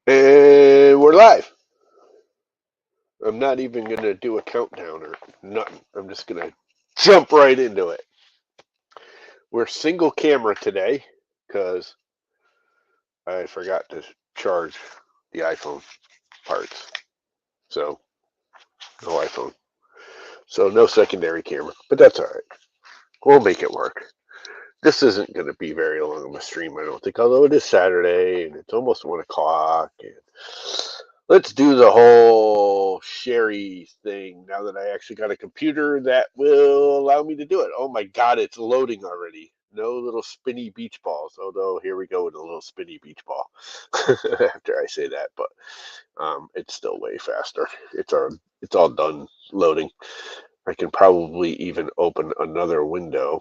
And we're live. I'm not even going to do a countdown or nothing. I'm just going to jump right into it. We're single camera today because I forgot to charge the iPhone parts. So, no iPhone. So, no secondary camera. But that's all right. We'll make it work. This isn't going to be very long of a stream, I don't think. Although it is Saturday and it's almost 1 o'clock. And let's do the whole Sherry thing now that I actually got a computer that will allow me to do it. Oh my God, it's loading already. No little spinny beach balls. Although here we go with a little spinny beach ball after I say that, but it's still way faster. It's all done loading. I can probably even open another window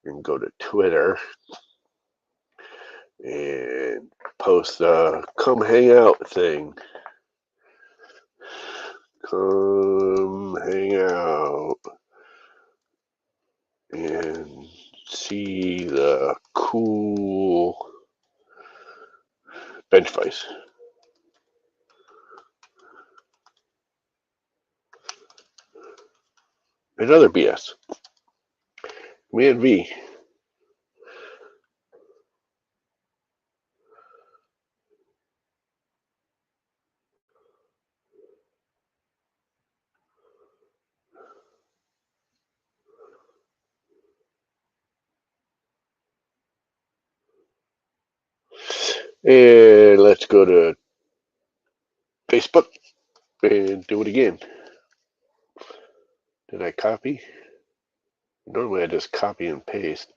and go to Twitter and post the come hang out thing. Come hang out and see the cool bench vise. Another BS. Command V. And let's go to Facebook and do it again. Did I copy? Normally I just copy and paste.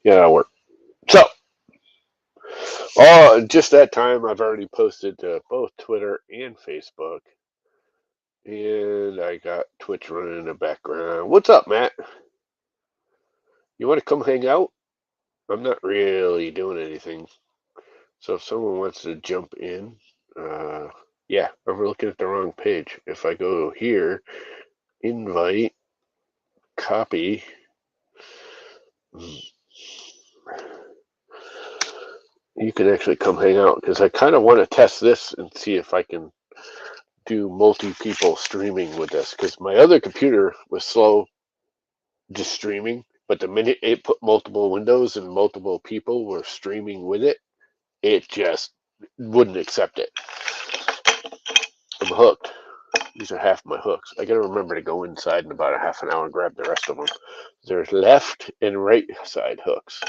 Yeah, that'll work. So, just that time I've already posted to both Twitter and Facebook. And I got Twitch running in the background. What's up, Matt? You want to come hang out? I'm not really doing anything. So if someone wants to jump in, yeah, I'm looking at the wrong page. If I go here, invite, copy, you can actually come hang out because I kind of want to test this and see if I can do multi-people streaming with this because my other computer was slow just streaming, but the minute it put multiple windows and multiple people were streaming with it, it just wouldn't accept it. I'm hooked. These are half my hooks. I gotta remember to go inside in about a half an hour and grab the rest of them. There's left and right side hooks.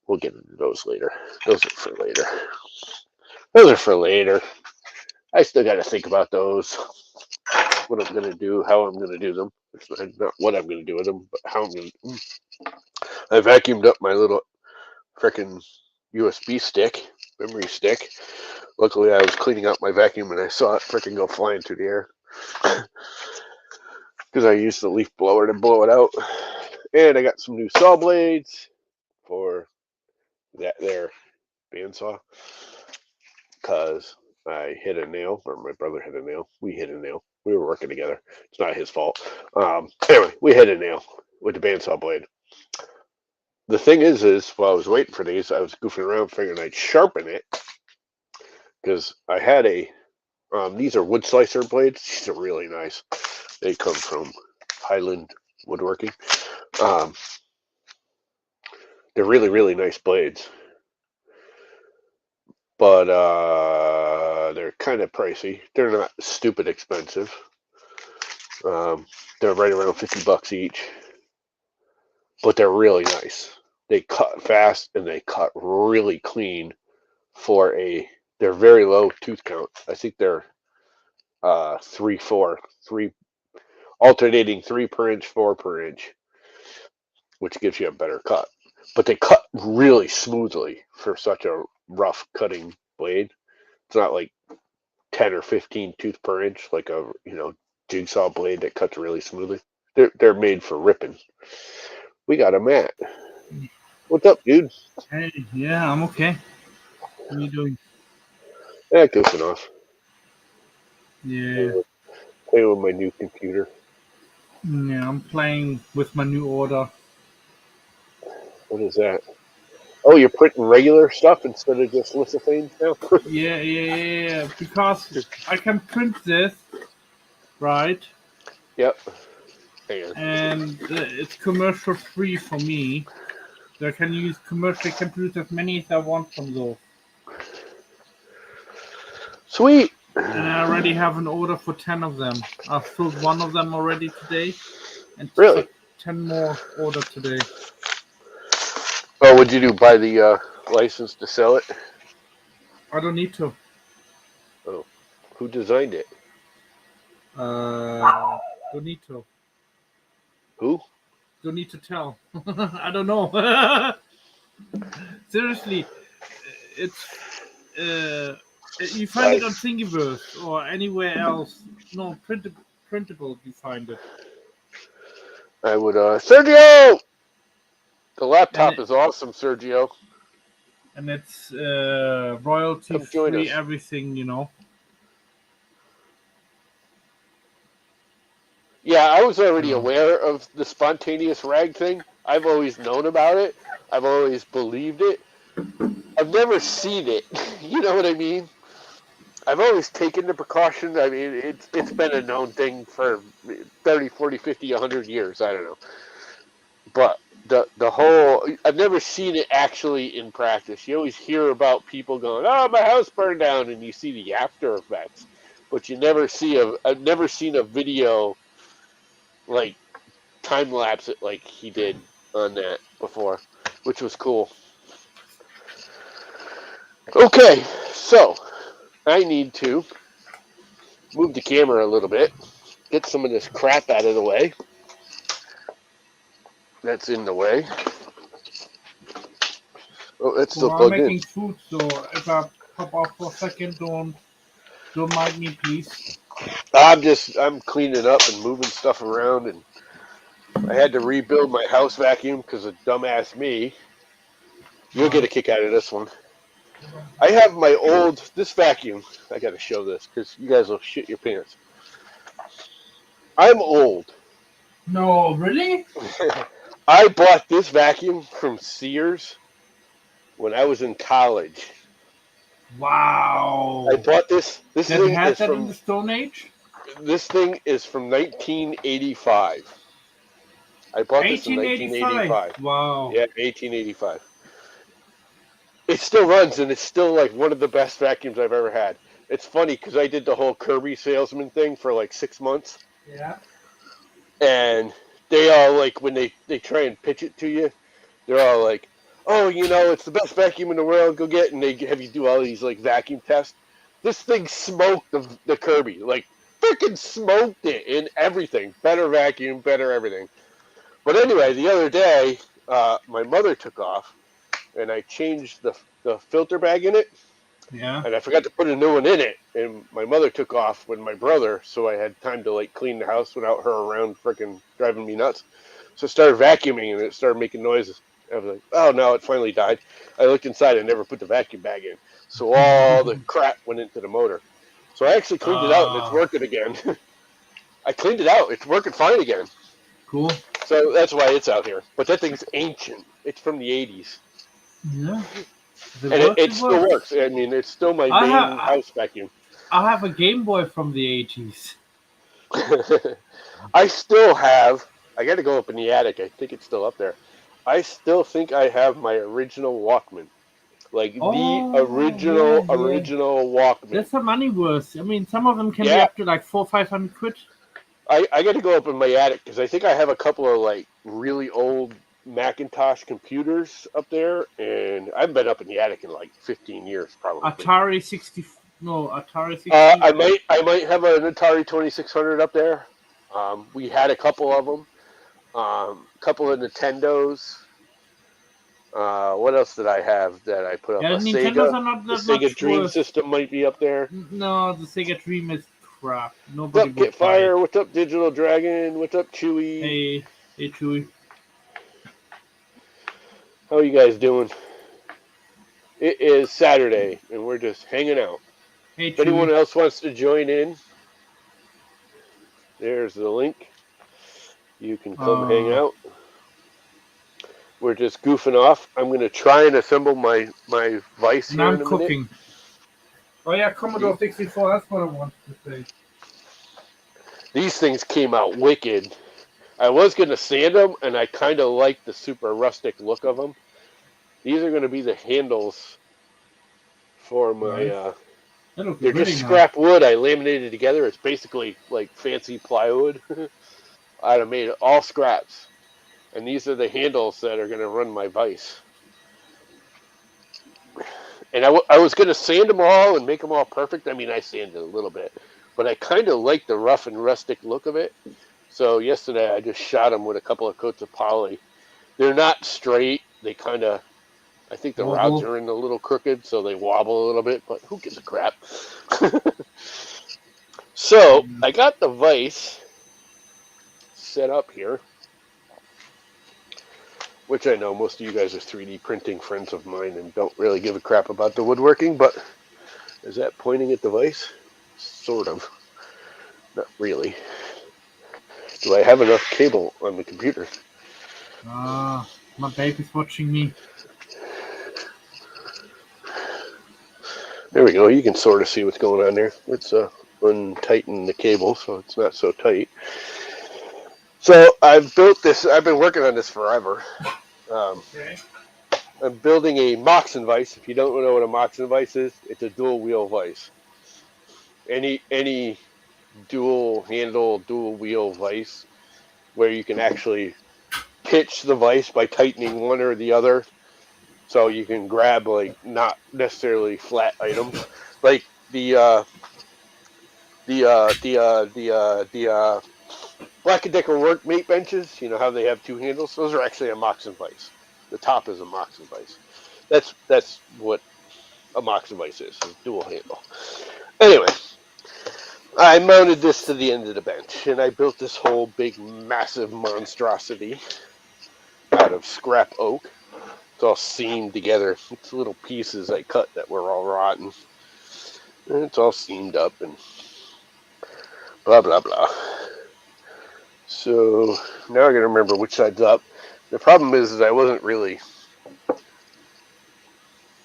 We'll get into those later. Those are for later. Those are for later. I still gotta think about those. What I'm gonna do, how I'm gonna do them. It's not what I'm gonna do with them, but how I'm gonna. I vacuumed up my little frickin' USB stick, memory stick. Luckily, I was cleaning out my vacuum and I saw it frickin' go flying through the air. Because I used the leaf blower to blow it out. And I got some new saw blades for that there bandsaw. Because I hit a nail, or my brother hit a nail. We hit a nail. We were working together. It's not his fault. Anyway, we hit a nail with the bandsaw blade. The thing is while I was waiting for these, I was goofing around figuring I'd sharpen it. Because I had these are wood slicer blades. These are really nice. They come from Highland Woodworking. They're really, really nice blades. But they're kind of pricey. They're not stupid expensive. They're right around $50 each. But they're really nice. They cut fast and they cut really clean they're very low tooth count. I think they're 3 alternating 3 per inch, 4 per inch, which gives you a better cut. But they cut really smoothly for such a rough cutting blade. It's not like 10 or 15 tooth per inch, like a jigsaw blade that cuts really smoothly. They're made for ripping. We got a mat. What's up, dude? Hey, yeah, I'm okay. What are you doing? Yeah, goofing off. Yeah, Playing with my new computer. yeah, I'm playing with my new order. What is that? Oh, you're putting regular stuff instead of just lithophanes now? Yeah, because I can print this, right? Yep. Hang on. And it's commercial free for me. So I can use commercial, I can produce as many as I want from those. Sweet. And I already have an order for 10 of them. I filled one of them already today, and for Really? 10 more ordered today. Oh, what'd you do? Buy the license to sell it? I don't need to. Oh, who designed it? Don't need to. Who? Don't need to tell. I don't know. Seriously, it's you find it on Life. Thingiverse or anywhere else. No, printable. You find it, I would. Sergio. The and laptop is awesome, Sergio. it's royalty Come join free. us. Everything, you know. Yeah, I was already So aware of the spontaneous rag thing. I've always known about it. I've always believed it. I've never seen it. You know what I mean? I've always taken the precautions. I mean, it's been a known thing for 30, 40, 50, 100 years. I don't know. But the whole I've never seen it actually in practice. You always hear about people going, "Oh, my house burned down," and you see the after effects, but you never see a I've never seen a video like time lapse it like he did on that before, which was cool. Okay, so I need to move the camera a little bit, get some of this crap out of the way that's in the way. Oh, it's still cool. I'm plugged in. making food, so if I pop off for a second, don't mind me, please. I'm cleaning up and moving stuff around, and I had to rebuild my house vacuum because of dumbass me. You'll get Why? a kick out of this one. I have my old this vacuum. I got to show this because you guys will shit your pants. I'm old. No, really? I bought this vacuum from Sears when I was in college. I Wow. bought this. That had that in the Stone Age? This thing is from 1985. I bought this in 1885. 1985. Wow. Yeah, 1885. It still runs, and it's still like one of the best vacuums I've ever had. It's funny because I did the whole Kirby salesman thing for like 6 months, Yeah. and they all like when they try and pitch it to you, they're all like, "Oh, it's the best vacuum in the world. Go get," and they have you do all these like vacuum tests. This thing smoked the Kirby, like freaking smoked it in everything. Better vacuum, better everything. But anyway, the other day, my mother took off, and I changed the filter bag in it, Yeah. and I forgot to put a new one in it. And my mother took off with my brother, so I had time to like clean the house without her around, freaking driving me nuts. So I started vacuuming, and it started making noises. I was like, "Oh no, it finally died." I looked inside and never put the vacuum bag in, so all the crap went into the motor. So I actually cleaned it out, and it's Ah, working again. I cleaned it out; it's working fine again. cool. So that's why it's out here. But that thing's ancient. It's from the 80s. Yeah. If it And works, it it still works. works. I mean, it's still my I have main house vacuum. I have a Game Boy from the 80s. I still have, I got to go up in the attic. I think it's still up there. I still think I have my original Walkman. Like the Oh, yeah, yeah. original Walkman. That's some money worth. I mean, some of them can be Yeah, up to like 400-500 quid. I got to go up in my attic because I think I have a couple of like really old Macintosh computers up there, and I've been up in the attic in like 15 years probably. Atari 60. No, Atari 60. I might have an Atari 2600 up there. We had a couple of them. A couple of Nintendos. What else did I have that I put up? Yeah, A Nintendos Sega. are not The that Sega much Dream worth. System might be up there. No, the Sega Dream is crap. What's Nobody up, would buy it. Kitfire? What's up, Digital Dragon? What's up, Chewy? Hey, hey, Chewy. How are you guys doing? It is Saturday, and we're just hanging out. Hey, If anyone Chewy. else wants to join in, there's the link. You can come hang Uh, out. We're just goofing off. I'm going to try and assemble my vise and here I'm in a minute. cooking. Oh yeah, Commodore 64. That's what I wanted to say. These things came out wicked. I was going to sand them, and I kind of like the super rustic look of them. These are going to be the handles for my. Nice. That looks They're just really nice. scrap wood I laminated together. It's basically like fancy plywood. I made it all scraps, and these are the handles that are going to run my vise. And I was going to sand them all and make them all perfect. I mean, I sanded a little bit, but I kind of like the rough and rustic look of it. So yesterday I just shot them with a couple of coats of poly. They're not straight. They kind of, I think the rods Wobble. are in a little crooked, so they wobble a little bit, but who gives a crap? So I got the vise set up here, which I know most of you guys are 3D printing friends of mine and don't really give a crap about the woodworking, but is that pointing at the vise? Sort of. Not really. Do I have enough cable on the computer? Ah, my baby's watching me. There we go. You can sort of see what's going on there. Let's untighten the cable so it's not so tight. So I've built this. I've been working on this forever. Okay. I'm building a Moxon vise. If you don't know what a Moxon vise is, it's a dual wheel vise. Any dual handle, dual wheel vise where you can actually pitch the vise by tightening one or the other, so you can grab like not necessarily flat items, like the Black and Decker workmate benches. You know how they have two handles? Those are actually a Moxon vise. The top is a Moxon vise. That's what a Moxon vise is dual handle. Anyway, I mounted this to the end of the bench, and I built this whole big, massive monstrosity out of scrap oak. It's all seamed together. It's little pieces I cut that were all rotten. And it's all seamed up and blah, blah, blah. So now I gotta remember which side's up. The problem is I wasn't really,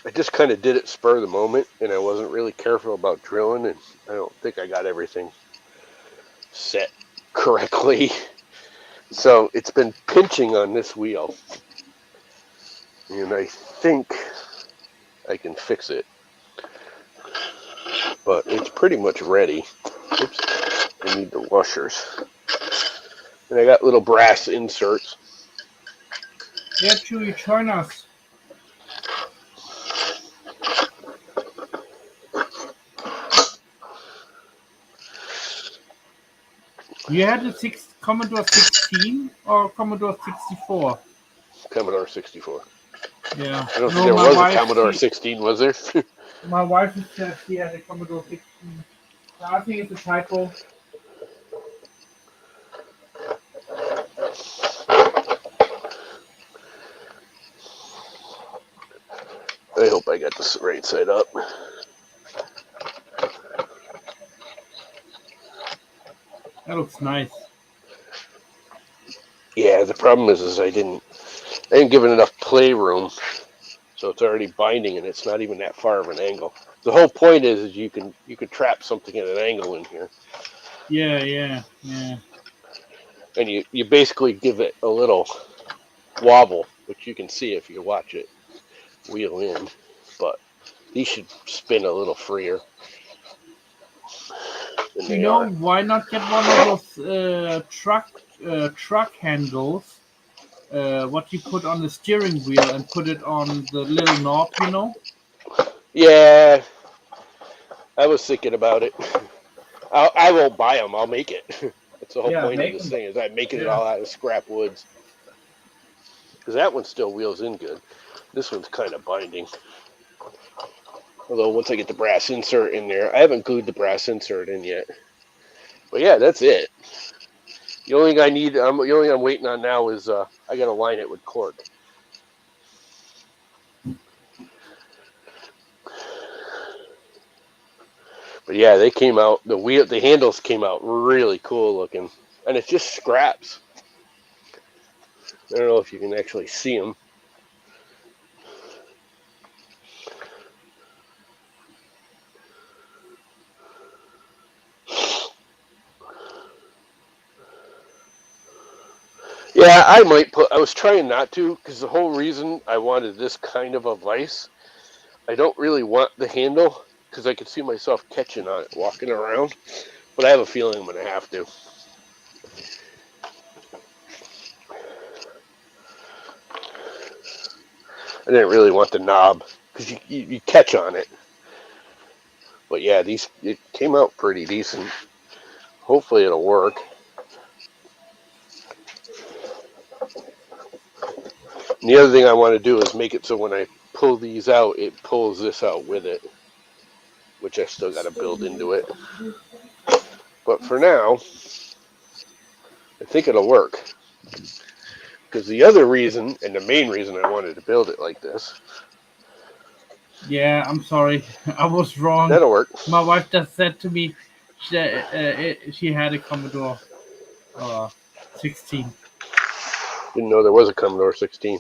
I just kind of did it spur of the moment, and I wasn't really careful about drilling, and I don't think I got everything set correctly. So it's been pinching on this wheel, and I think I can fix it, but it's pretty much ready. Oops, I need the washers. And I got little brass inserts. Yeah, Chewy, join us. You had a Commodore 16 or Commodore 64? Commodore 64. Yeah. I don't think No, there my was a wife. Commodore 16, was there? My wife said she had a Commodore 16. I think it's a typo. I hope I got this right side up. That looks nice. Yeah, the problem is I didn't give it enough playroom, so it's already binding, and it's not even that far of an angle. The whole point is you can trap something at an angle in here, Yeah. and you basically give it a little wobble, which you can see if you watch it wheel in, but these should spin a little freer than You they know, are. why not get one of those truck handles? What you put on the steering wheel and put it on the little knob, you know? Yeah, I was thinking about it. I won't buy them. I'll make it. That's the whole Yeah, point of make this them. thing is I'm making it Yeah. all out of scrap woods. Because that one still wheels in good. This one's kind of binding. Although once I get the brass insert in there, I haven't glued the brass insert in yet. But yeah, that's it. The only thing the only thing I'm waiting on now is I got to line it with cork. But yeah, they came out. The handles came out really cool looking, and it's just scraps. I don't know if you can actually see them. Yeah, I might put. I was trying not to because the whole reason I wanted this kind of a vise, I don't really want the handle because I could see myself catching on it walking around. But I have a feeling I'm gonna have to. I didn't really want the knob because you catch on it. But yeah, it came out pretty decent. Hopefully it'll work. And the other thing I want to do is make it so when I pull these out, it pulls this out with it, which I still got to build into it. But for now, I think it'll work. Because the other reason, and the main reason I wanted to build it like this. Yeah, I'm sorry. I was wrong. That'll work. My wife just said to me she had a Commodore 16. Didn't know there was a Commodore 16.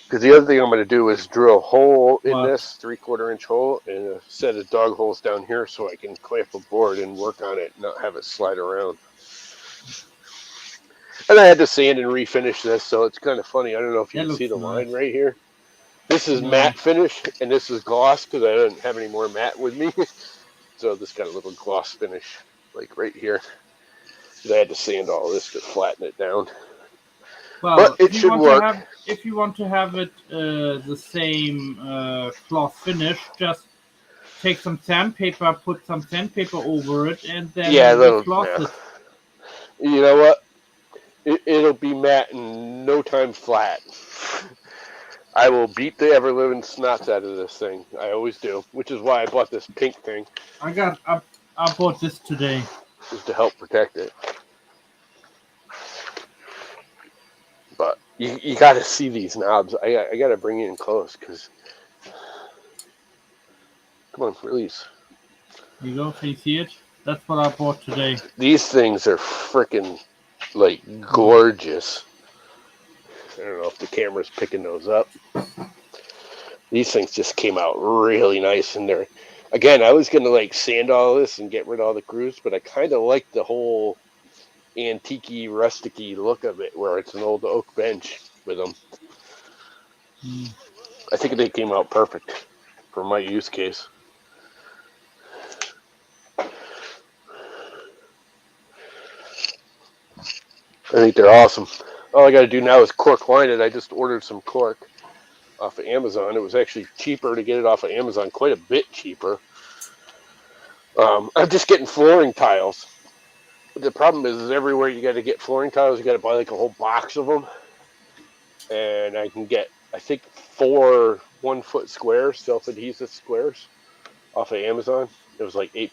Because the other thing I'm going to do is drill a hole in this 3/4 inch hole and a set of dog holes down here so I can clamp a board and work on it, not have it slide around. And I had to sand and refinish this, so it's kind of funny. I don't know if you can see the line right here. This is matte finish, and this is gloss because I didn't have any more matte with me. So this got a little gloss finish, like right here. I had to sand all this to flatten it down. Well, but it should work. If you want to have it the same cloth finish, just take some sandpaper, put some sandpaper over it, and then gloss it. You know what? It'll be matte in no time flat. I will beat the ever-living snots out of this thing. I always do, which is why I bought this pink thing. I bought this today. Just to help protect it. But you got to see these knobs. I got to bring it in close because. Come on, release. Here you go. Can you see it? That's what I bought today. These things are freaking like gorgeous. I don't know if the camera's picking those up. These things just came out really nice, and they're. Again, I was gonna like sand all this and get rid of all the grooves, but I kind of like the whole antique-y, rustic-y look of it, where it's an old oak bench with them. I think they came out perfect for my use case. I think they're awesome. All I got to do now is cork line it. I just ordered some cork off of Amazon. It was actually cheaper to get it off of Amazon, quite a bit cheaper. I'm just getting flooring tiles. The problem is everywhere you got to get flooring tiles, you got to buy like a whole box of them. And I can get, I think, 4 1-foot squares, self-adhesive squares off of Amazon. It was like $8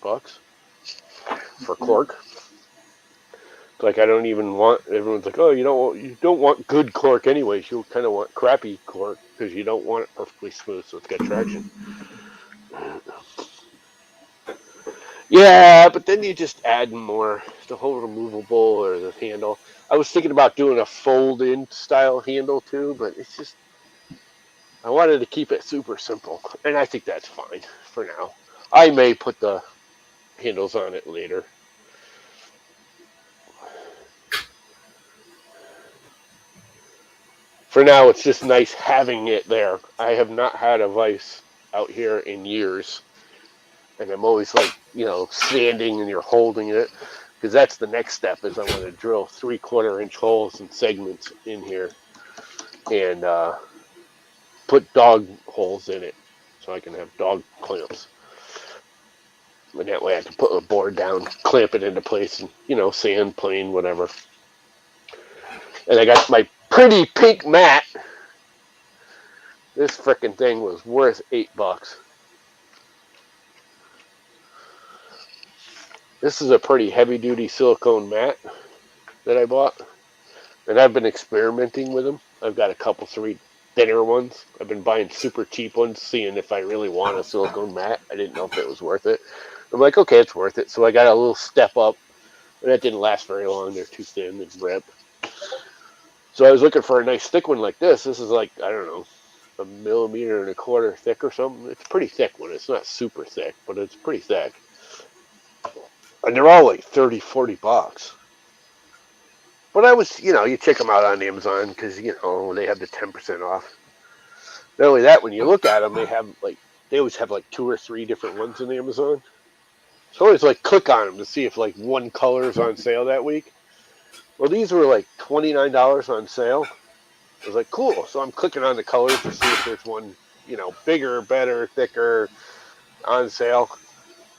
for cork. Like I don't even want. Everyone's like, oh, you don't want good cork anyways. You kind of want crappy cork because you don't want it perfectly smooth, so it's got traction. Yeah, but then you just add more, the whole removable or the handle. I was thinking about doing a fold-in style handle too, but it's just I wanted to keep it super simple, and I think that's fine for now. I may put the handles on it later. For now, it's just nice having it there. I have not had a vise out here in years. And I'm always like, sanding and you're holding it. Because that's the next step is I want to drill 3/4 inch holes and segments in here. And put dog holes in it. So I can have dog clamps. And that way I can put a board down, clamp it into place, and, sand, plane, whatever. And I got my pretty pink mat This frickin' thing was worth $8. This is a pretty heavy-duty silicone mat that I bought, and I've been experimenting with them. I've got a couple, 3 thinner ones. I've been buying super cheap ones, seeing if I really want a silicone mat. I didn't know if it was worth it. I'm like, okay, it's worth it. So I got a little step up, but that didn't last very long. They're too thin and rip. So I was looking for a nice thick one like this. This is like, I don't know, 1.25 millimeters thick or something. It's a pretty thick one. It's not super thick, but it's pretty thick. And they're all like 30, $40. But I was, you check them out on Amazon because, they have the 10% off. Not only that, when you look at them, they always have like 2 or 3 different ones in Amazon. So I always like click on them to see if like one color is on sale that week. Well, these were like $29 on sale. I was like, cool. So I'm clicking on the colors to see if there's one, bigger, better, thicker on sale.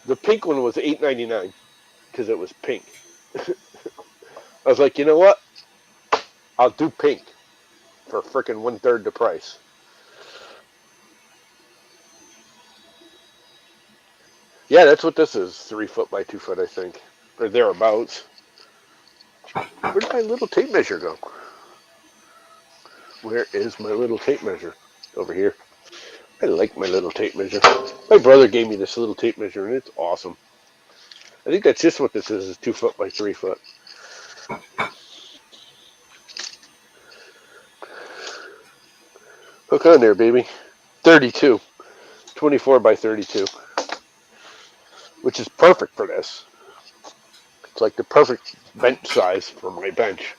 The pink one was $8.99 because it was pink. I was like, you know what? I'll do pink for frickin' 1/3 the price. Yeah, that's what this is. 3 foot by 2 foot, I think, or thereabouts. Where did my little tape measure go? Where is my little tape measure? Over here. I like my little tape measure. My brother gave me this little tape measure, and it's awesome. I think that's just what this is 2 foot by 3 foot. Hook on there, baby. 32. 24 by 32. Which is perfect for this. It's like the perfect bench size for my bench.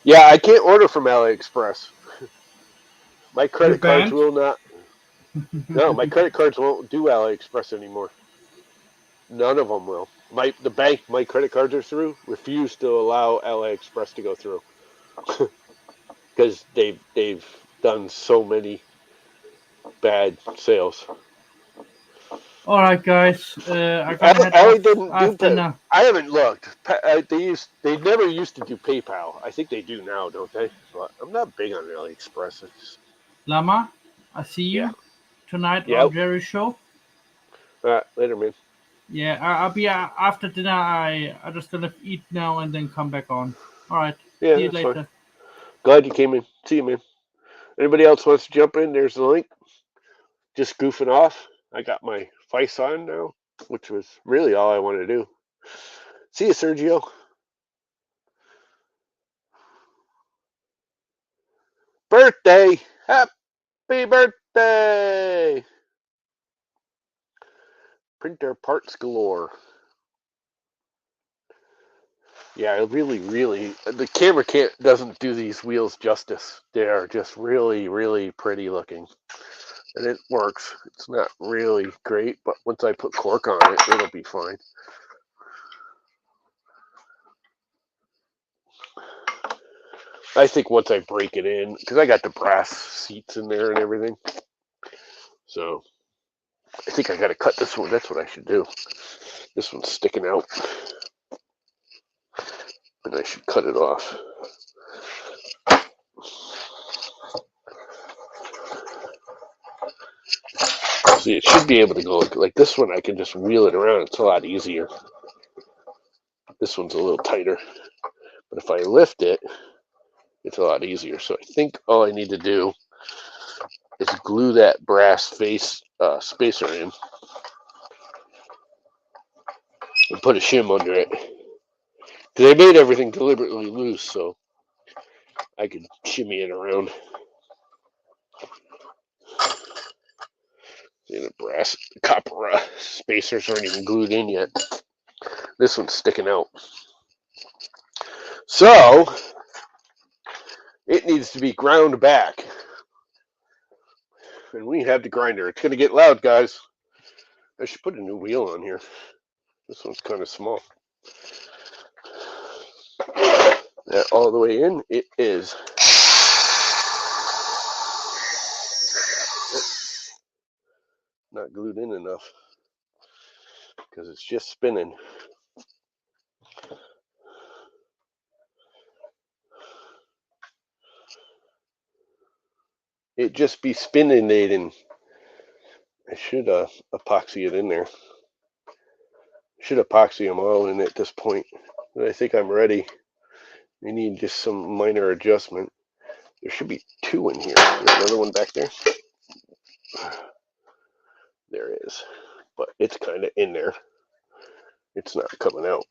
Yeah, I can't order from AliExpress. My You're credit cards banned. will not. No, my credit cards won't do AliExpress anymore. None of them will. The bank my credit cards are through refuse to allow AliExpress to go through because they've done so many bad sales. All right, guys. I gotta head Ali off didn't do. after now. I haven't looked. They never used to do PayPal. I think they do now, don't they? But I'm not big on AliExpress. Lama, I see Yeah, you tonight yeah. on Jerry's show. Later, man. Yeah, I'll be after dinner. I just gonna eat now and then come back on. All right. Yeah, See you that's fine. later. Glad you came in. See you, man. Anybody else wants to jump in? There's the link. Just goofing off. I got my vise on now, which was really all I wanted to do. See you, Sergio. Birthday! Happy birthday! Printer parts galore. Yeah, really, the camera doesn't do these wheels justice. They are just really, really pretty looking. And it works. It's not really great, but once I put cork on it, it'll be fine. I think once I break it in, because I got the brass seats in there and everything. So I think I got to cut this one. That's what I should do. This one's sticking out. And I should cut it off. See, it should be able to go like this one. I can just wheel it around. It's a lot easier. This one's a little tighter. But if I lift it, it's a lot easier. So I think all I need to do is glue that brass face spacer in and put a shim under it. Because I made everything deliberately loose so I could shimmy it around. And the brass copper spacers aren't even glued in yet. This one's sticking out. So it needs to be ground back. And we have the grinder. It's going to get loud, guys. I should put a new wheel on here. This one's kind of small. That all the way in, it is. Not glued in enough because it's just spinning. it just be spinning it, and I should epoxy it in there. Should epoxy them all in at this point. But I think I'm ready. I need just some minor adjustment. There should be two in here. There's another one back there. There is, but it's kind of in there. It's not coming out.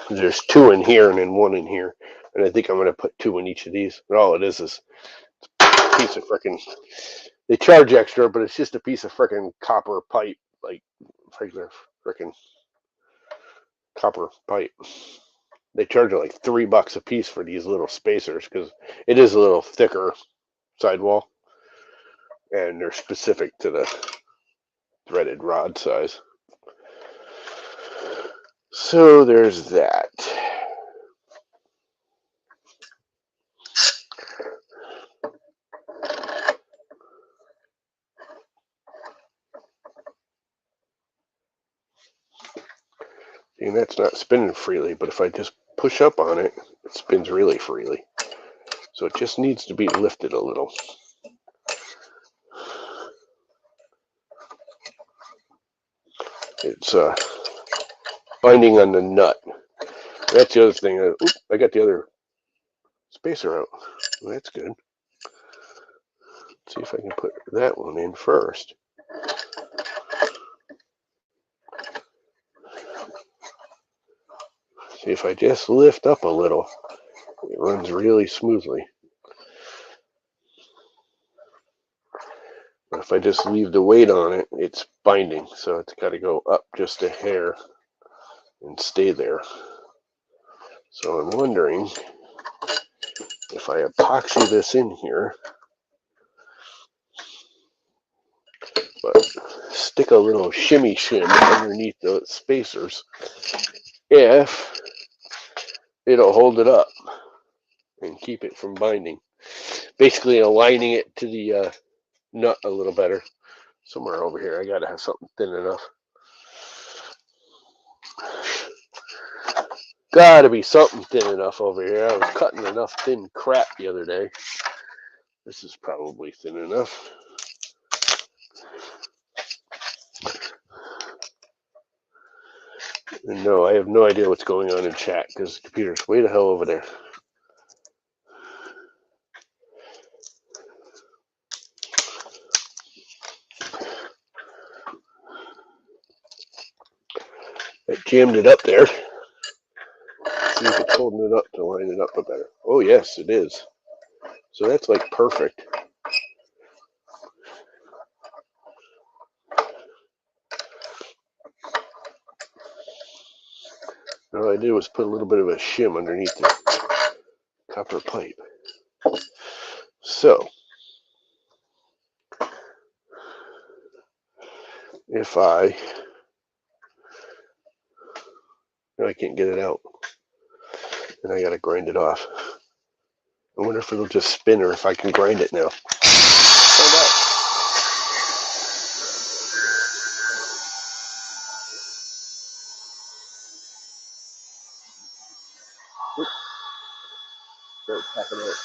There's two in here and then one in here, and I think I'm going to put two in each of these. And all it is a piece of frickin'. They charge extra, but it's just a piece of frickin' copper pipe, like regular frickin' copper pipe. They charge like $3 a piece for these little spacers because it is a little thicker sidewall, and they're specific to the threaded rod size. So there's that. And that's not spinning freely, but if I just push up on it, it spins really freely. So it just needs to be lifted a little. It's binding on the nut. That's the other thing. Oops, I got the other spacer out. Well, that's good. Let's see if I can put that one in first. See, if I just lift up a little, it runs really smoothly. But if I just leave the weight on it, it's binding, so it's got to go up just a hair and stay there. So I'm wondering if I epoxy this in here, but stick a little shimmy shim underneath the spacers, if it'll hold it up and keep it from binding. Basically aligning it to the nut a little better. Somewhere over here, I gotta have something thin enough. Gotta be something thin enough over here. I was cutting enough thin crap the other day. This is probably thin enough. And no, I have no idea what's going on in chat because the computer's way the hell over there. I jammed it up there. See if it's holding it up to line it up a better. Oh yes, it is. So that's like perfect. All I did was put a little bit of a shim underneath the copper pipe. So if I can't get it out, and I gotta grind it off. I wonder if it'll just spin or if I can grind it now. Find out. Oops. Start tapping out.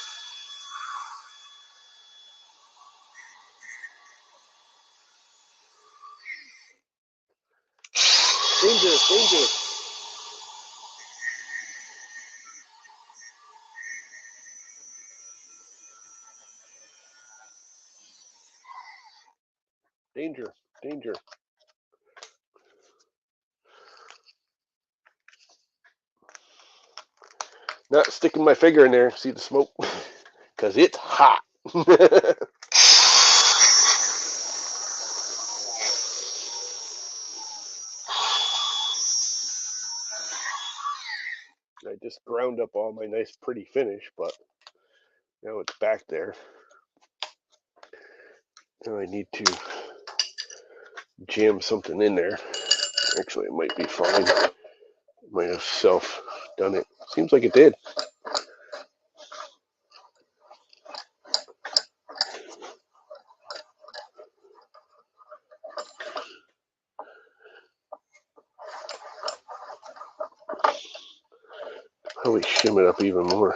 Danger, danger. Danger, danger. Not sticking my finger in there. See the smoke? Because it's hot. I just ground up all my nice pretty finish, but now it's back there. Now I need to jam something in there. Actually, it might be fine. It might have self done it. Seems like it did. probably shim it up even more.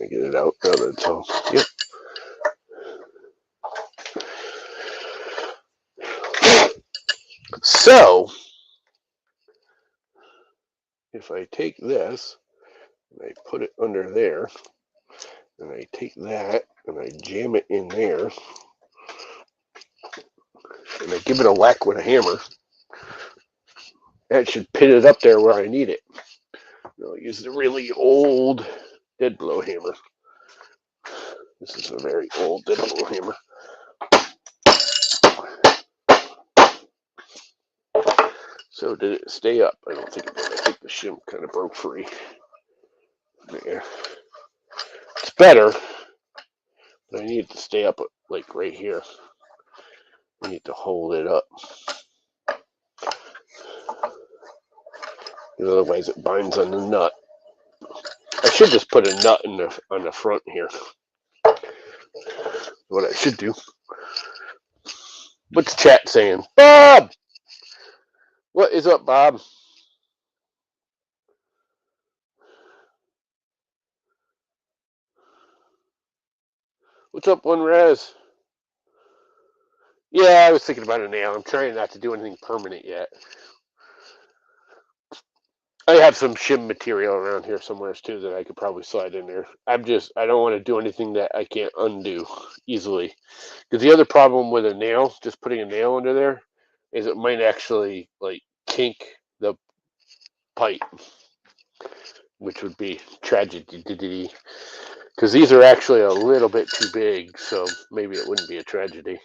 Get it out now that it's all. Yep. So, if I take this and I put it under there, and I take that and I jam it in there, and I give it a whack with a hammer, that should pin it up there where I need it. I'll use the really old dead blow hammer. This is a very old dead blow hammer. So did it stay up? I don't think it did. I think the shim kind of broke free. There. It's better, but I need it to stay up like right here. I need to hold it up. Otherwise it binds on the nut. I should just put a nut on the front here. What I should do. What's chat saying? Bob! What is up, Bob? What's up, One Res? Yeah, I was thinking about a nail. I'm trying not to do anything permanent yet. I have some shim material around here somewhere too that I could probably slide in there. I don't want to do anything that I can't undo easily. Because the other problem with a nail, just putting a nail under there, is it might actually like kink the pipe, which would be tragedy. Because these are actually a little bit too big, so maybe it wouldn't be a tragedy.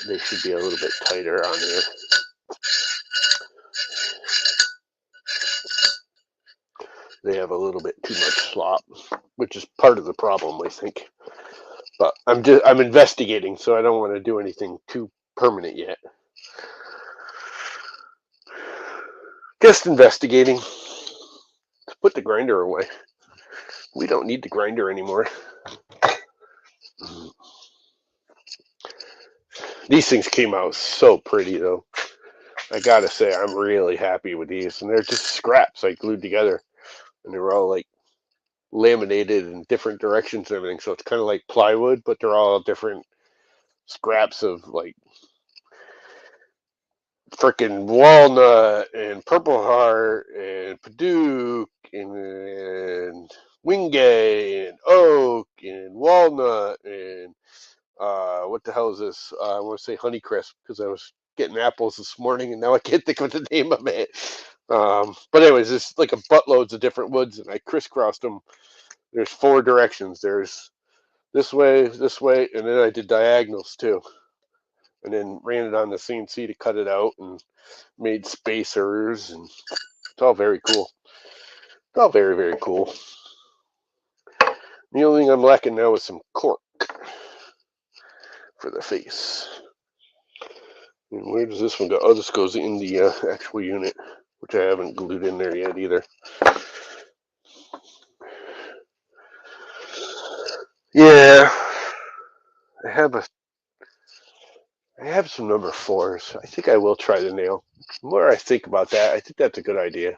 They should be a little bit tighter on here. They have a little bit too much slop, which is part of the problem, I think. But I'm investigating, so I don't want to do anything too permanent yet. Just investigating. Let's put the grinder away. We don't need the grinder anymore. These things came out so pretty, though. I gotta say, I'm really happy with these. And they're just scraps I glued together. And they were all like laminated in different directions and everything. So it's kind of like plywood, but they're all different scraps of like freaking walnut and purple heart and Paduke and wingay and oak and walnut and what the hell is this? I want to say Honeycrisp because I was getting apples this morning and now I can't think of the name of it. But anyways, it's like a buttloads of different woods and I crisscrossed them. There's 4 directions. There's this way, and then I did diagonals too. And then ran it on the CNC to cut it out and made spacers, and it's all very cool. It's all very, very cool. The only thing I'm lacking now is some cork for the face. And where does this one go? Oh, this goes in the actual unit, which I haven't glued in there yet either. Yeah, I have some number 4s. I think I will try the nail. The more I think about that, I think that's a good idea.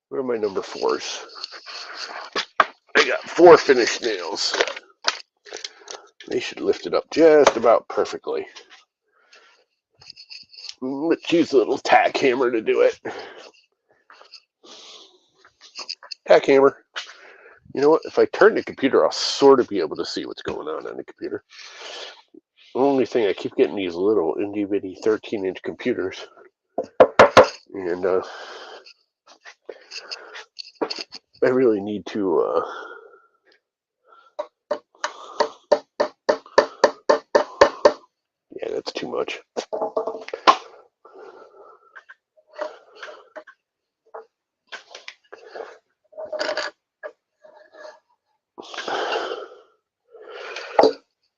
Where are my number 4s? I got 4 finished nails. They should lift it up just about perfectly. Let's use a little tack hammer to do it. Tack hammer. You know what? If I turn the computer, I'll sort of be able to see what's going on the computer. The only thing, I keep getting these little itty bitty 13-inch computers. And I really need to yeah, that's too much.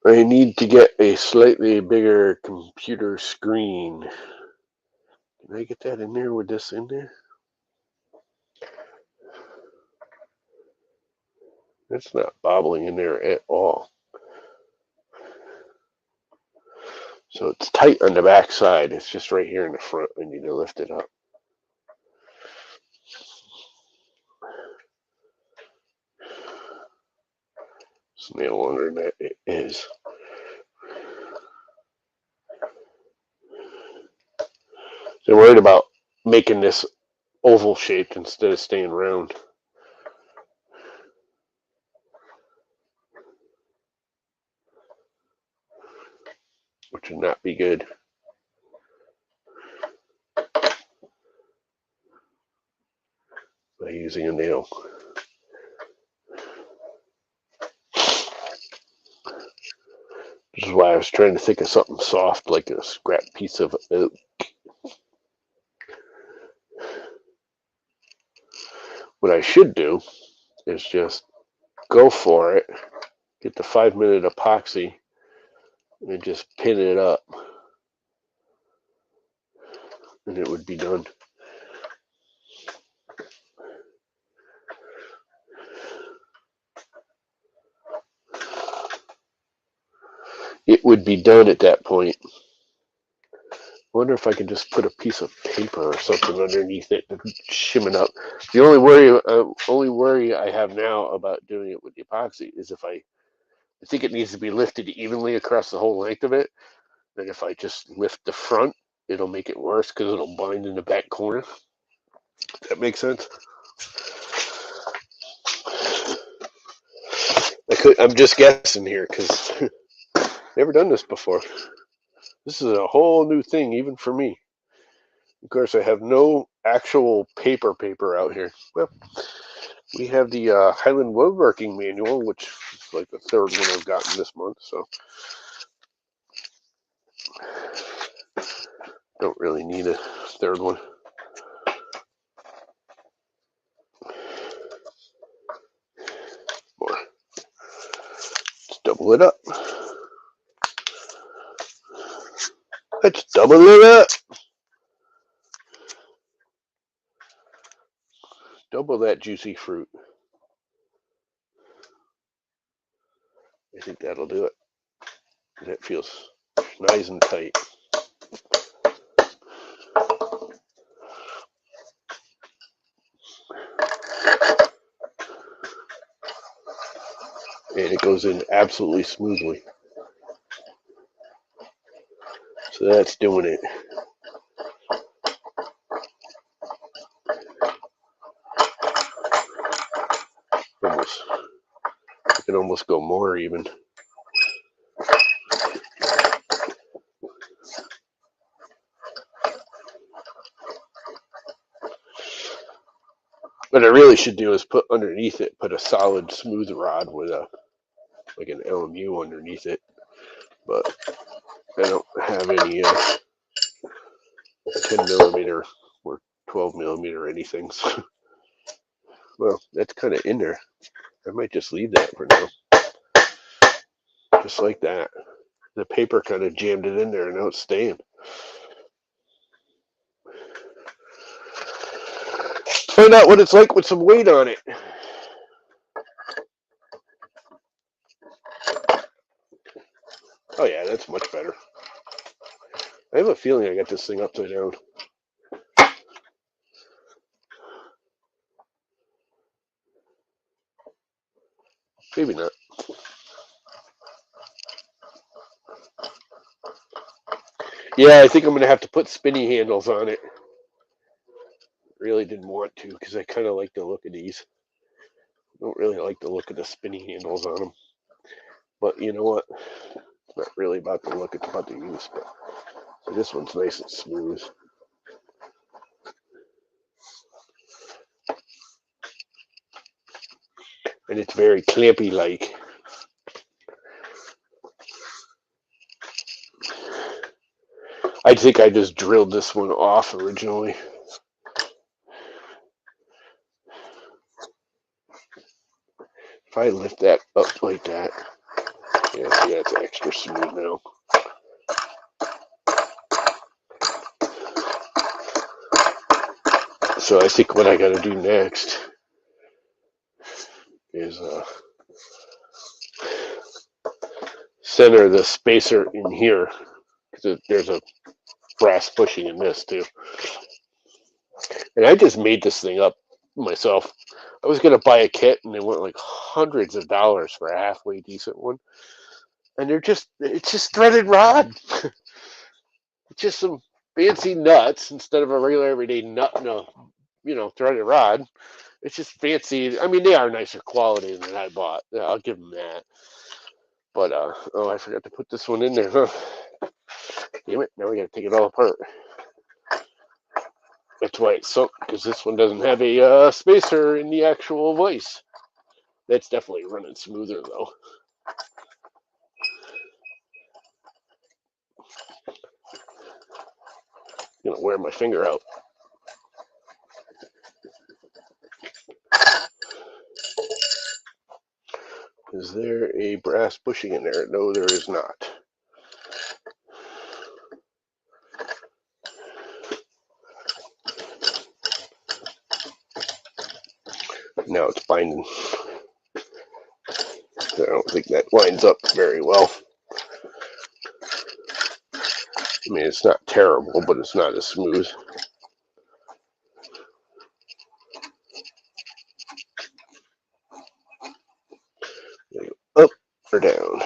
I need to get a slightly bigger computer screen. Can I get that in there with this in there? That's not bobbling in there at all. So it's tight on the back side. It's just right here in the front. I need to lift it up. It's no longer than it is. They're worried about making this oval shaped instead of staying round, which would not be good. By using a nail. This is why I was trying to think of something soft, like a scrap piece of oak. What I should do is just go for it, get the 5-minute epoxy, and just pin it up, and it would be done. It would be done at that point. I wonder if I can just put a piece of paper or something underneath it to shim it up. The only worry I have now about doing it with the epoxy is if I think it needs to be lifted evenly across the whole length of it. Then if I just lift the front, it'll make it worse because it'll bind in the back corner. Does that make sense? I'm just guessing here because never done this before. This is a whole new thing even for me. Of course, I have no actual paper out here. Well, we have the Highland Woodworking Manual, which is like the third one I've gotten this month, so don't really need a third one. More. Let's double it up. Let's double it up. Double that juicy fruit. I think that'll do it. That feels nice and tight. And it goes in absolutely smoothly. So that's doing it. Almost. I can almost go more even. What I really should do is put underneath it, put a solid smooth rod with like an LMU underneath it. But I don't have any 10 millimeter or 12 millimeter anything. So, well, that's kind of in there. I might just leave that for now. Just like that. The paper kind of jammed it in there and now it's staying. Let's find out what it's like with some weight on it. Oh yeah, that's much better. I have a feeling I got this thing upside down. Maybe not. Yeah, I think I'm going to have to put spinny handles on it. Really didn't want to because I kind of like the look of these. Don't really like the look of the spinny handles on them. But you know what? It's not really about the look, it's about the use. But so this one's nice and smooth. And it's very clampy like. I think I just drilled this one off originally. If I lift that up like that, yeah, see, that's extra smooth now. So I think what I got to do next is center the spacer in here because there's a brass bushing in this too. And I just made this thing up myself. I was gonna buy a kit, and they went like hundreds of dollars for a halfway decent one. And it's just threaded rod. It's just some fancy nuts instead of a regular everyday nut and a threaded rod. It's just fancy. I mean, they are nicer quality than I bought. Yeah, I'll give them that. But oh, I forgot to put this one in there. Huh? Damn it! Now we gotta take it all apart. That's why it's sunk, because this one doesn't have a spacer in the actual vise. That's definitely running smoother though. I'm gonna wear my finger out. Is there a brass bushing in there? No, there is not. Now it's binding. I don't think that lines up very well. I mean, it's not terrible, but it's not as smooth. Up or down.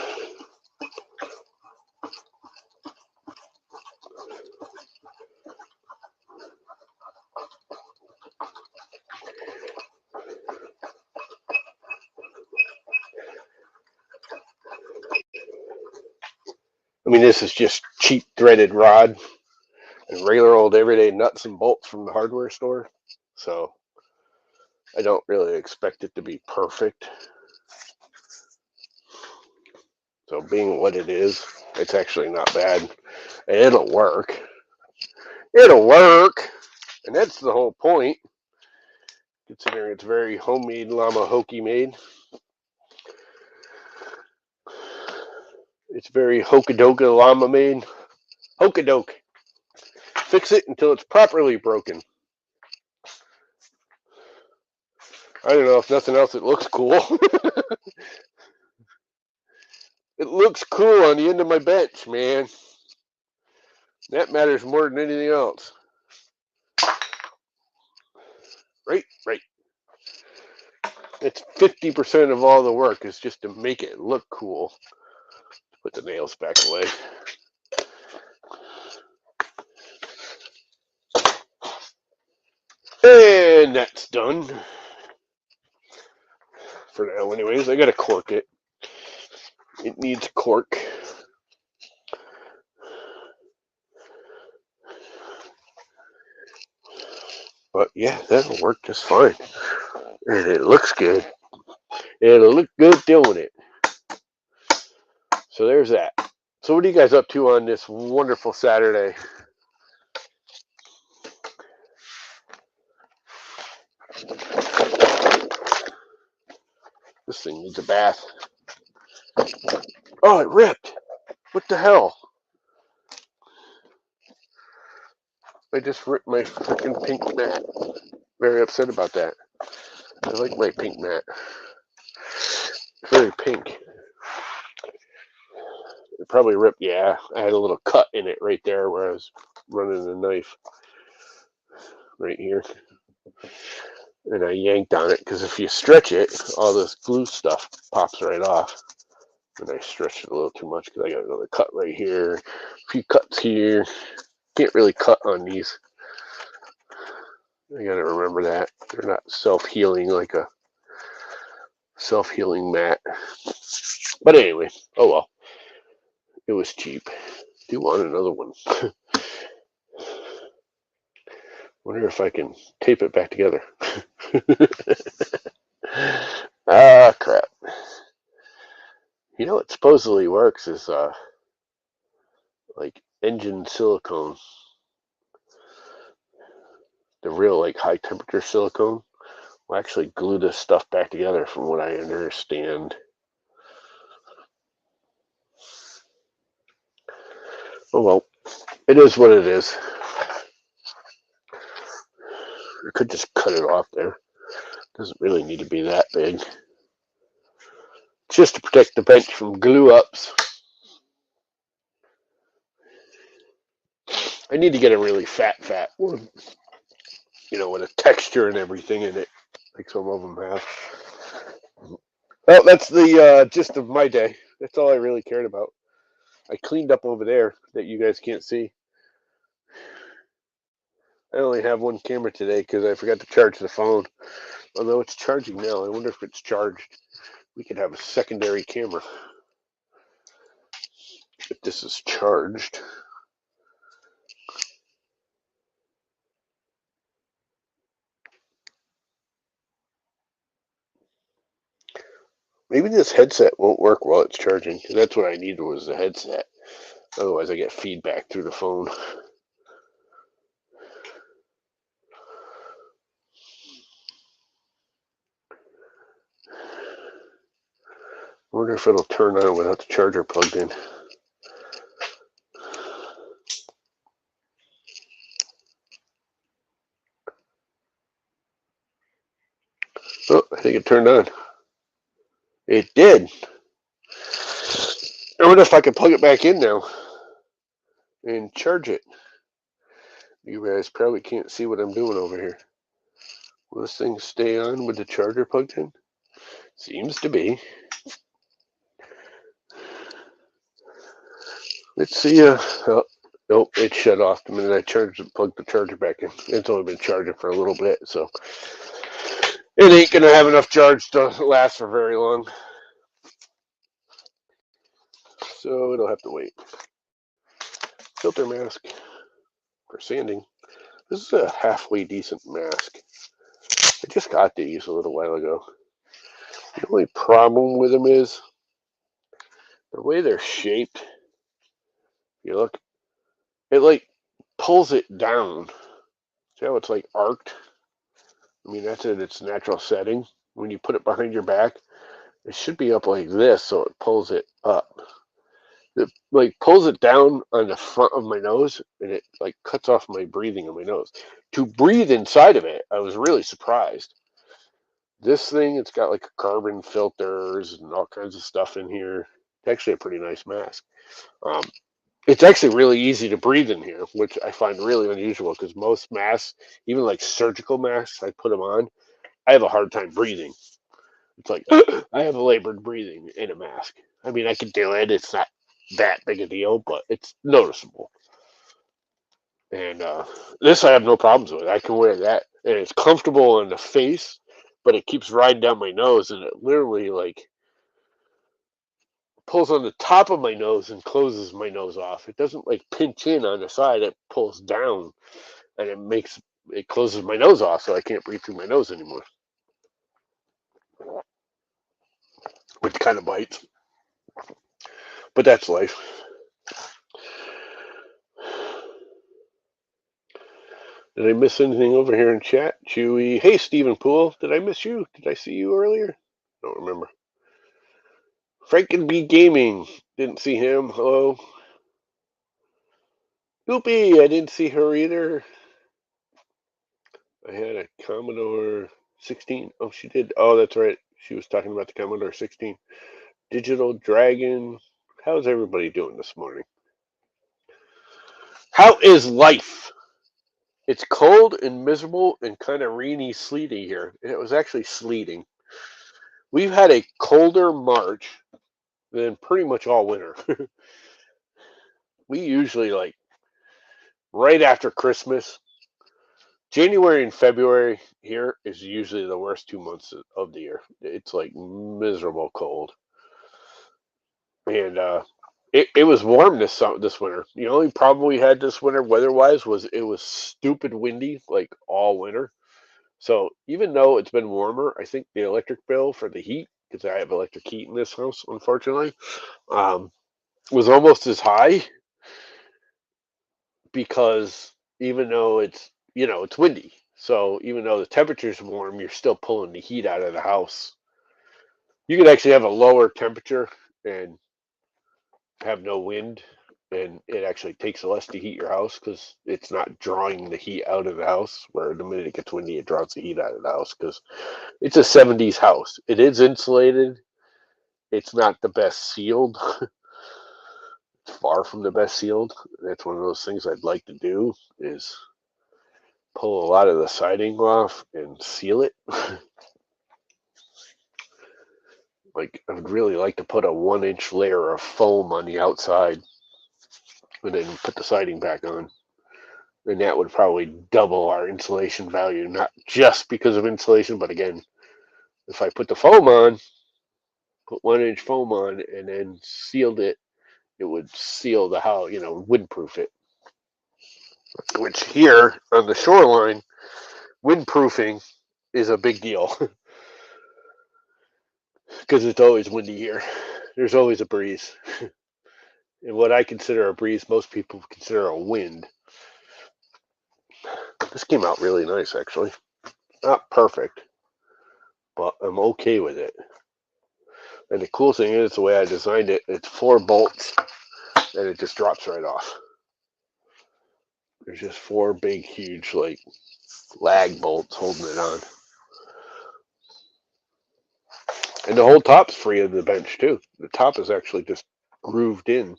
I mean, this is just cheap threaded rod and regular old everyday nuts and bolts from the hardware store. So I don't really expect it to be perfect. So being what it is, it's actually not bad. It'll work. It'll work. And that's the whole point. Considering it's very homemade llama hokey made. It's very hokadoka llama made. Hokadoke. Fix it until it's properly broken. I don't know, if nothing else, it looks cool. It looks cool on the end of my bench, man. That matters more than anything else. Right. It's 50% of all the work is just to make it look cool. Put the nails back away. And that's done. For now, anyways. I gotta cork it. It needs cork. But yeah, that'll work just fine. And it looks good. It'll look good doing it. So there's that. So what are you guys up to on this wonderful Saturday? This thing needs a bath. Oh, it ripped. What the hell? I just ripped my freaking pink mat. Very upset about that. I like my pink mat. Very pink. It probably ripped. Yeah, I had a little cut in it right there where I was running the knife. Right here. And I yanked on it because if you stretch it, all this glue stuff pops right off. And I stretched it a little too much because I got another cut right here. A few cuts here. Can't really cut on these. I gotta remember that. They're not self-healing like a self-healing mat. But anyway, oh well. It was cheap. Do want another one. Wonder if I can tape it back together. Ah, crap. You know what supposedly works is like engine silicone. The real like high temperature silicone will actually glue this stuff back together from what I understand. Oh well, it is what it is. I could just cut it off there. Doesn't really need to be that big. Just to protect the bench from glue ups. I need to get a really fat one, with a texture and everything in it, like some of them have. Well, that's the gist of my day. That's all I really cared about. I cleaned up over there that you guys can't see. I only have one camera today because I forgot to charge the phone. Although it's charging now, I wonder if it's charged. We could have a secondary camera if this is charged. Maybe this headset won't work while it's charging, because that's what I needed was the headset. Otherwise, I get feedback through the phone. I wonder if it'll turn on without the charger plugged in. Oh, I think it turned on. It did. I wonder if I can plug it back in now and charge it. You guys probably can't see what I'm doing over here. Will this thing stay on with the charger plugged in? Seems to be. Let's see. Oh, nope, it shut off the minute I plugged the charger back in. It's only been charging for a little bit, so it ain't gonna have enough charge to last for very long. So it'll have to wait. Filter mask for sanding. This is a halfway decent mask. I just got these a little while ago. The only problem with them is the way they're shaped. You look, it like pulls it down. See how it's like arced? I mean, that's in its natural setting. When you put it behind your back, it should be up like this, so it pulls it up. It like pulls it down on the front of my nose, and it like cuts off my breathing on my nose. To breathe inside of it, I was really surprised. This thing, it's got like carbon filters and all kinds of stuff in here. It's actually a pretty nice mask. It's actually really easy to breathe in here, which I find really unusual because most masks, even like surgical masks, I put them on, I have a hard time breathing. It's like I have labored breathing in a mask. I mean, I can do it. It's not that big a deal, but it's noticeable. And this I have no problems with. I can wear that, and it's comfortable on the face, but it keeps riding down my nose, and it literally like pulls on the top of my nose and closes my nose off. It doesn't like pinch in on the side. It pulls down, and it closes my nose off, so I can't breathe through my nose anymore. Which kind of bites, but that's life. Did I miss anything over here in chat? Chewy. Hey, Stephen Poole. Did I miss you? Did I see you earlier? Don't remember. Franken B Gaming. Didn't see him. Hello. Goopy. I didn't see her either. I had a Commodore 16. Oh, she did. Oh, that's right. She was talking about the Commodore 16. Digital Dragon. How's everybody doing this morning? How is life? It's cold and miserable and kind of rainy, sleety here. It was actually sleeting. We've had a colder March than pretty much all winter. We usually like right after Christmas, January and February here is usually the worst 2 months of the year. It's like miserable cold. And it was warm this winter. The only problem we had this winter weather-wise was it was stupid windy like all winter. So even though it's been warmer, I think the electric bill for the heat, because I have electric heat in this house, unfortunately, was almost as high because even though it's windy. So even though the temperature's warm, you're still pulling the heat out of the house. You could actually have a lower temperature and have no wind, and it actually takes less to heat your house because it's not drawing the heat out of the house, where the minute it gets windy, it draws the heat out of the house because it's a 70s house. It is insulated. It's not the best sealed. It's far from the best sealed. That's one of those things I'd like to do is pull a lot of the siding off and seal it. Like, I would really like to put a 1-inch layer of foam on the outside and then put the siding back on. And that would probably double our insulation value, not just because of insulation, but again, if I put the foam on, put 1-inch foam on, and then sealed it, it would seal the house, windproof it. Which here on the shoreline, windproofing is a big deal because it's always windy here. There's always a breeze. And what I consider a breeze, most people consider a wind. This came out really nice, actually. Not perfect, but I'm okay with it. And the cool thing is, the way I designed it, it's 4 bolts, and it just drops right off. There's just 4 big, huge, like, lag bolts holding it on. And the whole top's free of the bench, too. The top is actually just grooved in.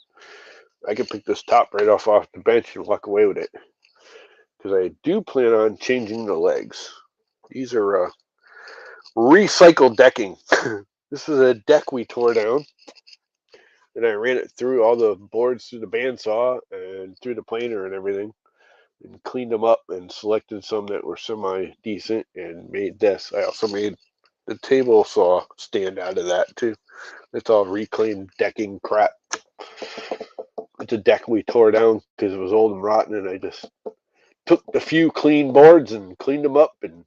I can pick this top right off the bench and walk away with it. Because I do plan on changing the legs. These are recycled decking. This is a deck we tore down. And I ran it through all the boards through the bandsaw and through the planer and everything. And cleaned them up and selected some that were semi-decent and made this. I also made the table saw stand out of that too. It's all reclaimed decking crap. It's a deck we tore down because it was old and rotten, and I just took the few clean boards and cleaned them up and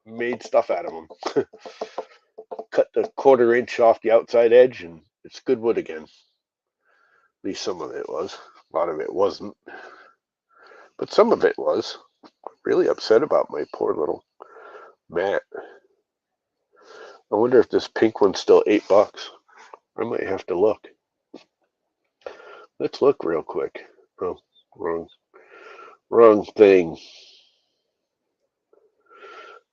made stuff out of them. Cut the 1/4 inch off the outside edge, and it's good wood again. At least some of it was. A lot of it wasn't. But some of it was. Really upset about my poor little mat. I wonder if this pink one's still $8. I might have to look. Let's look real quick. Oh, wrong thing.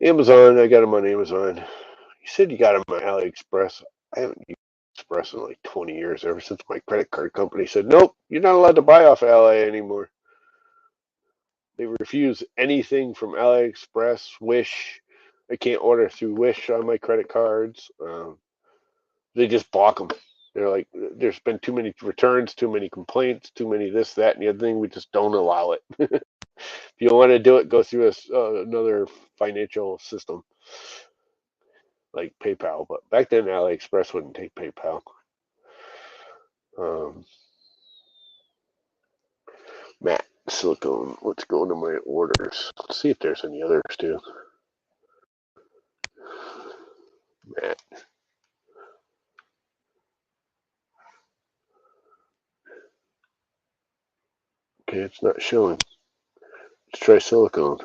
Amazon, I got them on Amazon. You said you got them on AliExpress. I haven't used Express in like 20 years, ever since my credit card company said, nope, you're not allowed to buy off Ali anymore. They refuse anything from AliExpress, Wish. I can't order through Wish on my credit cards. They just block them. They're like, there's been too many returns, too many complaints, too many this, that, and the other thing. We just don't allow it. If you want to do it, go through another financial system like PayPal. But back then, AliExpress wouldn't take PayPal. Matte silicone. Let's go into my orders. Let's see if there's any others too. Matte. Okay, it's not showing. Let's try silicone.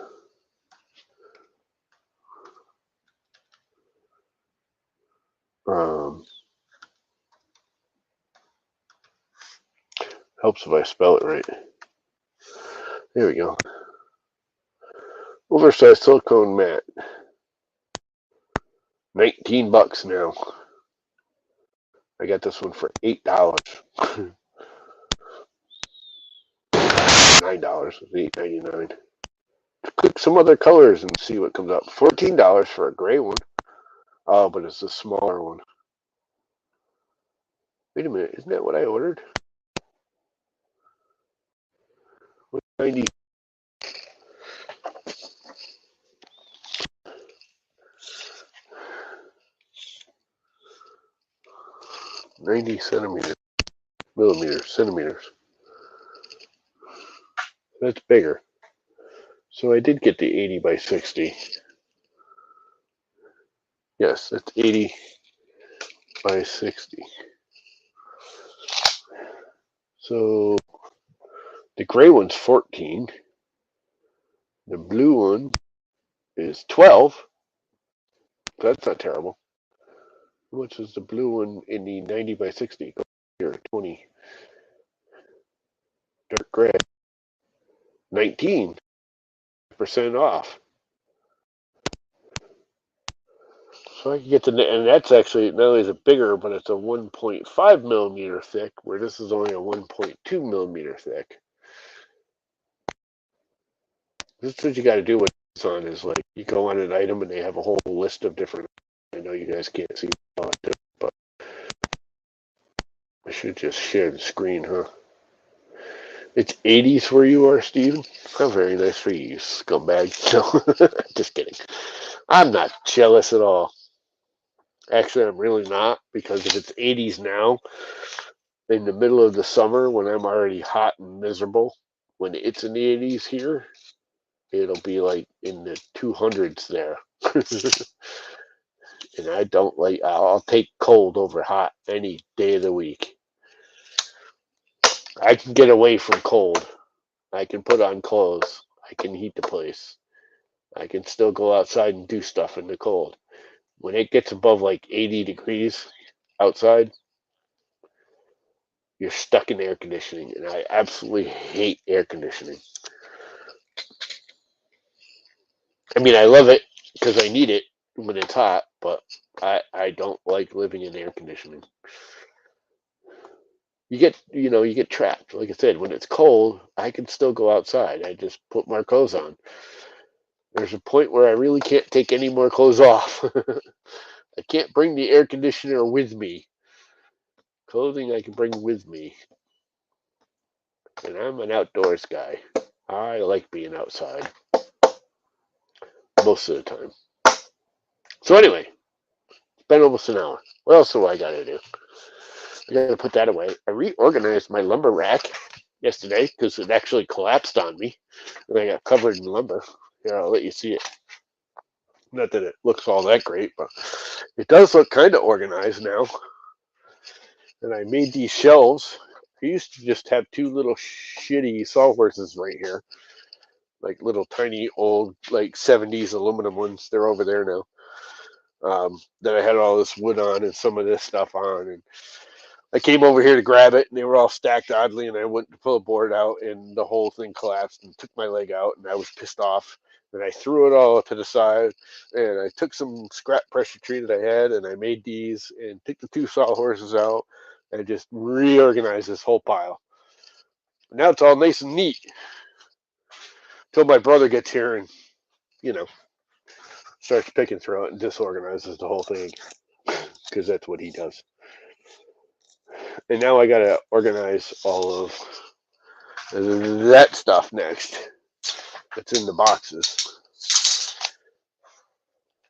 Helps if I spell it right. There we go. Oversized silicone mat. $19 now. I got this one for $8. $9. It's $8.99. Click some other colors and see what comes up. $14 for a gray one. Oh, but it's a smaller one. Wait a minute, isn't that what I ordered? What 90? 90 centimeters. That's bigger. So I did get the 80 by 60. Yes, it's 80 by 60. So the gray one's 14. The blue one is 12. That's not terrible. How much is the blue one in the 90 by 60? Here, 20. Dark gray. 19% off. So I can get the, and that's actually, not only is it bigger, but it's a 1.5 millimeter thick, where this is only a 1.2 millimeter thick. This is what you got to do with Amazon is like, you go on an item and they have a whole list of different, I know you guys can't see all of it, but I should just share the screen, huh? It's 80s where you are, Steven? How very nice for you, scumbag. No, just kidding. I'm not jealous at all. Actually, I'm really not, because if it's 80s now, in the middle of the summer when I'm already hot and miserable, when it's in the 80s here, it'll be like in the 200s there. And I don't like, I'll take cold over hot any day of the week. I can get away from cold. I can put on clothes. I can heat the place. I can still go outside and do stuff in the cold. When it gets above like 80 degrees outside, you're stuck in air conditioning. And I absolutely hate air conditioning. I mean, I love it because I need it when it's hot, but I don't like living in air conditioning. You get trapped. Like I said, when it's cold, I can still go outside. I just put more clothes on. There's a point where I really can't take any more clothes off. I can't bring the air conditioner with me. Clothing I can bring with me. And I'm an outdoors guy. I like being outside most of the time. So anyway, it's been almost an hour. What else do I got to do? I got to put that away. I reorganized my lumber rack yesterday because it actually collapsed on me. And I got covered in lumber. Here, I'll let you see it. Not that it looks all that great, but it does look kind of organized now. And I made these shelves. I used to just have two little shitty sawhorses right here. Like little tiny old like 70s aluminum ones. They're over there now. That I had all this wood on and some of this stuff on. And I came over here to grab it, and they were all stacked oddly, and I went to pull a board out, and the whole thing collapsed and took my leg out, and I was pissed off. And I threw it all to the side, and I took some scrap pressure tree that I had, and I made these, and took the two sawhorses out, and just reorganized this whole pile. Now it's all nice and neat. Till my brother gets here and, starts picking through it and disorganizes the whole thing, because that's what he does. And now I gotta organize all of that stuff next. That's in the boxes.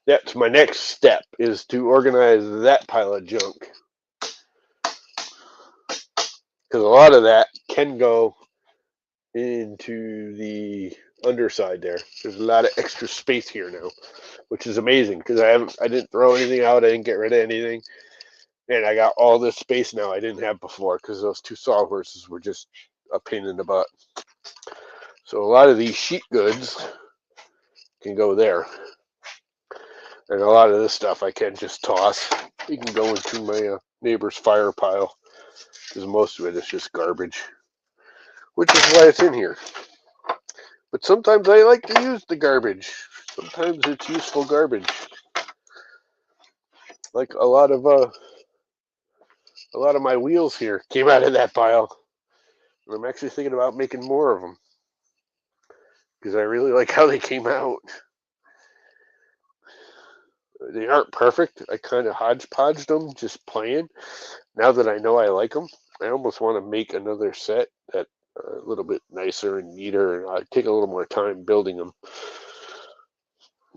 That's my next step, is to organize that pile of junk. Because a lot of that can go into the underside there. There's a lot of extra space here now, which is amazing because I didn't throw anything out. I didn't get rid of anything. And I got all this space now I didn't have before because those two sawhorses were just a pain in the butt. So a lot of these sheet goods can go there. And a lot of this stuff I can just toss. It can go into my neighbor's fire pile because most of it is just garbage, which is why it's in here. But sometimes I like to use the garbage. Sometimes it's useful garbage. Like a lot of my wheels here came out of that pile. And I'm actually thinking about making more of them because I really like how they came out. They aren't perfect. I kind of hodgepodged them just playing. Now that I know I like them, I almost want to make another set that a little bit nicer and neater. And I take a little more time building them,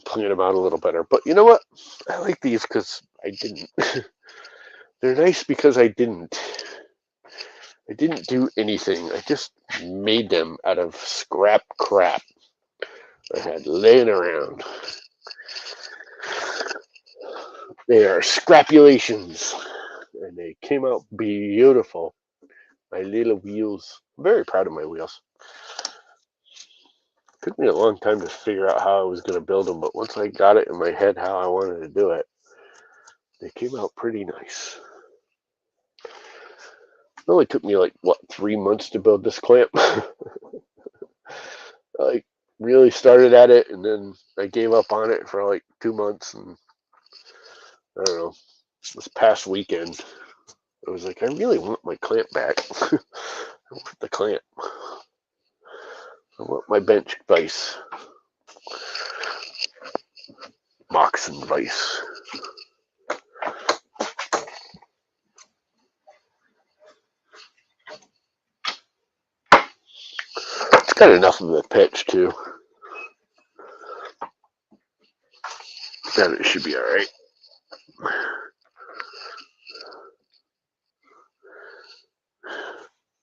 playing them out a little better. But you know what? I like these because I didn't. They're nice because I didn't do anything. I just made them out of scrap crap I had laying around. They are scrapulations, and they came out beautiful. My little wheels. I'm very proud of my wheels. It took me a long time to figure out how I was going to build them, but once I got it in my head how I wanted to do it, they came out pretty nice. It only took me 3 months to build this clamp. I really started at it, and then I gave up on it for 2 months, and I don't know, this past weekend, I was like, I really want my clamp back. I want the clamp. I want my bench vise. Moxon vise. It's got enough of a pitch too. Then it should be alright.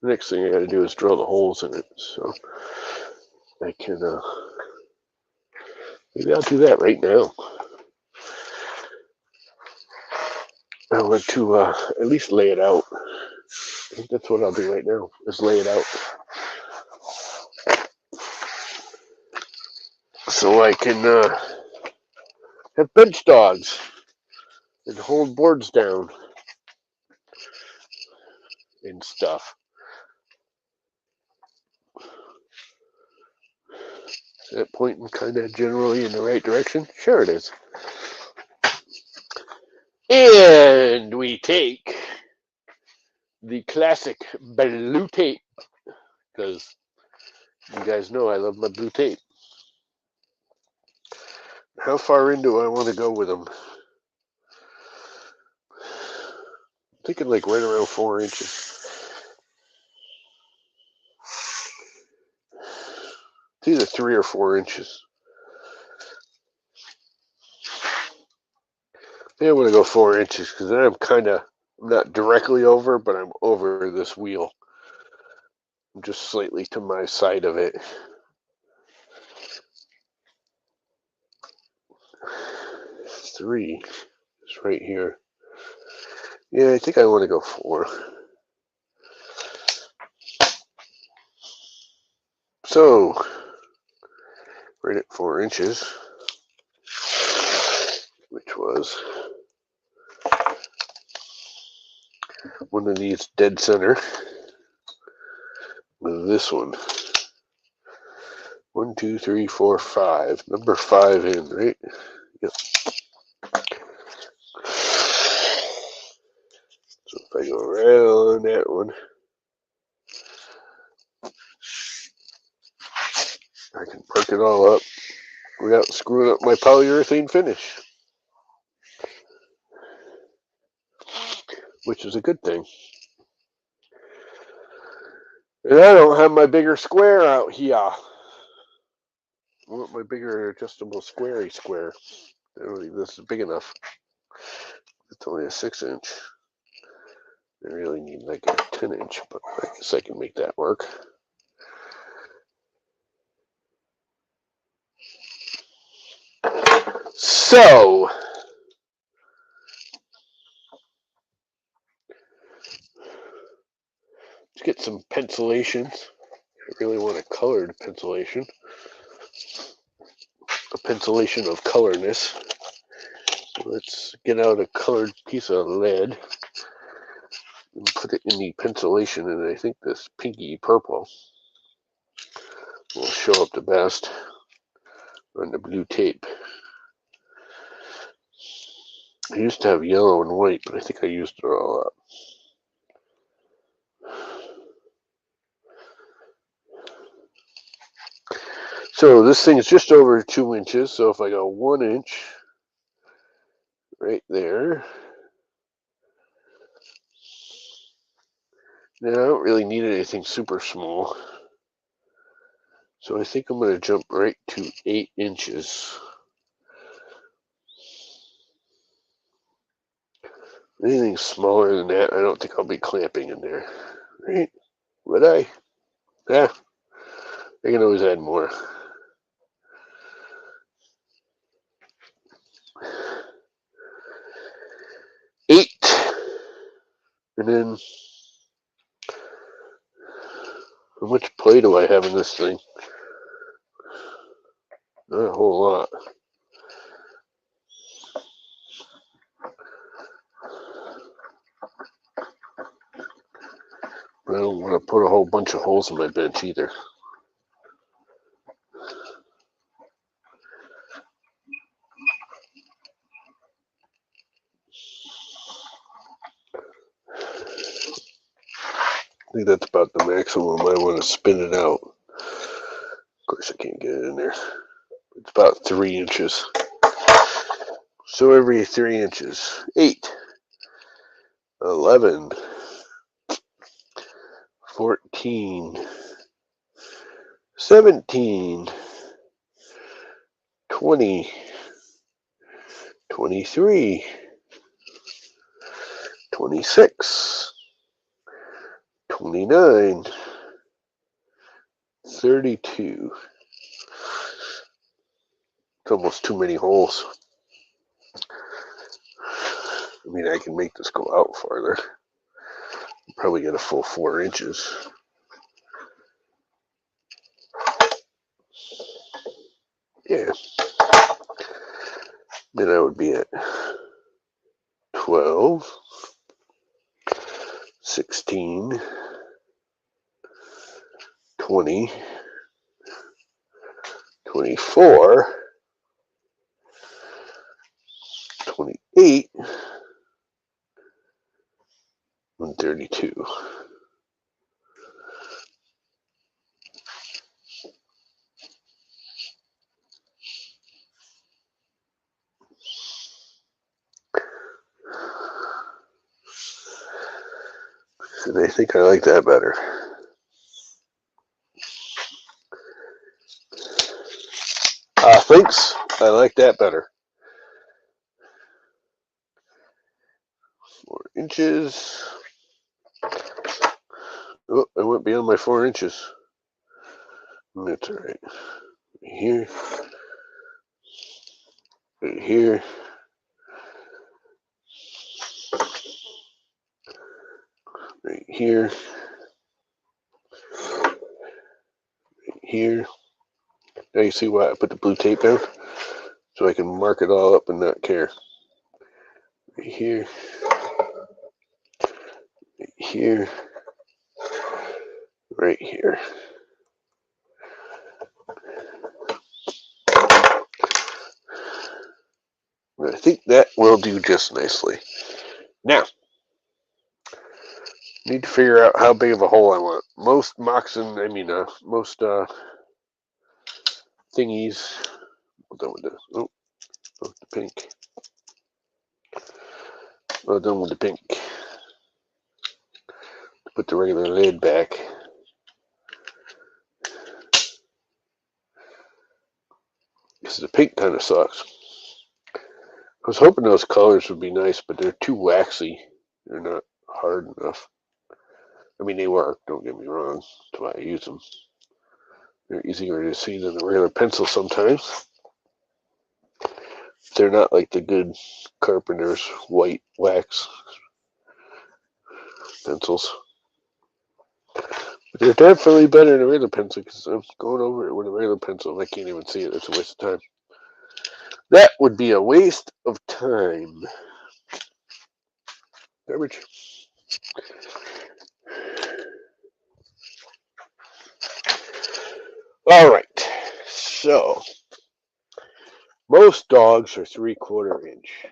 The next thing I gotta do is drill the holes in it, so I can, maybe I'll do that right now. I want to at least lay it out. I think that's what I'll do right now, is lay it out. So I can have bench dogs and hold boards down and stuff. Is that pointing kind of generally in the right direction? Sure it is. And we take the classic blue tape, because you guys know I love my blue tape. How far in do I want to go with them? I'm thinking like right around 4 inches. It's either 3 or 4 inches. I think I'm going to go 4 inches, because then I'm not directly over, but I'm over this wheel. I'm just slightly to my side of it. 3 is right here. Yeah, I think I want to go 4. So, right at 4 inches, which was one of these dead center with this one. 1, 2, 3, 4, 5. Number 5 in, right? Yep. So if I go around that one, I can perk it all up without screwing up my polyurethane finish, which is a good thing. And I don't have my bigger square out here. I want my bigger adjustable squarey square. I don't think this is big enough. It's only a 6-inch. I really need like a 10-inch, but I guess I can make that work. So, let's get some pencilation. I really want a colored pencilation. A pencilation of colorness. So let's get out a colored piece of lead and put it in the pencilation, and I think this pinky purple will show up the best on the blue tape. I used to have yellow and white, but I think I used it all up. So this thing is just over 2 inches, so if I go 1 inch right there, now I don't really need anything super small. So I think I'm going to jump right to 8 inches. Anything smaller than that, I don't think I'll be clamping in there. Right? Would I? Yeah. I can always add more. Eight. And then, how much play do I have in this thing? Not a whole lot. I don't want to put a whole bunch of holes in my bench either. think that's about the maximum I want to spin it out. Of course, I can't get it in there. It's about 3 inches. So every 3 inches. 8, 11, 14, 17, 20, 23, 26, 29, 32. It's almost too many holes. I mean, I can make this go out farther. Probably get a full 4 inches. Yeah. Then I would be at 12, 16, 20, 24, 28, and 32. And I think I like that better. Thanks. I like that better. 4 inches. Oh, I went beyond my 4 inches. That's all right. Right here. Right here. Right here. Right here. Now you see why I put the blue tape down? So I can mark it all up and not care. Right here. Right here. Right here. I think that will do just nicely. Now, need to figure out how big of a hole I want. Most most thingies. Well done with this. Oh, the pink. Well done with the pink. Put the regular lid back. Because the pink kind of sucks. I was hoping those colors would be nice, but they're too waxy. They're not hard enough. I mean, they work, don't get me wrong. That's why I use them. They're easier to see than the regular pencil sometimes. They're not like the good Carpenter's white wax pencils. But they're definitely better than a regular pencil because I'm going over it with a regular pencil and I can't even see it. It's a waste of time. That would be a waste of time. Garbage. All right. So, most dogs are 3/4 inch.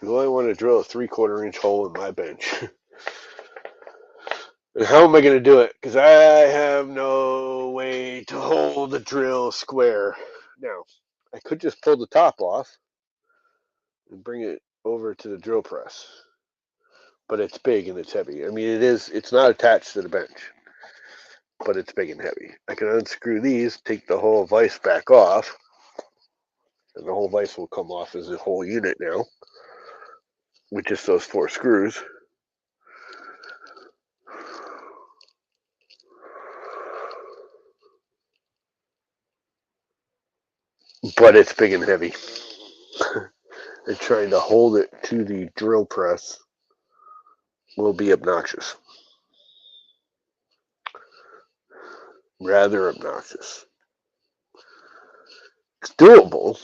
Do I want to drill a 3/4 inch hole in my bench? And how am I going to do it? Because I have no way to hold the drill square. Now, I could just pull the top off and bring it over to the drill press. But it's big and it's heavy. I mean, it's not attached to the bench, but it's big and heavy. I can unscrew these, take the whole vise back off, and the whole vise will come off as a whole unit now, with just those 4 screws. But it's big and heavy. And trying to hold it to the drill press will be obnoxious. Rather obnoxious. It's doable,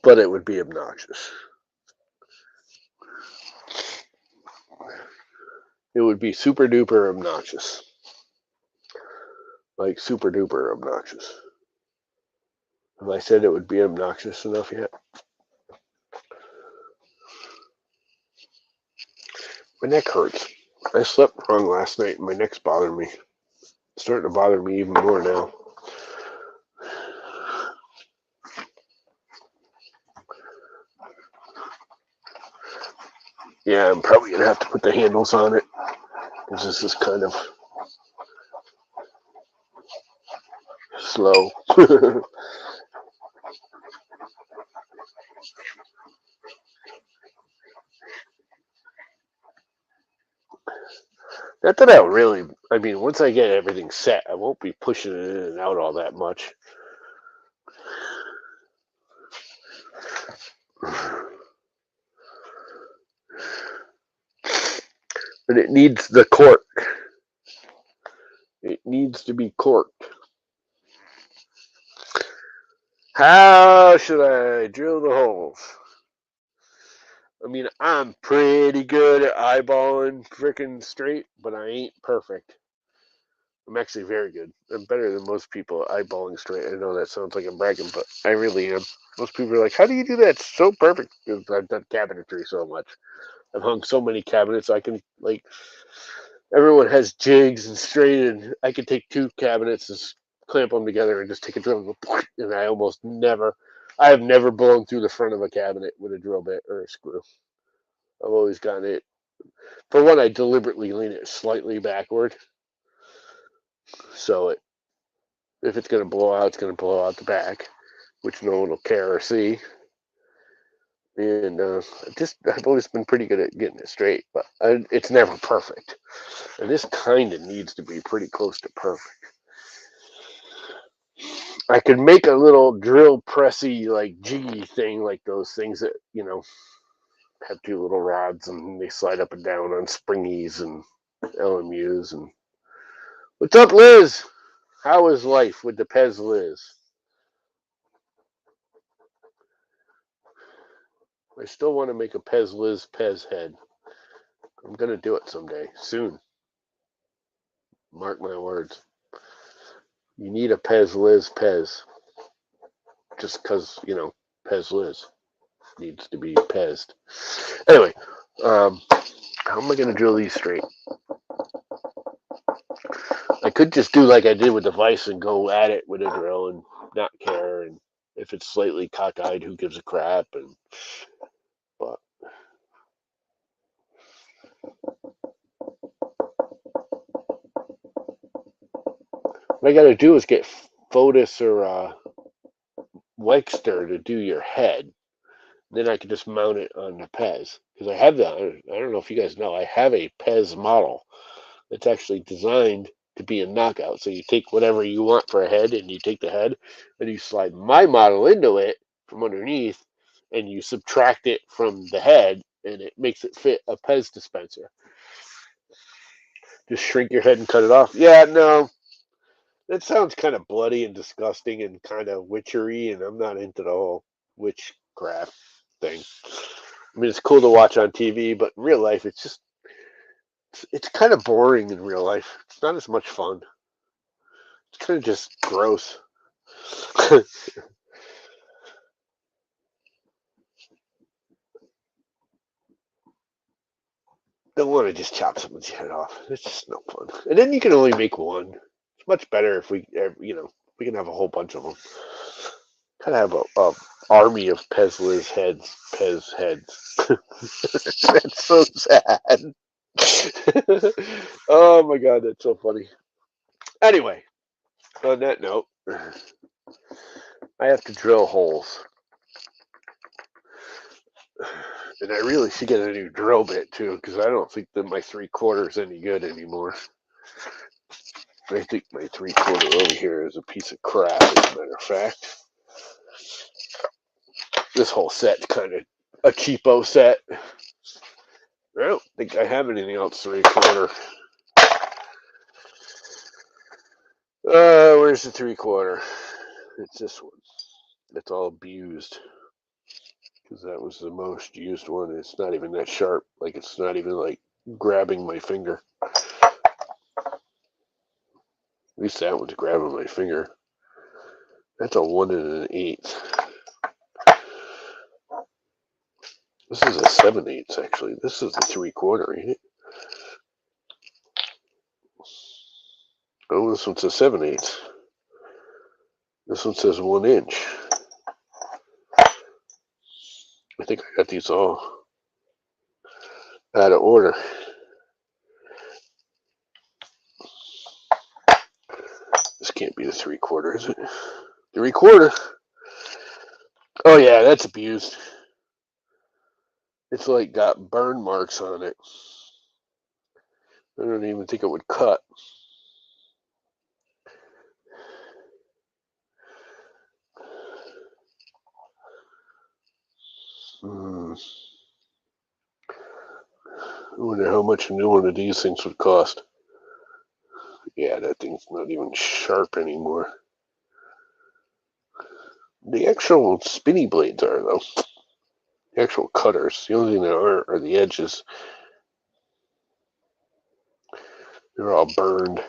but it would be obnoxious. It would be super duper obnoxious. Like super duper obnoxious. Have I said it would be obnoxious enough yet? My neck hurts. I slept wrong last night and my neck's bothering me. It's starting to bother me even more now. Yeah, I'm probably going to have to put the handles on it, because this is kind of slow. Not that I mean, once I get everything set, I won't be pushing it in and out all that much. But it needs the cork. It needs to be corked. How should I drill the holes? I mean, I'm pretty good at eyeballing frickin' straight, but I ain't perfect. I'm actually very good. I'm better than most people at eyeballing straight. I know that sounds like I'm bragging, but I really am. Most people are like, how do you do that? It's so perfect. Because I've done cabinetry so much. I've hung so many cabinets. I can, like, everyone has jigs and straight, and I can take two cabinets and clamp them together and just take a drill and go, and I have never blown through the front of a cabinet with a drill bit or a screw. I've always gotten it. For one, I deliberately lean it slightly backward, so if it's going to blow out, it's going to blow out the back, which no one will care or see. And I've always been pretty good at getting it straight, but it's never perfect. And this kind of needs to be pretty close to perfect. I could make a little drill pressy, like jiggy thing, like those things that, have two little rods and they slide up and down on springies and LMUs. And what's up, Liz? How is life with the Pez Liz? I still want to make a Pez Liz Pez head. I'm going to do it someday, soon. Mark my words. You need a Pez Liz Pez. Just because, Pez Liz needs to be Pezed. Anyway, how am I going to drill these straight? I could just do like I did with the vise and go at it with a drill and not care. And if it's slightly cockeyed, who gives a crap? But what I got to do is get Fotis or Wexter to do your head. Then I can just mount it on the Pez, because I have that. I don't know if you guys know, I have a Pez model that's actually designed to be a knockout. So you take whatever you want for a head, and you take the head, and you slide my model into it from underneath, and you subtract it from the head, and it makes it fit a Pez dispenser. Just shrink your head and cut it off. Yeah, no, that sounds kind of bloody and disgusting and kind of witchery, and I'm not into the whole witchcraft thing. I mean, it's cool to watch on TV, but in real life, it's kind of boring in real life. It's not as much fun. It's kind of just gross. Don't want to just chop someone's head off. It's just no fun. And then you can only make one. It's much better if we can have a whole bunch of them. Kind of have a army of Pez heads. That's so sad. Oh my god, that's so funny. Anyway, on that note, I have to drill holes. And I really should get a new drill bit too, because I don't think that my 3/4 is any good anymore. I think my 3/4 over here is a piece of crap, as a matter of fact. This whole set's kind of a cheapo set. I don't think I have anything else 3/4. Where's the 3/4? It's this one. It's all abused, because that was the most used one. It's not even that sharp. Like, it's not even like grabbing my finger. At least that one's grabbing my finger. That's a 1 1/8. This is a 7/8 actually. This is a 3/4, ain't it? Oh, this one says 7/8. This one says 1 inch. I think I got these all out of order. This can't be the 3/4, is it? 3/4. Oh yeah, that's abused. It's like got burn marks on it. I don't even think it would cut. I wonder how much a new one of these things would cost. Yeah, that thing's not even sharp anymore. The actual spinny blades are, though. The actual cutters. The only thing that aren't are the edges. They're all burned.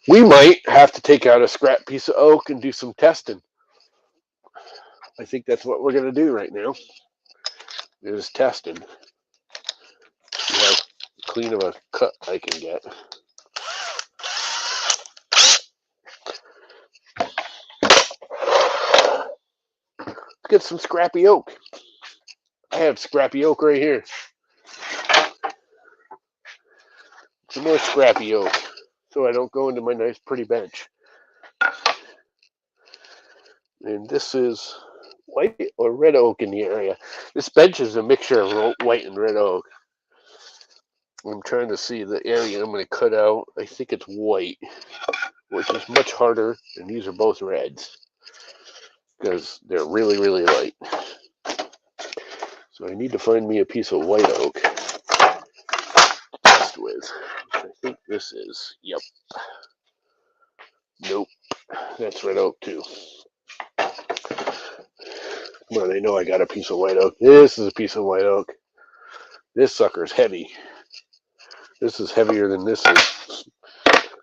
We might have to take out a scrap piece of oak and do some testing. I think that's what we're going to do right now. Is testing. See how clean of a cut I can get. Let's get some scrappy oak. I have scrappy oak right here. Some more scrappy oak, so I don't go into my nice pretty bench. And this is white or red oak in the area. This bench is a mixture of white and red oak. I'm trying to see the area I'm going to cut out. I think it's white, which is much harder, and these are both reds because they're really, really light. So I need to find me a piece of white oak to test with. I think this is, yep. Nope, that's red oak too. Come on, I know I got a piece of white oak. This is a piece of white oak. This sucker's heavy. This is heavier than this is.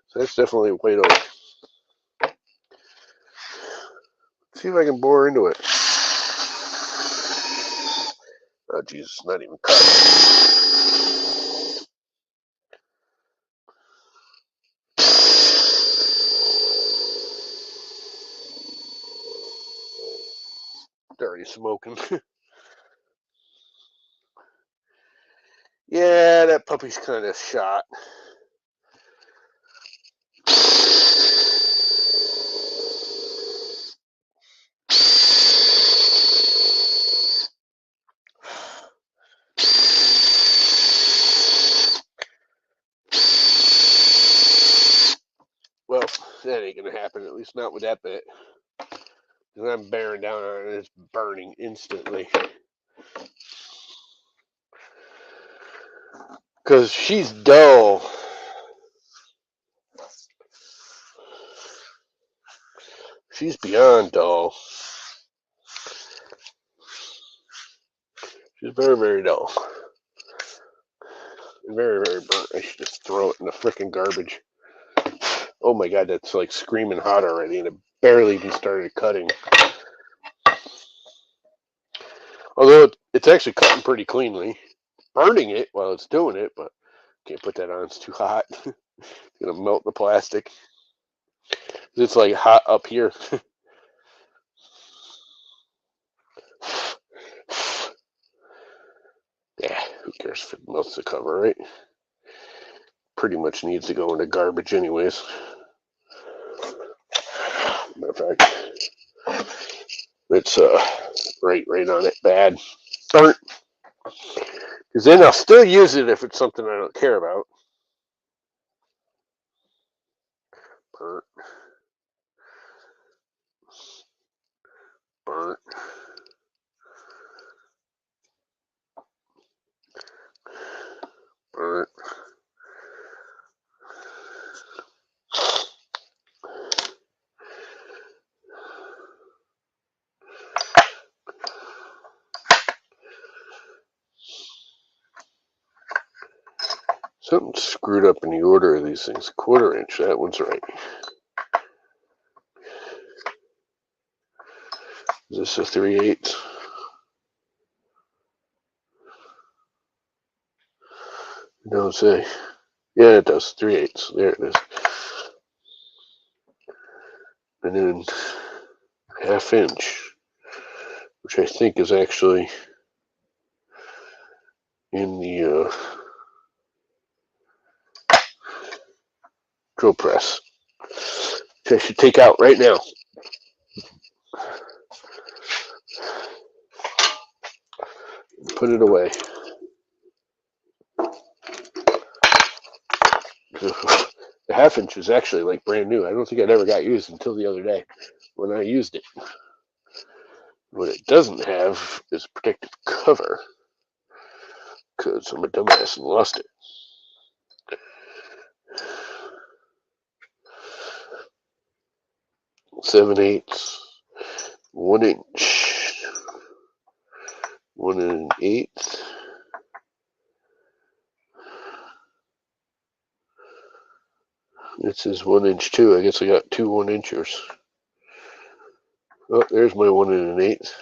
So that's definitely white oak. Let's see if I can bore into it. Oh, Jesus, not even cut. It's already smoking. Yeah, that puppy's kind of shot. Well, that ain't gonna happen, at least not with that bit. Because I'm bearing down on it, it's burning instantly. Because she's dull. She's beyond dull. She's very, very dull. Very, very burnt. I should just throw it in the frickin' garbage. Oh my god, that's like screaming hot already, and it barely even started cutting. Although it's actually cutting pretty cleanly. Burning it while it's doing it, but can't put that on, it's too hot. It's gonna melt the plastic. It's like hot up here. Yeah, who cares if it melts the cover, right? Pretty much needs to go into garbage anyways. Matter of fact, it's right on it, bad, burnt. Because then I'll still use it if it's something I don't care about. Burnt, burnt. Burnt. Something's screwed up in the order of these things. 1/4 inch, that one's right. Is this a 3/8? Don't say. Yeah, it does. 3/8. There it is. And then 1/2 inch, which I think is actually in the drill press, which I should take out right now. Put it away. The 1/2 inch is actually like brand new. I don't think it ever got used until the other day when I used it. What it doesn't have is protective cover, because I'm a dumbass and lost it. Seven eighths, 1 inch, 1 1/8. This is 1 inch too. I guess I got two 1 inchers. Oh, there's my 1 1/8.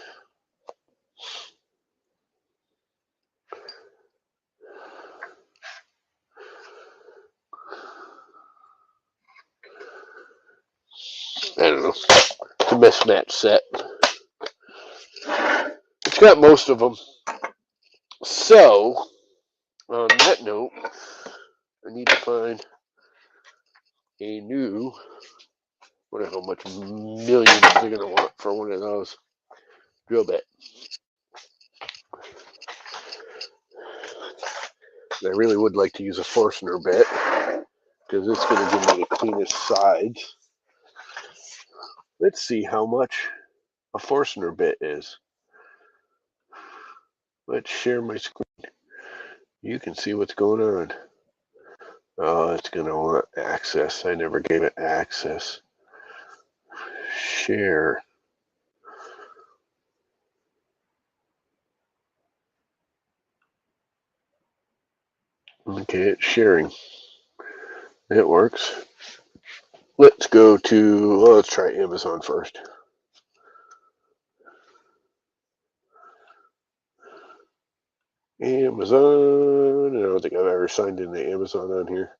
I don't know. It's a mismatch set. It's got most of them. So, on that note, I need to find a new, I wonder how much millions they're going to want for one of those drill bit. I really would like to use a Forstner bit, because it's going to give me the cleanest sides. Let's see how much a Forstner bit is. Let's share my screen. You can see what's going on. Oh, it's going to want access. I never gave it access. Share. Okay, it's sharing. It works. Let's go to, well, let's try Amazon first. Amazon. I don't think I've ever signed into Amazon on here.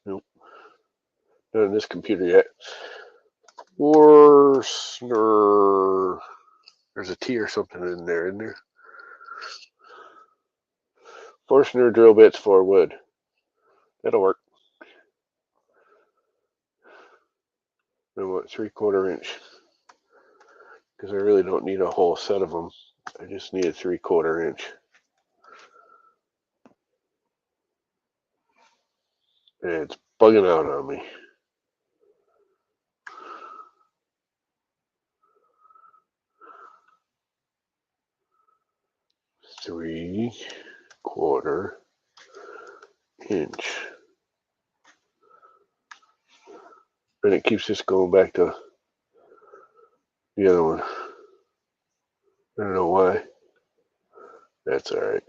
Nope. Not on this computer yet. Forstner. There's a T or something in there, isn't there? Forstner drill bits for wood. That'll work. I want 3/4 inch, because I really don't need a whole set of them. I just need a 3/4 inch. And it's bugging out on me. Three-quarter inch. And it keeps just going back to the other one. I don't know why. That's alright.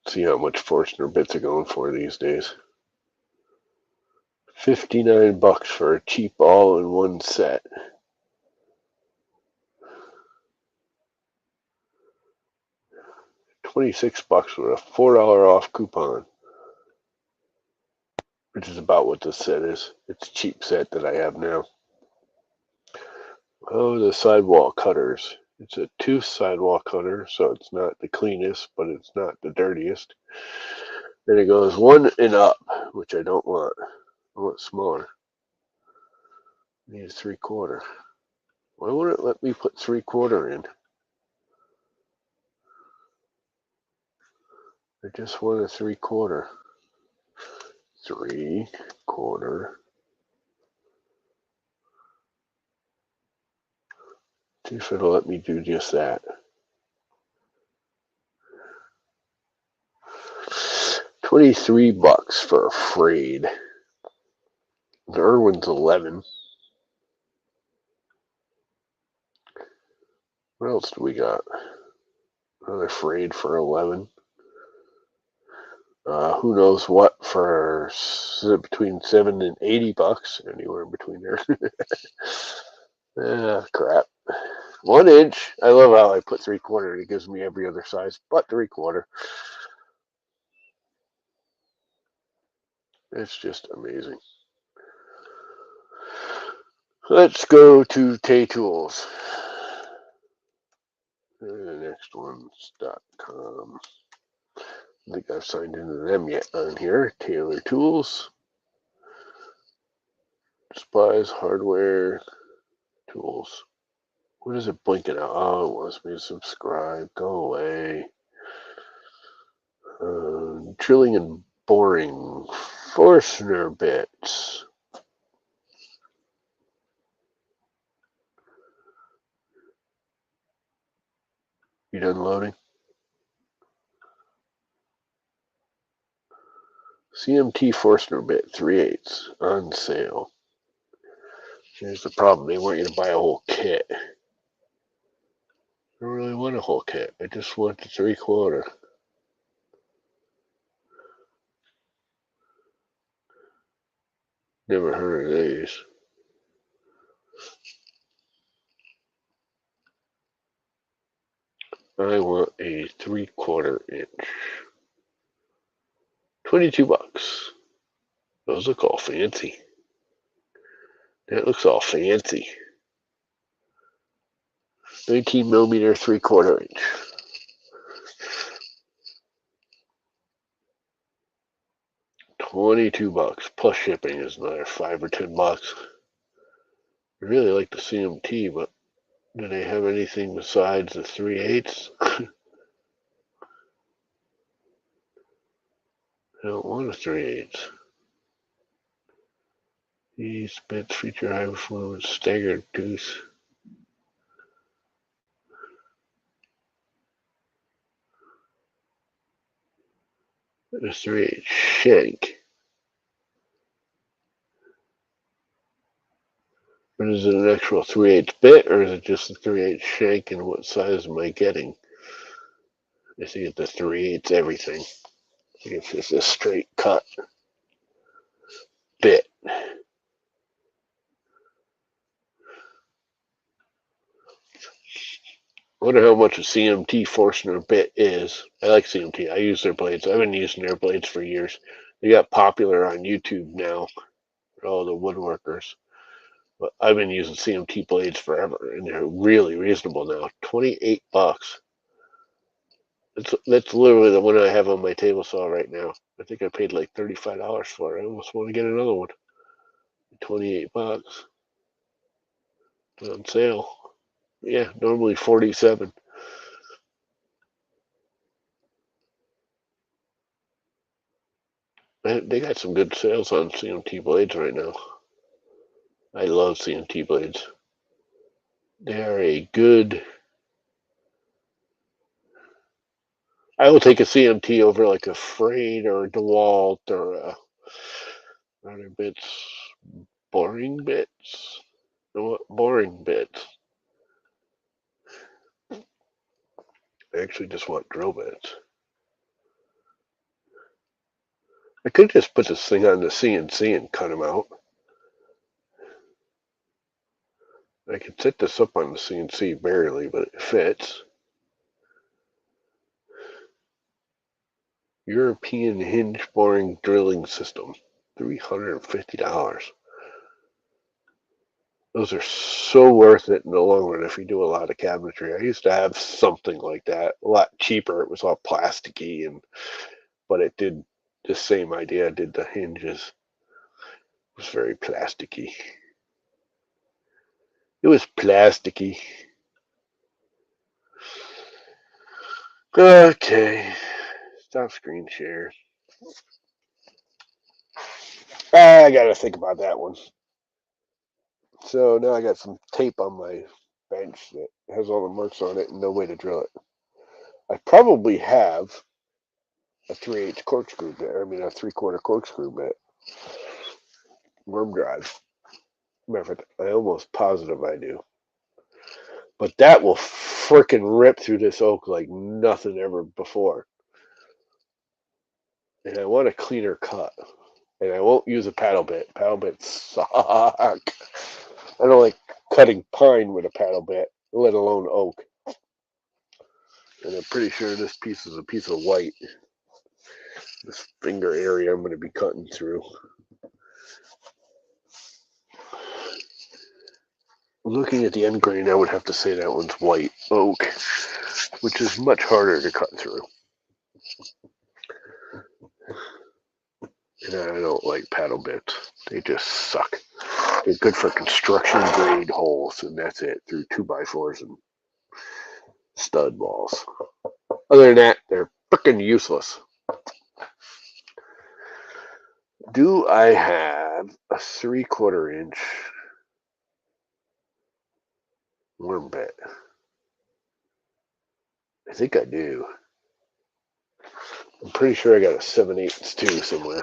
See how much Forstner bits are going for these days. $59 for a cheap all-in-one set. $26 with a $4 off coupon, which is about what this set is. It's a cheap set that I have now. Oh, the sidewall cutters. It's a tooth sidewall cutter, so it's not the cleanest, but it's not the dirtiest. Then it goes 1 and up, which I don't want. I want smaller. I need a 3/4. Why won't it let me put 3/4 in? I just want a 3/4. 3/4. See if it'll let me do just that. $23 for a frayed. The Irwin's 11. What else do we got? Another frayed for 11. Who knows what for between $7 and $80, anywhere in between there. Crap. 1 inch. I love how I put 3/4. It gives me every other size but 3/4. It's just amazing. Let's go to Tay Tools. The next one's .com. I think I've signed into them yet on here. Taylor Tools. Supplies, hardware, tools. What is it blinking out? Oh, it wants me to subscribe. Go away. Drilling and boring. Forstner bits. You done loading? CMT Forstner bit, 3/8 on sale. Here's the problem. They want you to buy a whole kit. I don't really want a whole kit. I just want the 3/4. Never heard of these. I want a 3/4 inch. $22. Those look all fancy. That looks all fancy. 19mm 3/4 inch. $22 plus shipping is another $5 or $10. I really like the CMT, but do they have anything besides the 3/8? I don't want a 3/8. These bits feature high performance staggered tooth. A 3/8 shank. But is it an actual 3/8 bit, or is it just a 3/8 shank, and what size am I getting? I think it's the 3/8 everything. I think it's just a straight cut bit. I wonder how much a CMT Forstner bit is. I like CMT. I use their blades. I've been using their blades for years. They got popular on YouTube now, all the woodworkers. But I've been using CMT blades forever, and they're really reasonable now. $28. That's literally the one I have on my table saw right now. I think I paid like $35 for it. I almost want to get another one. $28 on sale. Yeah, normally 47. They got some good sales on CMT blades right now. I love CMT blades. They are a good. I will take a CMT over like a Frayed or a DeWalt or a other bits. Boring bits. Boring bits. I actually just want drill bits. I could just put this thing on the CNC and cut them out. I can set this up on the CNC barely, but it fits. European hinge boring drilling system, $350. Those are so worth it in the long run if you do a lot of cabinetry. I used to have something like that, a lot cheaper. It was all plasticky, but it did the same idea. It did the hinges. It was very plasticky. It was plasticky. Okay. Stop screen share. I gotta think about that one. So now I got some tape on my bench that has all the marks on it and no way to drill it. I probably have a 3/8 corkscrew bit. I mean a 3/4 corkscrew bit. Worm drive. Matter of fact, I'm almost positive I do. But that will frickin' rip through this oak like nothing ever before. And I want a cleaner cut. And I won't use a paddle bit. Paddle bits suck. I don't like cutting pine with a paddle bit, let alone oak. And I'm pretty sure this piece is a piece of white. This finger area I'm going to be cutting through. Looking at the end grain, I would have to say that one's white oak, which is much harder to cut through. And I don't like paddle bits. They just suck. They're good for construction grade holes, and that's it, through 2x4s and stud balls. Other than that, they're freaking useless. Do I have a 3/4 inch worm bit? I think I do. I'm pretty sure I got a 7/8 too somewhere.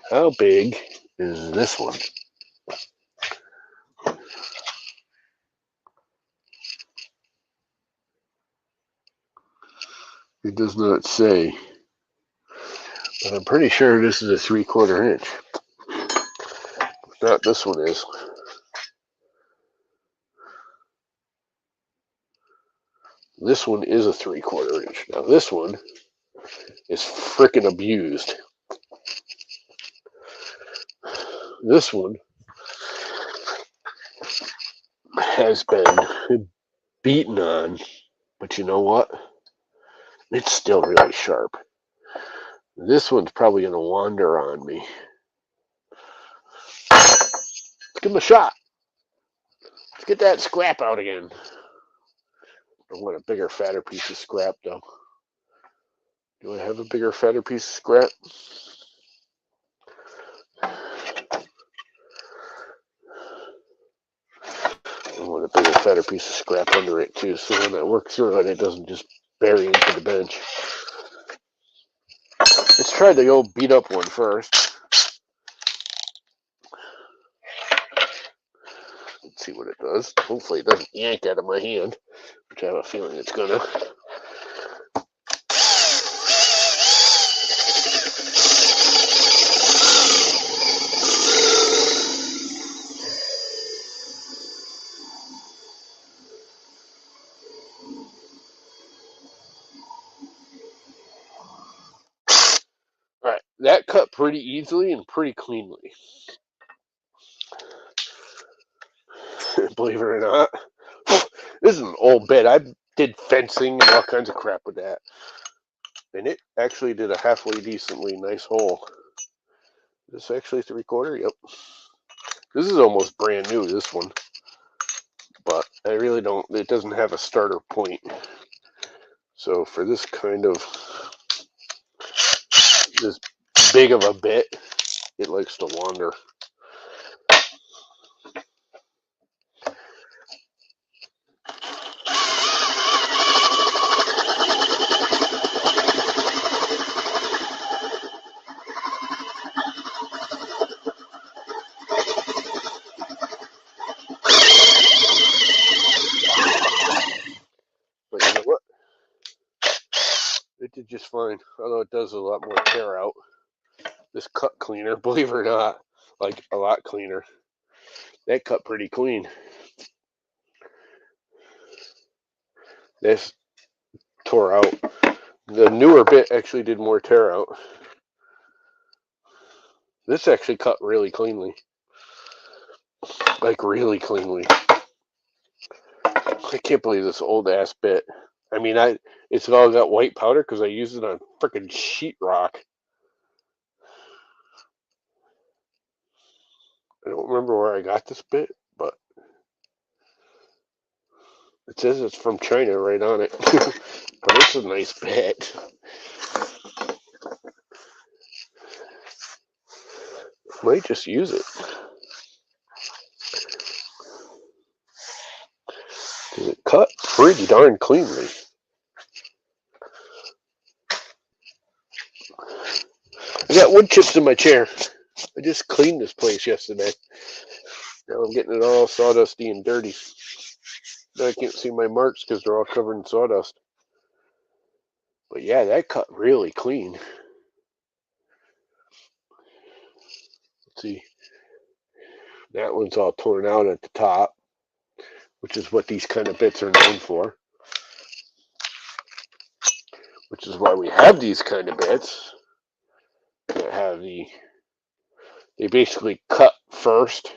How big is this one? It does not say, but I'm pretty sure this is a 3/4 inch. If not, this one is. This one is a 3/4 inch. Now this one is frickin' abused. This one has been beaten on, but you know what? It's still really sharp. This one's probably going to wander on me. Let's give him a shot. Let's get that scrap out again. I want a bigger, fatter piece of scrap, though. Do I have a bigger, fatter piece of scrap? I want a bigger, fatter piece of scrap under it, too, so when I work through it, it doesn't just bury into the bench. Let's try the old beat-up one first. Let's see what it does. Hopefully it doesn't yank out of my hand, which I have a feeling it's going to. Alright, that cut pretty easily and pretty cleanly. Believe it or not. This is an old bit. I did fencing and all kinds of crap with that. And it actually did a halfway decently nice hole. Is this actually 3/4? Yep. This is almost brand new, this one. But I really don't, it doesn't have a starter point. So for this kind of, this big of a bit, it likes to wander. But you know what? It did just fine, although it does a lot more tear out. This cut cleaner, believe it or not, like a lot cleaner. That cut pretty clean. This tore out. The newer bit actually did more tear out. This actually cut really cleanly. Like really cleanly. I can't believe this old ass bit. I mean, it's all got white powder because I used it on freaking sheetrock. I don't remember where I got this bit, but it says it's from China right on it. But it's a nice bit. Might just use it. It cut pretty darn cleanly. I got wood chips in my chair. I just cleaned this place yesterday. Now I'm getting it all sawdusty and dirty. Now I can't see my marks because they're all covered in sawdust. But yeah, that cut really clean. Let's see. That one's all torn out at the top, which is what these kind of bits are known for. which is why we have these kind of bits that have they basically cut first.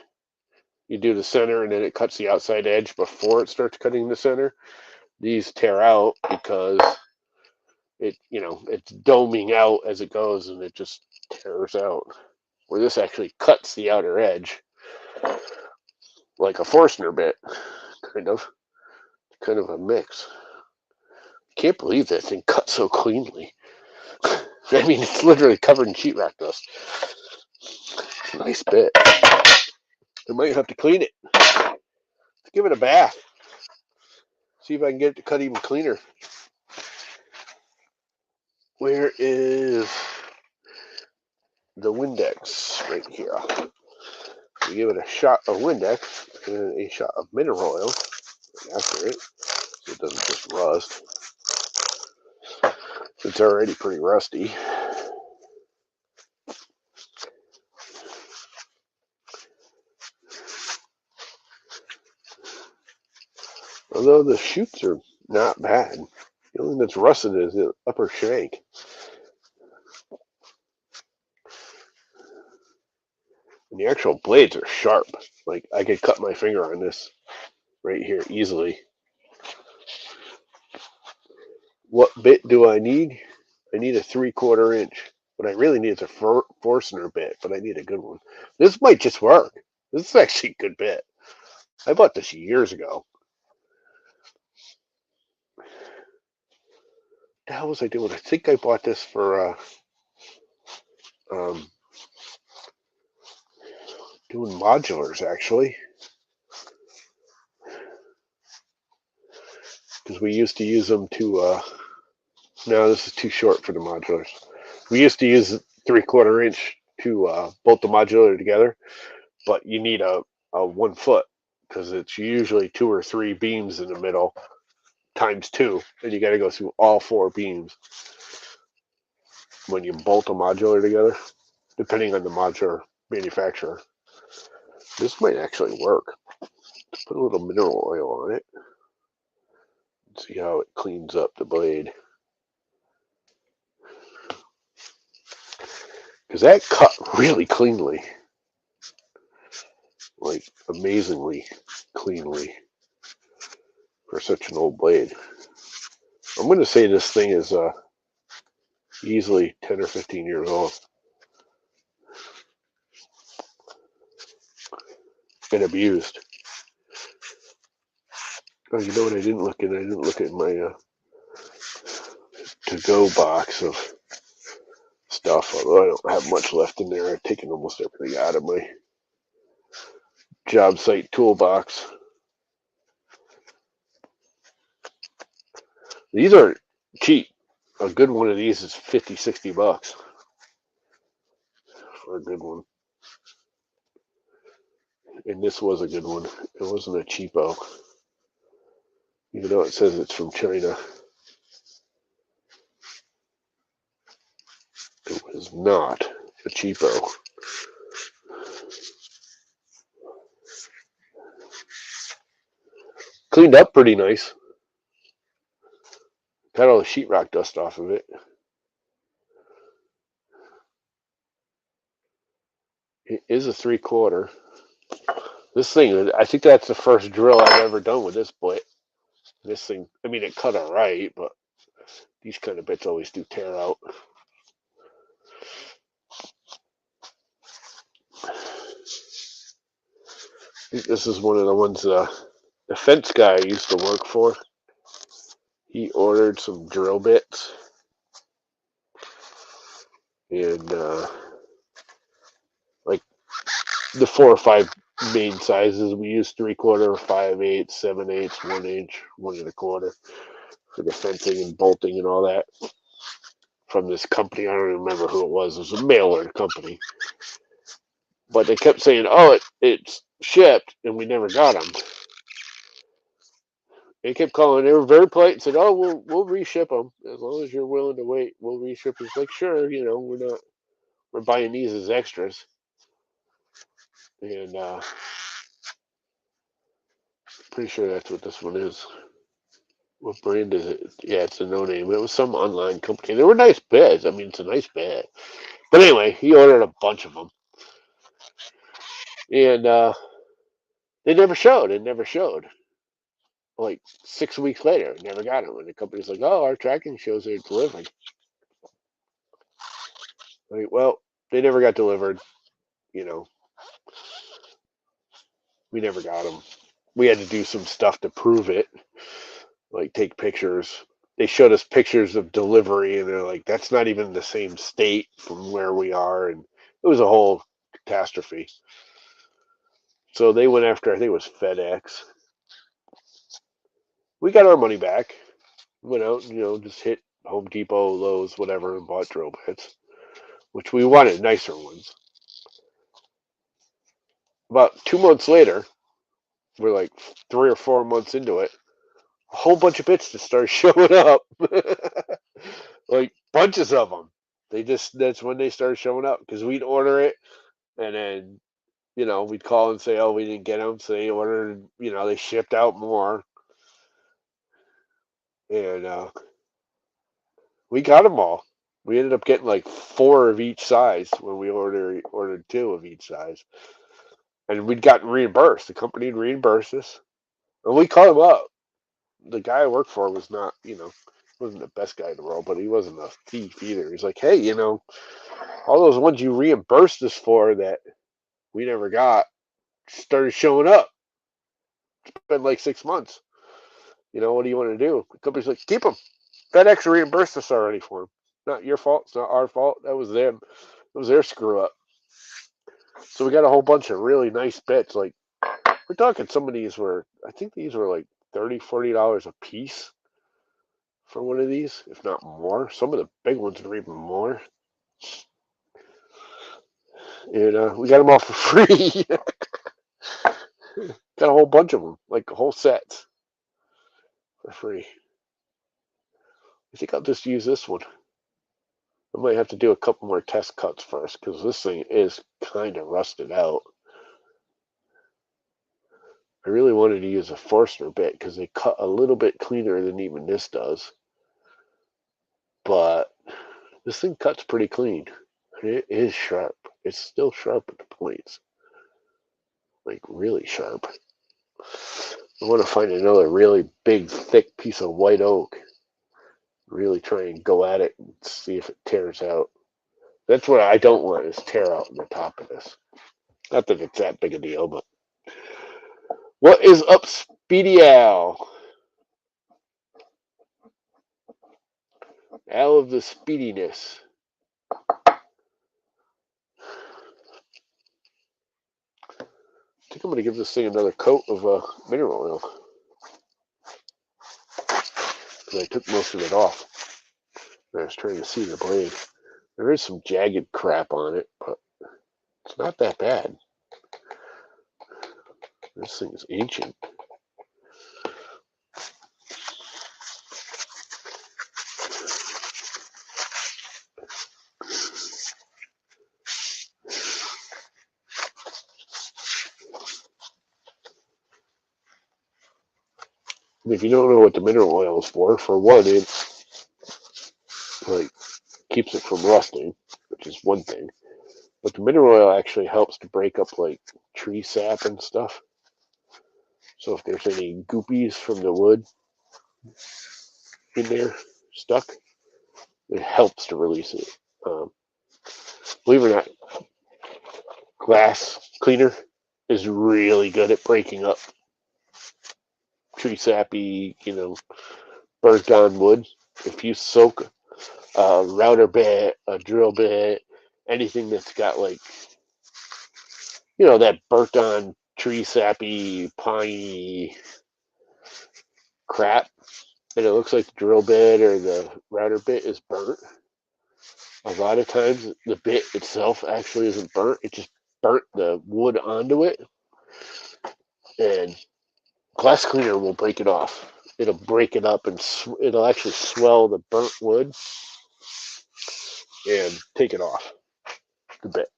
You do the center and then it cuts the outside edge before it starts cutting the center. These tear out because it's doming out as it goes and it just tears out. Where this actually cuts the outer edge like a Forstner bit, kind of a mix. Can't believe that thing cut so cleanly. I mean, it's literally covered in sheetrock dust. Nice bit. I might have to clean it. Give it a bath. See if I can get it to cut even cleaner. Where is the Windex? Right here. We give it a shot of Windex and a shot of mineral oil after it, so it doesn't just rust. It's already pretty rusty. Although the shoots are not bad. The only thing that's rusted is the upper shank. And the actual blades are sharp. Like, I could cut my finger on this right here easily. What bit do I need? I need a 3/4 inch. What I really need is a Forstner bit, but I need a good one. This might just work. This is actually a good bit. I bought this years ago. What the hell was I doing? I think I bought this for doing modulars, actually. Because we used to use them to, no, this is too short for the modulars. We used to use 3/4 inch to bolt the modular together, but you need a 1 foot because it's usually 2 or 3 beams in the middle times 2, and you got to go through all 4 beams when you bolt a modular together, depending on the modular manufacturer. This might actually work. Let's put a little mineral oil on it and see how it cleans up the blade. Because that cut really cleanly. Like, amazingly cleanly for such an old blade. I'm going to say this thing is easily 10 or 15 years old. Been abused. Oh, you know what I didn't look at? I didn't look at my to-go box of stuff, although I don't have much left in there. I've taken almost everything out of my job site toolbox. These are cheap. A good one of these is 50, 60 bucks for a good one. And this was a good one. It wasn't a cheapo. Even though it says it's from China. It was not a cheapo. Cleaned up pretty nice. Got all the sheetrock dust off of it. It is a 3/4. This thing, I think that's the first drill I've ever done with this bit. This thing, I mean, it cut alright, but these kind of bits always do tear out. This is one of the ones the fence guy I used to work for. He ordered some drill bits. And like the 4 or 5 main sizes, we use 3/4, 5/8, 7/8, 1 inch, 1 1/4 for the fencing and bolting and all that. From this company, I don't even remember who it was. It was a mail-order company. But they kept saying, "Oh, it's shipped," and we never got them. They kept calling. They were very polite and said, "Oh, we'll reship them as long as you're willing to wait. We'll reship." It's like, sure, we're buying these as extras. And pretty sure that's what this one is. What brand is it? Yeah, it's a no name. It was some online company. They were nice beds. I mean, it's a nice bed. But anyway, he ordered a bunch of them, and they never showed. It never showed. Like 6 weeks later, it never got them. And the company's like, "Oh, our tracking shows they're delivered." Like, well, they never got delivered. You know, we never got them. We had to do some stuff to prove it, like take pictures. They showed us pictures of delivery, and they're like, "That's not even the same state from where we are," and it was a whole catastrophe. So they went after, I think it was FedEx. We got our money back. Went out, just hit Home Depot, Lowe's, whatever, and bought drill bits, which we wanted nicer ones. About 2 months later, we're like 3 or 4 months into it, a whole bunch of bits just started showing up. Like bunches of them. That's when they started showing up because we'd order it and then, we'd call and say, oh, we didn't get them. So they ordered, they shipped out more. And we got them all. We ended up getting like 4 of each size when we ordered 2 of each size. And we'd gotten reimbursed. The company had reimbursed us. And we called him up. The guy I worked for was not, wasn't the best guy in the world, but he wasn't a thief either. He's like, hey, all those ones you reimbursed us for that we never got started showing up. It's been like 6 months. What do you want to do? The company's like, keep them. FedEx reimbursed us already for them. Not your fault. It's not our fault. That was them. It was their screw up. So we got a whole bunch of really nice bits. Like, we're talking some of these were, I think these were like $30, $40 a piece for one of these, if not more. Some of the big ones were even more. And we got them all for free. Got a whole bunch of them, like a whole set for free. I think I'll just use this one. I might have to do a couple more test cuts first because this thing is kind of rusted out. I really wanted to use a Forstner bit because they cut a little bit cleaner than even this does. But this thing cuts pretty clean. It is sharp. It's still sharp at the points. Like really sharp. I want to find another really big, thick piece of white oak. Really try and go at it and see if it tears out. That's what I don't want is tear out the top of this. Not that it's that big a deal, but what is up, Speedy Al? Al of the speediness. I think I'm going to give this thing another coat of mineral oil. Because I took most of it off. And I was trying to see the blade. There is some jagged crap on it, but it's not that bad. This thing is ancient. If you don't know what the mineral oil is for one, it like keeps it from rusting, which is one thing. But the mineral oil actually helps to break up like tree sap and stuff. So if there's any goopies from the wood in there stuck, it helps to release it. Believe it or not, glass cleaner is really good at breaking up tree sappy, burnt on wood. If you soak a router bit, a drill bit, anything that's got like, that burnt on tree sappy, piney crap, and it looks like the drill bit or the router bit is burnt. A lot of times the bit itself actually isn't burnt. It just burnt the wood onto it. And glass cleaner will break it off. It'll break it up and it'll actually swell the burnt wood and take it off the bit.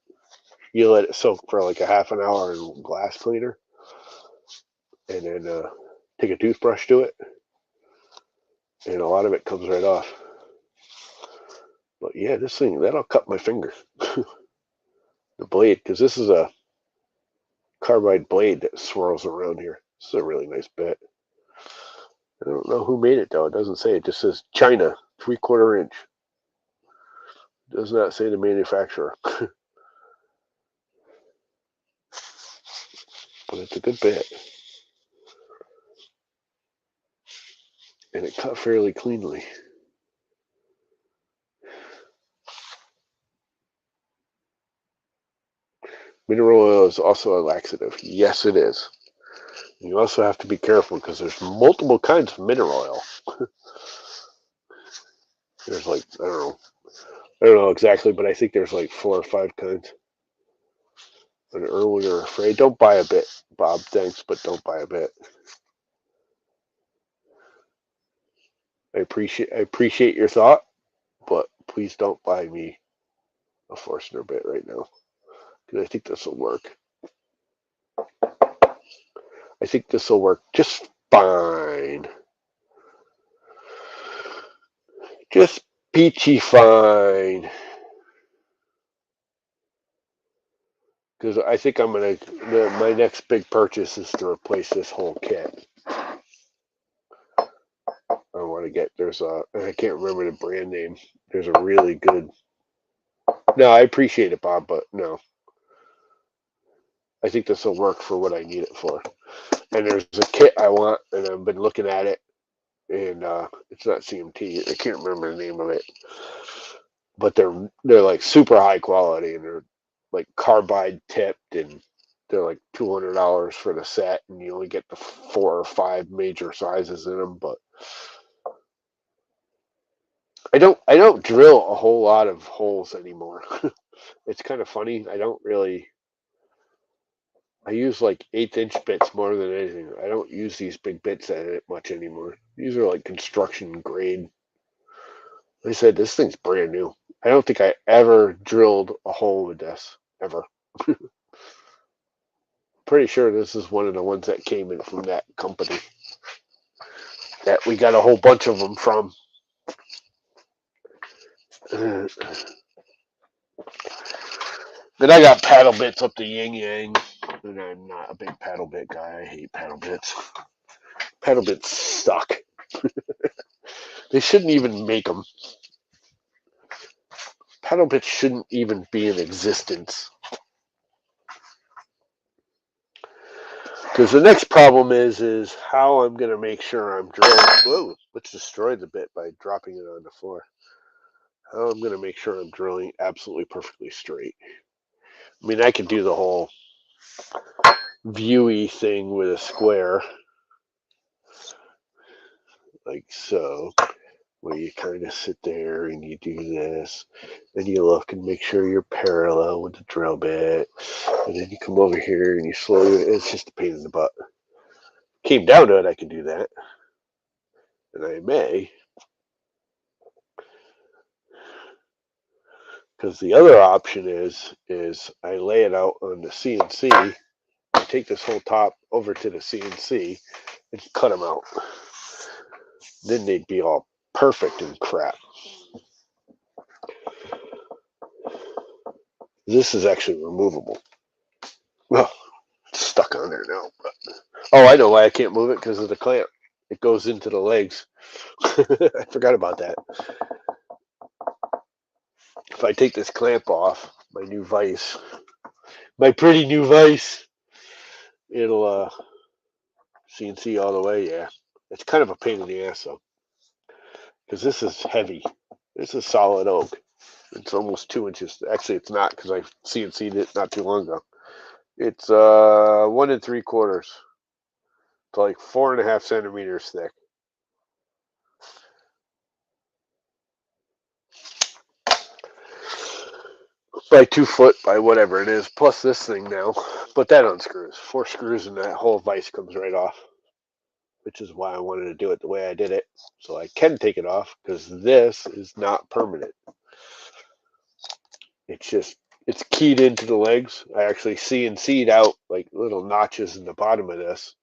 You let it soak for like a half an hour in glass cleaner and then take a toothbrush to it and a lot of it comes right off. But yeah, this thing, that'll cut my finger. The blade, because this is a carbide blade that swirls around here. This is a really nice bit. I don't know who made it though. It doesn't say. It just says China, 3/4 inch. It does not say the manufacturer. But it's a good bit. And it cut fairly cleanly. Mineral oil is also a laxative. Yes, it is. You also have to be careful because there's multiple kinds of mineral oil. There's like, I don't know exactly, but I think there's like 4 or 5 kinds. An earlier afraid. Don't buy a bit, Bob. Thanks, but don't buy a bit. I appreciate your thought, but please don't buy me a Forstner bit right now because I think this will work. I think this will work just fine. Just peachy fine. Because I think I'm gonna. My next big purchase is to replace this whole kit. I want to get. I can't remember the brand name. There's a really good. No, I appreciate it, Bob, but no. I think this will work for what I need it for. And there's a kit I want, and I've been looking at it, and it's not CMT. I can't remember the name of it, but they're like super high quality, and they're like carbide tipped, and they're like $200 for the set, and you only get the 4 or 5 major sizes in them. But I don't drill a whole lot of holes anymore. It's kind of funny. I use like 1/8 inch bits more than anything. I don't use these big bits at it much anymore. These are like construction grade. Like I said, this thing's brand new. I don't think I ever drilled a hole with this, ever. Pretty sure this is one of the ones that came in from that company that we got a whole bunch of them from. Then I got paddle bits up the yin yang, and I'm not a big paddle bit guy. I hate paddle bits. Paddle bits suck. They shouldn't even make them. Paddle bits shouldn't even be in existence. Because the next problem is how I'm going to make sure I'm drilling. Whoa, let's destroy the bit by dropping it on the floor. How I'm going to make sure I'm drilling absolutely perfectly straight. I mean, I could do the whole viewy thing with a square, like so, where you kind of sit there and you do this, and you look and make sure you're parallel with the drill bit, and then you come over here and you slowly. It's just a pain in the butt. Came down to it, I can do that, and I may. Because the other option is I lay it out on the CNC, I take this whole top over to the CNC and cut them out. Then they'd be all perfect and crap. This is actually removable. Well, it's stuck on there now. But, oh, I know why I can't move it, because of the clamp. It goes into the legs. I forgot about that. If I take this clamp off, my new vise, my pretty new vise, it'll CNC all the way. Yeah, it's kind of a pain in the ass though, because this is heavy. This is solid oak. It's almost 2 inches. Actually, it's not, because I CNC'd it not too long ago. It's 1 3/4. It's like 4.5 centimeters thick. By 2 foot by whatever it is, plus this thing now. But that unscrews. 4 screws and that whole vise comes right off. Which is why I wanted to do it the way I did it. So I can take it off, because this is not permanent. It's keyed into the legs. I actually CNC'd out like little notches in the bottom of this,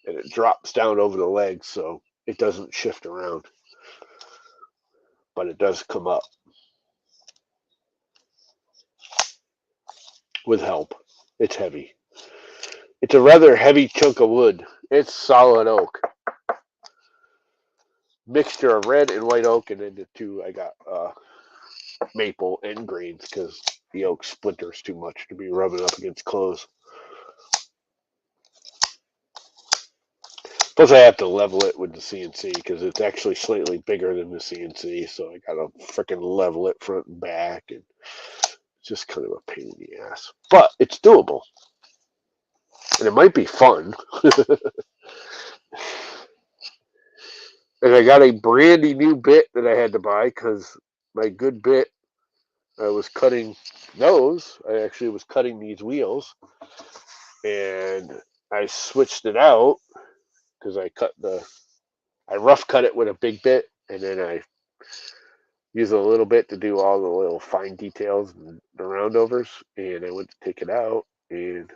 and it drops down over the legs so it doesn't shift around. but it does come up with help. It's heavy. It's a rather heavy chunk of wood. It's solid oak. Mixture of red and white oak, and then the two I got maple and greens because the oak splinters too much to be rubbing up against clothes. Plus, I have to level it with the CNC because it's actually slightly bigger than the CNC, so I gotta freaking level it front and back, and it's just kind of a pain in the ass. But it's doable, and it might be fun. And I got a brandy new bit that I had to buy because my good bit, I was cutting those. I actually was cutting these wheels, and I switched it out because I rough cut it with a big bit, and then I use a little bit to do all the little fine details and the roundovers. And I went to take it out, and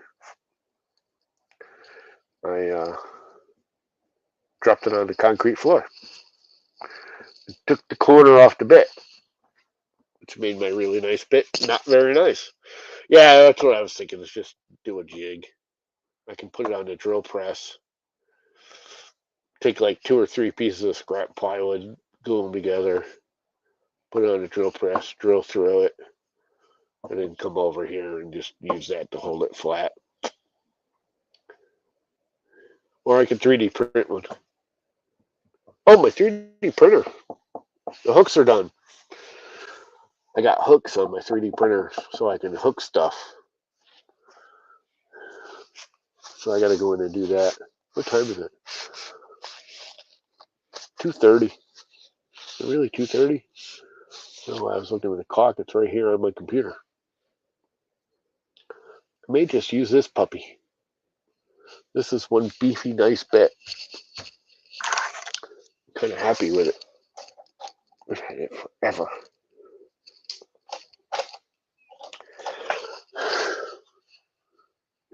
I dropped it on the concrete floor. It took the corner off the bit, which made my really nice bit not very nice. Yeah, that's what I was thinking. Is just do a jig. I can put it on the drill press. Take like 2 or 3 pieces of scrap plywood, glue them together, put it on the drill press, drill through it, and then come over here and just use that to hold it flat. Or I can 3D print one. Oh, my 3D printer. The hooks are done. I got hooks on my 3D printer so I can hook stuff. So I got to go in and do that. What time is it? 2:30. Is it really 2:30? No, I was looking at the clock. It's right here on my computer. I may just use this puppy. This is one beefy, nice bit. I'm kind of happy with it. I've had it forever.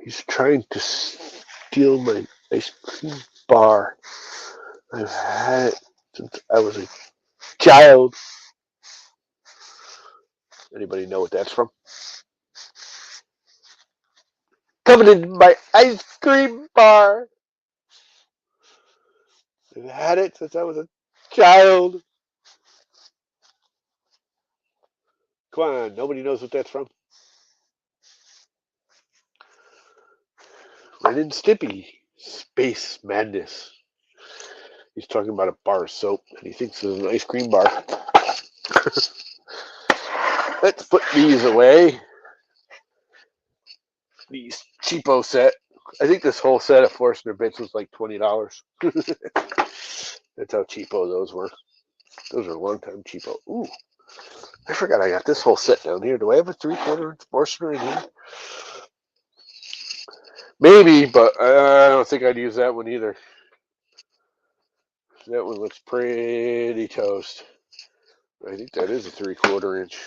He's trying to steal my ice cream bar. I've had it since I was a child. Anybody know what that's from? Coming in my ice cream bar. I've had it since I was a child. Come on, nobody knows what that's from. Ren and Stimpy, Space Madness. He's talking about a bar of soap, and he thinks it's an ice cream bar. Let's put these away. These cheapo set. I think this whole set of Forstner bits was like $20. That's how cheapo those were. Those are a long time cheapo. Ooh, I forgot I got this whole set down here. Do I have a 3/4 inch Forstner in here? Maybe, but I don't think I'd use that one either. That one looks pretty toast. I think that is a 3/4 inch.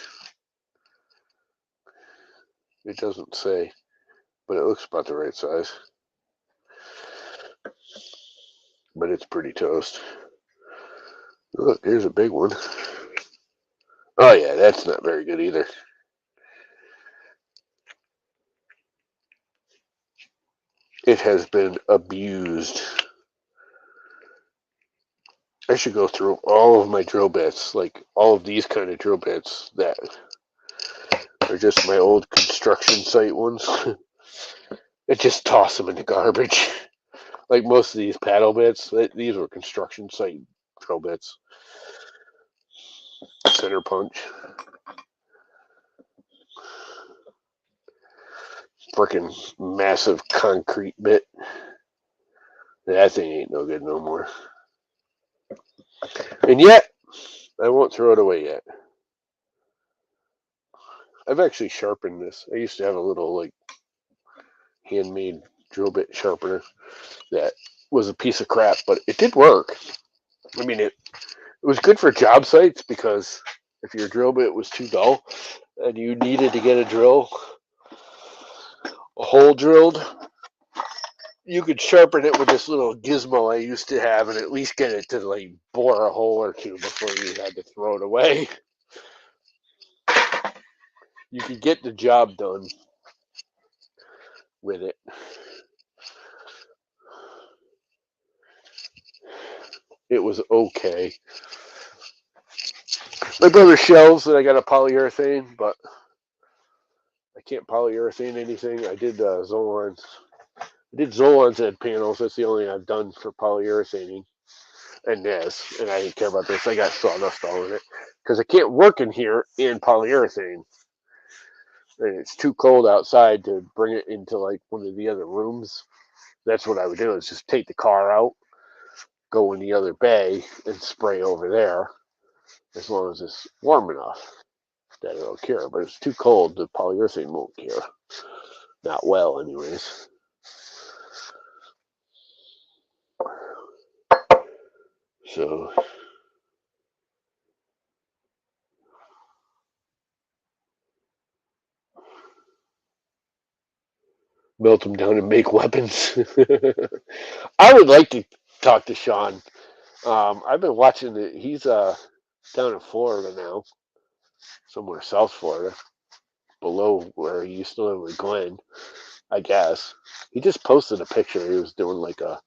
It doesn't say, but it looks about the right size. But it's pretty toast. Look, here's a big one. Oh yeah, that's not very good either. It has been abused. I should go through all of my drill bits, like all of these kind of drill bits that are just my old construction site ones, and just toss them in the garbage. Like most of these paddle bits, these were construction site drill bits. Center punch. Freaking massive concrete bit. That thing ain't no good no more. And yet, I won't throw it away yet. I've actually sharpened this. I used to have a little like handmade drill bit sharpener that was a piece of crap, but it did work. I mean, it was good for job sites because if your drill bit was too dull and you needed to get a hole drilled, you could sharpen it with this little gizmo I used to have and at least get it to like bore a hole or two before you had to throw it away. You could get the job done with it. It was okay. My brother shelves that I got a polyurethane, but I can't polyurethane anything. I did Zolons. I did Zolons ed panels. That's the only thing I've done for polyurethaning. And this, and I didn't care about this. I got sawdust all in it because I can't work in here in polyurethane, and it's too cold outside to bring it into like one of the other rooms. That's what I would do is just take the car out, go in the other bay, and spray over there as long as it's warm enough that it'll cure. But it's too cold, the polyurethane won't cure. Not well, anyways. So melt them down and make weapons. I would like to talk to Sean. I've been watching it. He's down in Florida now, somewhere South Florida, below where he used to live with Glenn, I guess. He just posted a picture. He was doing like a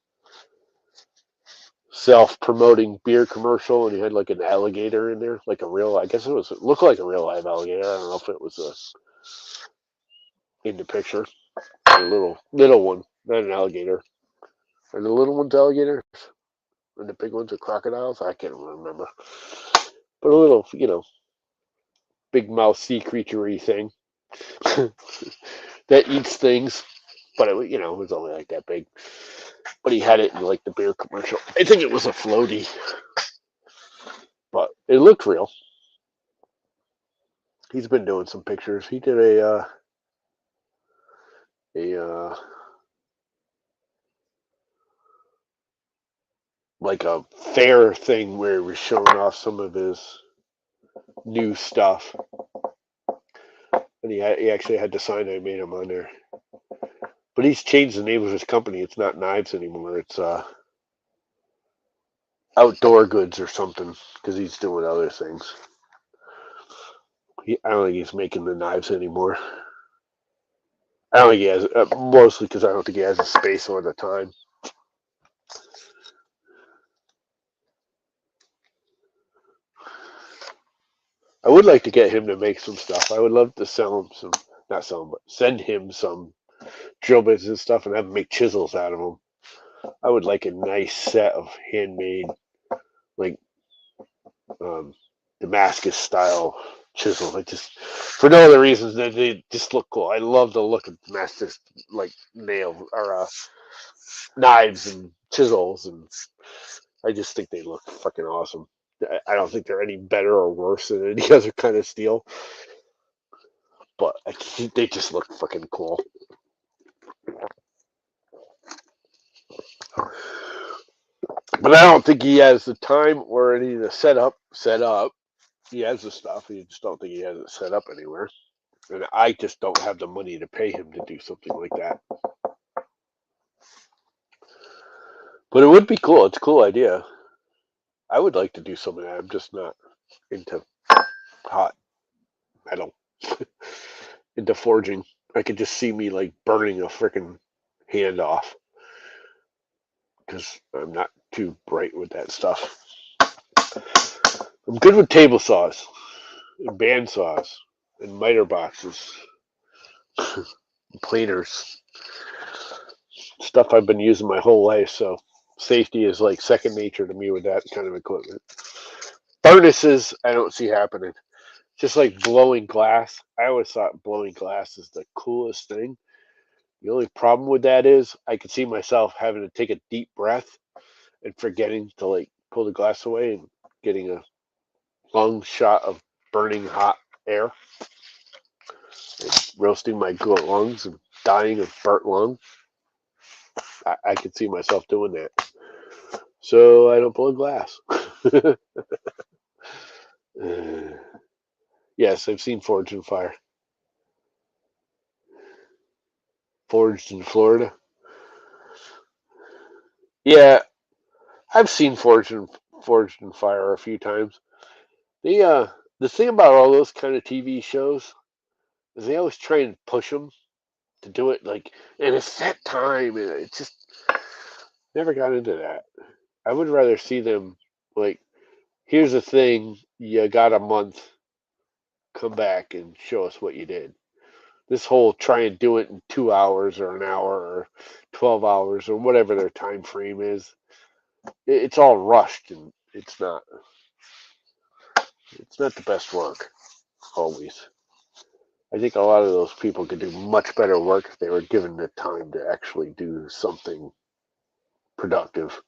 self-promoting beer commercial, and he had like an alligator in there, like a real. I guess it looked like a real live alligator. I don't know if it was in the picture. A little one, not an alligator. Are the little ones alligators? And the big ones are crocodiles? I can't remember. But a little, big mouth sea creature-y thing that eats things. But it was only like that big. But he had it in like the beer commercial. I think it was a floaty, but it looked real. He's been doing some pictures. He did a like a fair thing where he was showing off some of his new stuff, and he actually had the sign I made him on there. But he's changed the name of his company. It's not Knives anymore. It's Outdoor Goods or something because he's doing other things. I don't think he's making the knives anymore. I don't think he has, mostly because I don't think he has the space or the time. I would like to get him to make some stuff. I would love to sell him some, not sell him, but send him some drill bits and stuff and have him make chisels out of them. I would like a nice set of handmade, like Damascus style chisels. I just, for no other reasons, they just look cool. I love the look of Damascus, like nail or knives and chisels, and I just think they look fucking awesome. I don't think they're any better or worse than any other kind of steel, but they just look fucking cool. But I don't think he has the time or any of the set up. He has the stuff. He just don't think he has it set up anywhere. And I just don't have the money to pay him to do something like that. But it would be cool. It's a cool idea. I would like to do some of that. I'm just not into hot metal, into forging. I could just see me like burning a freaking hand off because I'm not too bright with that stuff. I'm good with table saws and band saws and miter boxes, planers, stuff I've been using my whole life. So safety is like second nature to me with that kind of equipment. Furnaces, I don't see happening. Just like blowing glass. I always thought blowing glass is the coolest thing. The only problem with that is I could see myself having to take a deep breath and forgetting to like pull the glass away and getting a long shot of burning hot air and roasting my lungs and dying of burnt lung. I could see myself doing that. So I don't blow glass. Yes, I've seen Forged in Fire. Forged in Florida. Yeah, I've seen Forged in Fire a few times. The thing about all those kind of TV shows is they always try and push them to do it like in a set time, and it just never got into that. I would rather see them like, here's the thing, you got a month, come back and show us what you did. This whole try and do it in 2 hours or an hour or 12 hours or whatever their time frame is, it's all rushed and it's not the best work always. I think a lot of those people could do much better work if they were given the time to actually do something productive.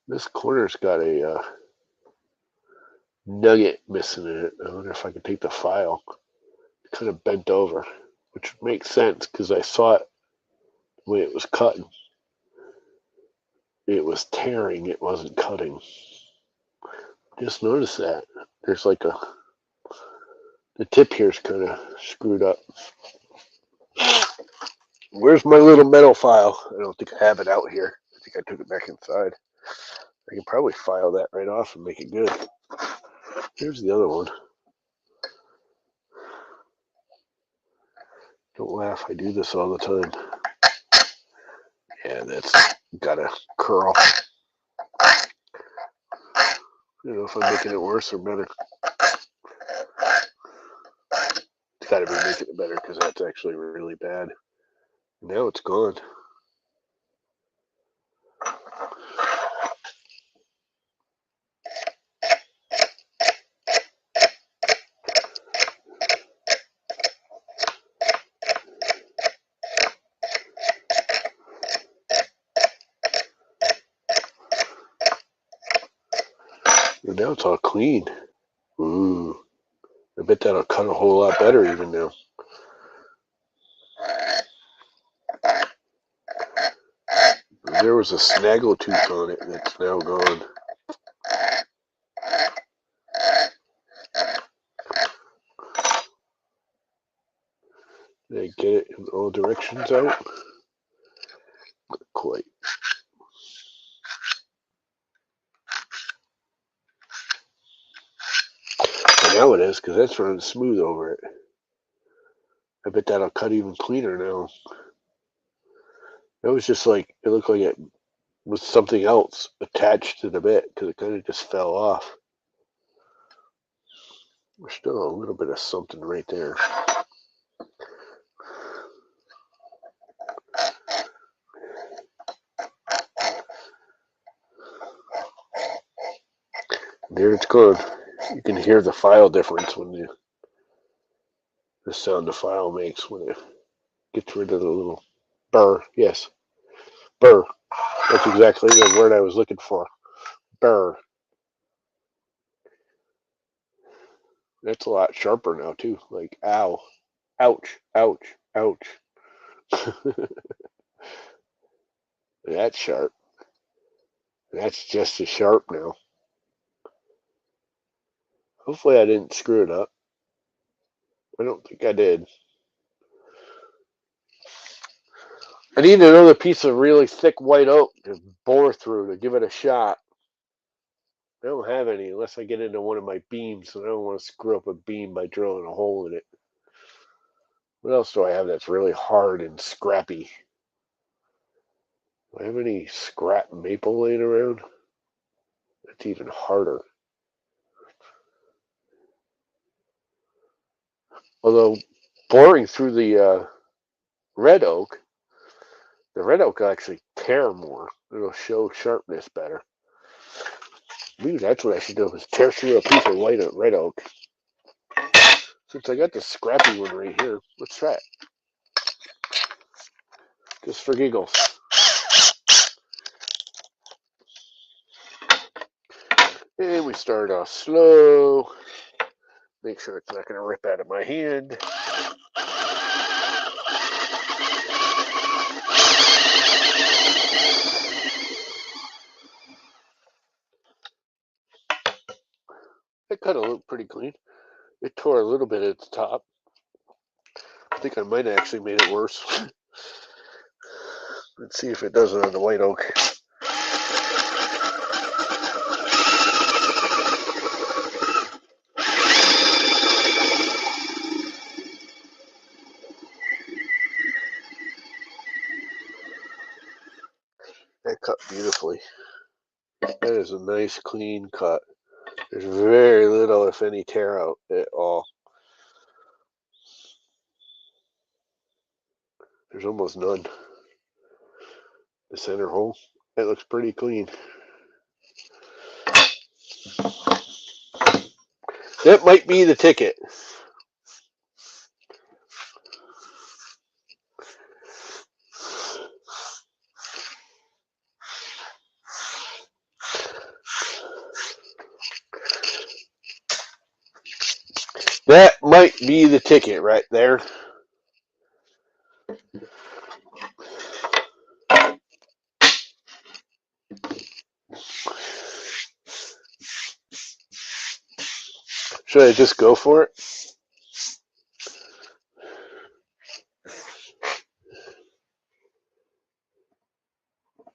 This corner's got a nugget missing in it. I wonder if I could take the file. It's kind of bent over, which makes sense because I saw it when it was cutting. It was tearing, it wasn't cutting. Just noticed that. There's like the tip here's kind of screwed up. Where's my little metal file? I don't think I have it out here. I think I took it back inside. I can probably file that right off and make it good. Here's the other one. Don't laugh, I do this all the time. Yeah, that's got a curl. I don't know if I'm making it worse or better. It's got to be making it better because that's actually really bad. Now it's gone. And now it's all clean. Ooh, I bet that'll cut a whole lot better even now. There was a snaggle tooth on it that's now gone. Did I get it in all directions out? Not quite. And now it is because that's running smooth over it. I bet that'll cut even cleaner now. That was just like, it looked like it was something else attached to the bit because it kind of just fell off. There's still a little bit of something right there. There it's gone. You can hear the file difference when the sound the file makes when it gets rid of the little burr. Yes, burr. That's exactly the word I was looking for. Burr. That's a lot sharper now too. Like ow, ouch, ouch, ouch. That's sharp. That's just as sharp now. Hopefully I didn't screw it up. I don't think I did. I need another piece of really thick white oak to bore through to give it a shot. I don't have any unless I get into one of my beams, and I don't want to screw up a beam by drilling a hole in it. What else do I have that's really hard and scrappy? Do I have any scrap maple laying around? That's even harder. Although boring through red oak, the red oak will actually tear more. It'll show sharpness better. Maybe that's what I should do, is tear through a piece of red oak. Since I got the scrappy one right here, let's try it. Just for giggles. And we start off slow. Make sure it's not going to rip out of my hand. It cut a little pretty clean. It tore a little bit at the top. I think I might have actually made it worse. Let's see if it does it on the white oak. That cut beautifully. That is a nice clean cut. There's very little, if any, tear out at all. There's almost none. The center hole, that looks pretty clean. That might be the ticket. That might be the ticket right there. Should I just go for it?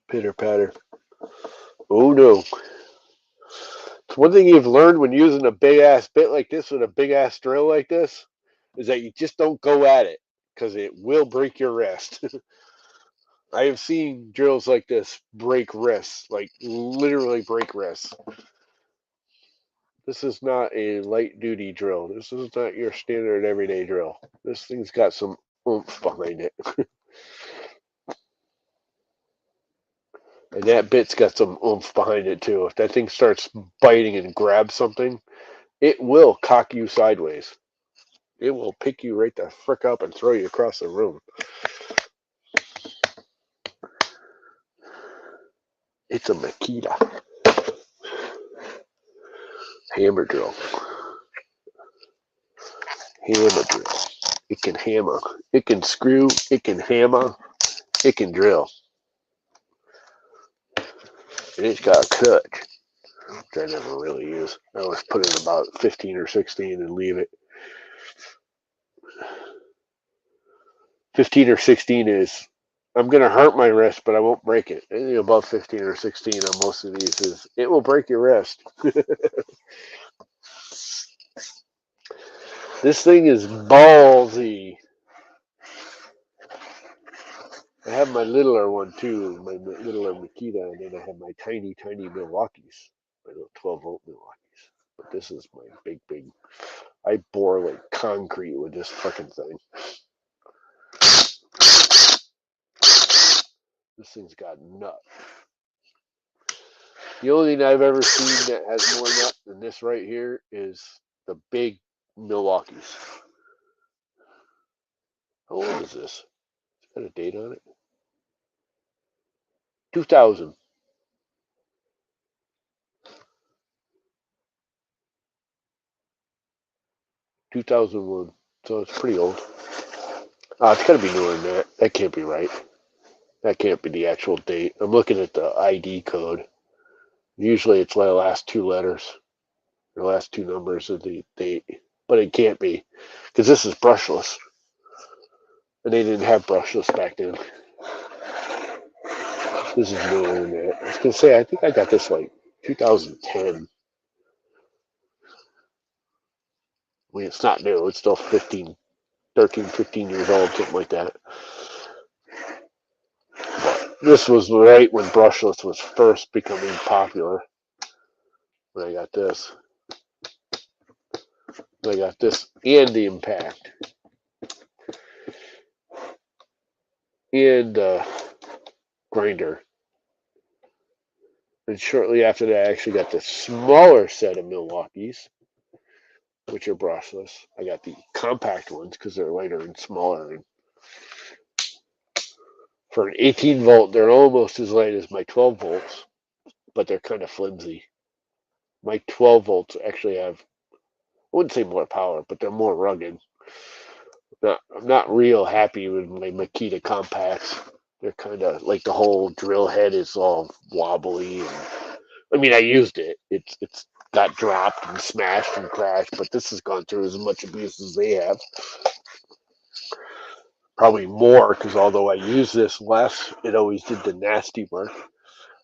Pitter patter. Oh no. It's one thing you've learned when using a big ass bit like this with a big ass drill like this is that you just don't go at it because it will break your wrist. I have seen drills like this break wrists, like literally break wrists. This is not a light duty drill. This is not your standard everyday drill. This thing's got some oomph behind it. And that bit's got some oomph behind it too. If that thing starts biting and grabs something, it will cock you sideways. It will pick you right the frick up and throw you across the room. It's a Makita hammer drill. Hammer drill. It can hammer. It can screw. It can hammer. It can drill. And it's got a cut, which I never really use. I always put in about 15 or 16 and leave it. 15 or 16 is, I'm going to hurt my wrist, but I won't break it. Anything above 15 or 16 on most of these is, it will break your wrist. This thing is ballsy. I have my littler one too, my littler Makita, and then I have my tiny, tiny Milwaukees, my little 12-volt Milwaukees. But this is my big, big, I bore like concrete with this fucking thing. This thing's got nut. The only thing I've ever seen that has more nut than this right here is the big Milwaukees. How old is this? It's got a date on it. 2000. 2001. So it's pretty old. It's got to be newer than that. That can't be right. That can't be the actual date. I'm looking at the ID code. Usually it's the last two letters, the last two numbers of the date. But it can't be, because this is brushless. And they didn't have brushless back then. This is newer than that. I was going to say, I think I got this like 2010. I mean, it's not new. It's still 13, 15 years old, something like that. But this was right when brushless was first becoming popular. When I got this. I got this and the Impact. And grinder. And shortly after that, I actually got the smaller set of Milwaukees, which are brushless. I got the compact ones because they're lighter and smaller. And for an 18 volt, they're almost as light as my 12 volts, but they're kind of flimsy. My 12 volts actually have, I wouldn't say more power, but they're more rugged. I'm not real happy with my Makita compacts. They're kind of like the whole drill head is all wobbly. And I mean, I used it. It's got dropped and smashed and crashed, but this has gone through as much abuse as they have. Probably more, because although I use this less, it always did the nasty work.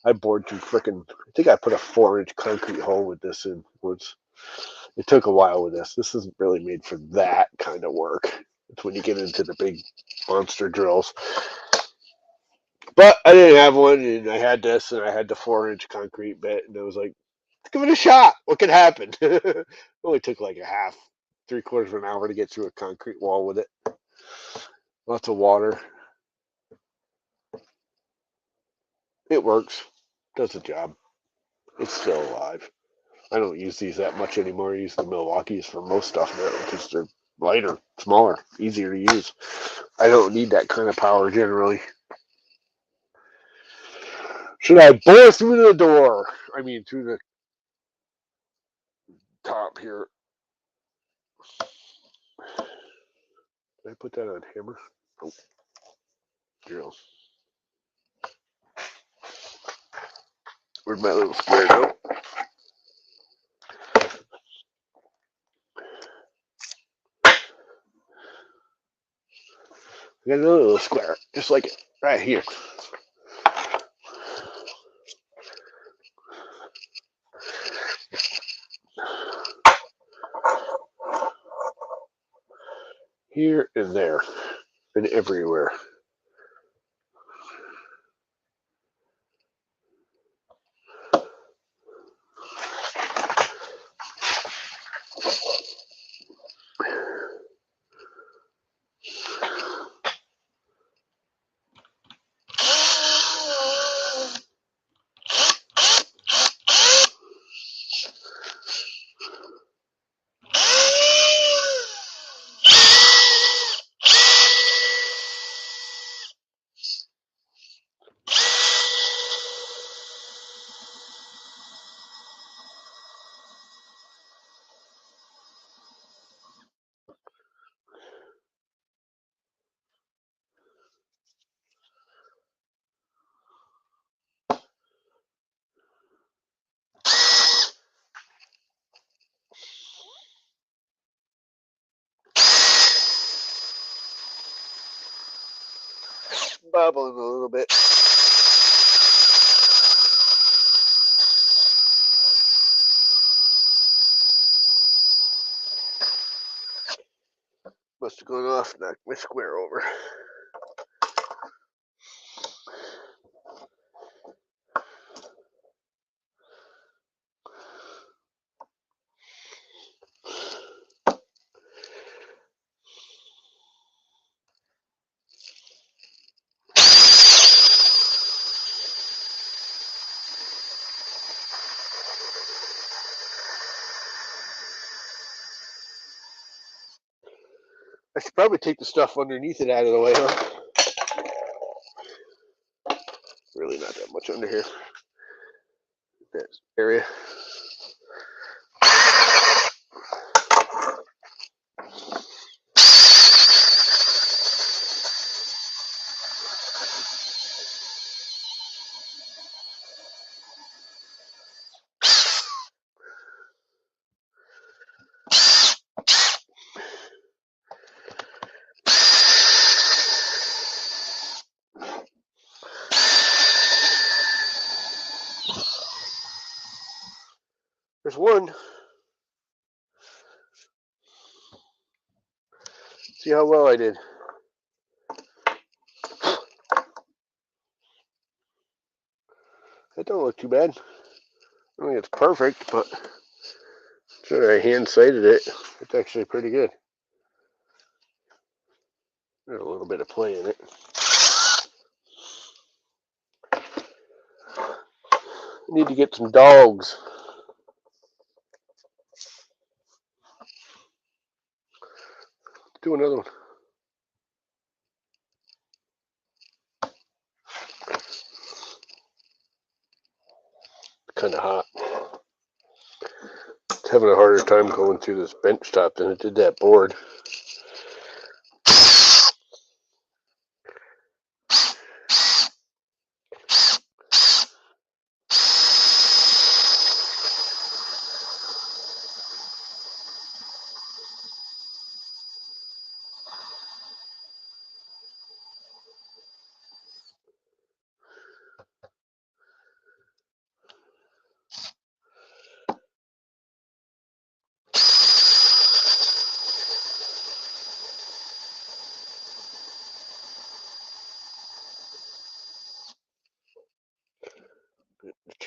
I bored through frickin', I think I put a 4-inch concrete hole with this in once. It took a while with this. This isn't really made for that kind of work. It's when you get into the big monster drills. But I didn't have one, and I had this, and I had the 4-inch concrete bit, and I was like, let's give it a shot. What could happen? It only took like a half, 3/4 of an hour to get through a concrete wall with it. Lots of water. It works. Does the job. It's still alive. I don't use these that much anymore. I use the Milwaukee's for most stuff now because they're lighter, smaller, easier to use. I don't need that kind of power generally. Should I bore through the door? I mean, through the top here. Did I put that on hammer? Oh, drill. Where'd my little square go? I got another little square, just like it, right here. Here and there, and everywhere. Bobbling a little bit. Must have gone off, knocked my square over. I should probably take the stuff underneath it out of the way, huh? Really not that much under here. That area. There's one. See how well I did. That don't look too bad. I don't think it's perfect, but sure, I hand sighted it. It's actually pretty good. There's a little bit of play in it. I need to get some dogs. Do another one. Kind of hot. It's having a harder time going through this bench top than it did that board.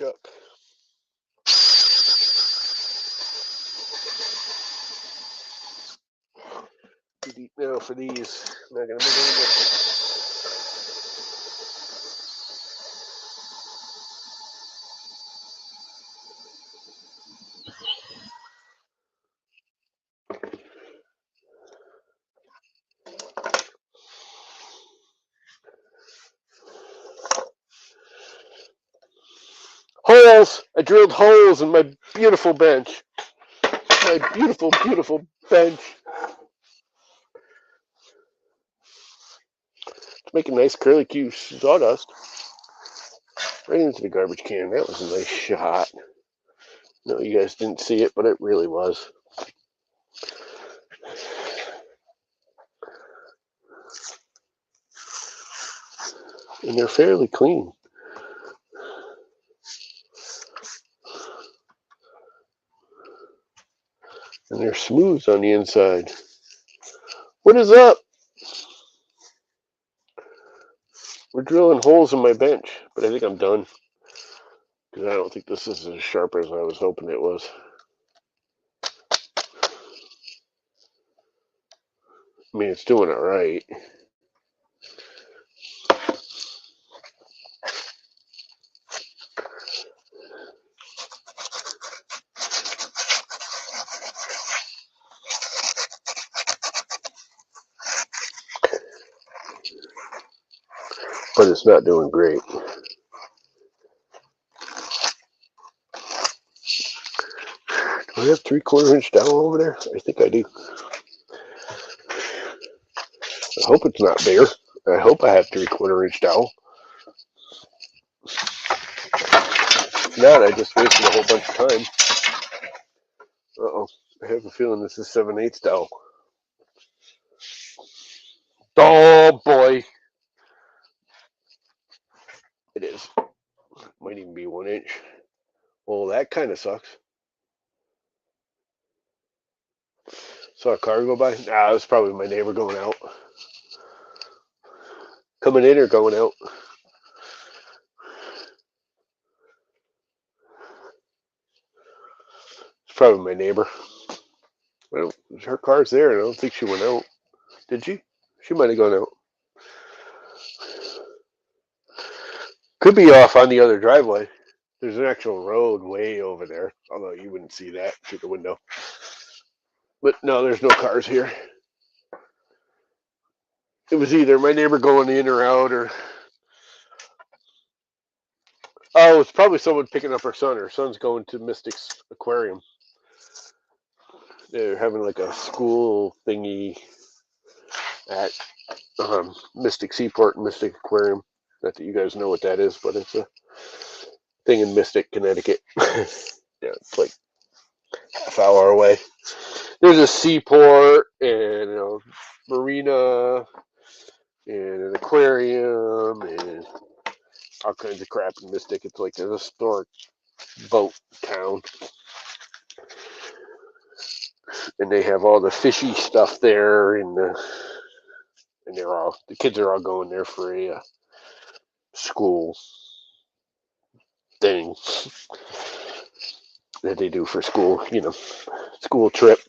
chuck. Too deep now for these. I'm not gonna make any difference. Holes! I drilled holes in my beautiful bench. My beautiful, beautiful bench. It's making nice curly Q sawdust. Right into the garbage can. That was a nice shot. No, you guys didn't see it, but it really was. And they're fairly clean. And they're smooth on the inside. What is up? We're drilling holes in my bench, but I think I'm done. Because I don't think this is as sharp as I was hoping it was. I mean, it's doing it right. But it's not doing great. Do I have 3/4 inch dowel over there? I think I do. I hope it's not bare. I hope I have 3/4 inch dowel. If not, I just wasted a whole bunch of time. Uh-oh. I have a feeling this is 7/8 dowel. Oh boy. It is. Might even be 1 inch. Well, that kind of sucks. Saw a car go by? Nah, it was probably my neighbor going out. Coming in or going out? It's probably my neighbor. Well, her car's there. I don't think she went out. Did she? She might have gone out. Could be off on the other driveway. There's an actual road way over there, although you wouldn't see that through the window. But no, there's no cars here. It was either my neighbor going in or out, or oh, it's probably someone picking up her son. Her son's going to Mystic's aquarium. They're having like a school thingy at Mystic Seaport and Mystic Aquarium. Not that you guys know what that is, but it's a thing in Mystic, Connecticut. Yeah, it's like half hour away. There's a seaport and a marina and an aquarium and all kinds of crap in Mystic. It's like an historic boat town. And they have all the fishy stuff there, and the kids are all going there for a school thing that they do for school, school trip.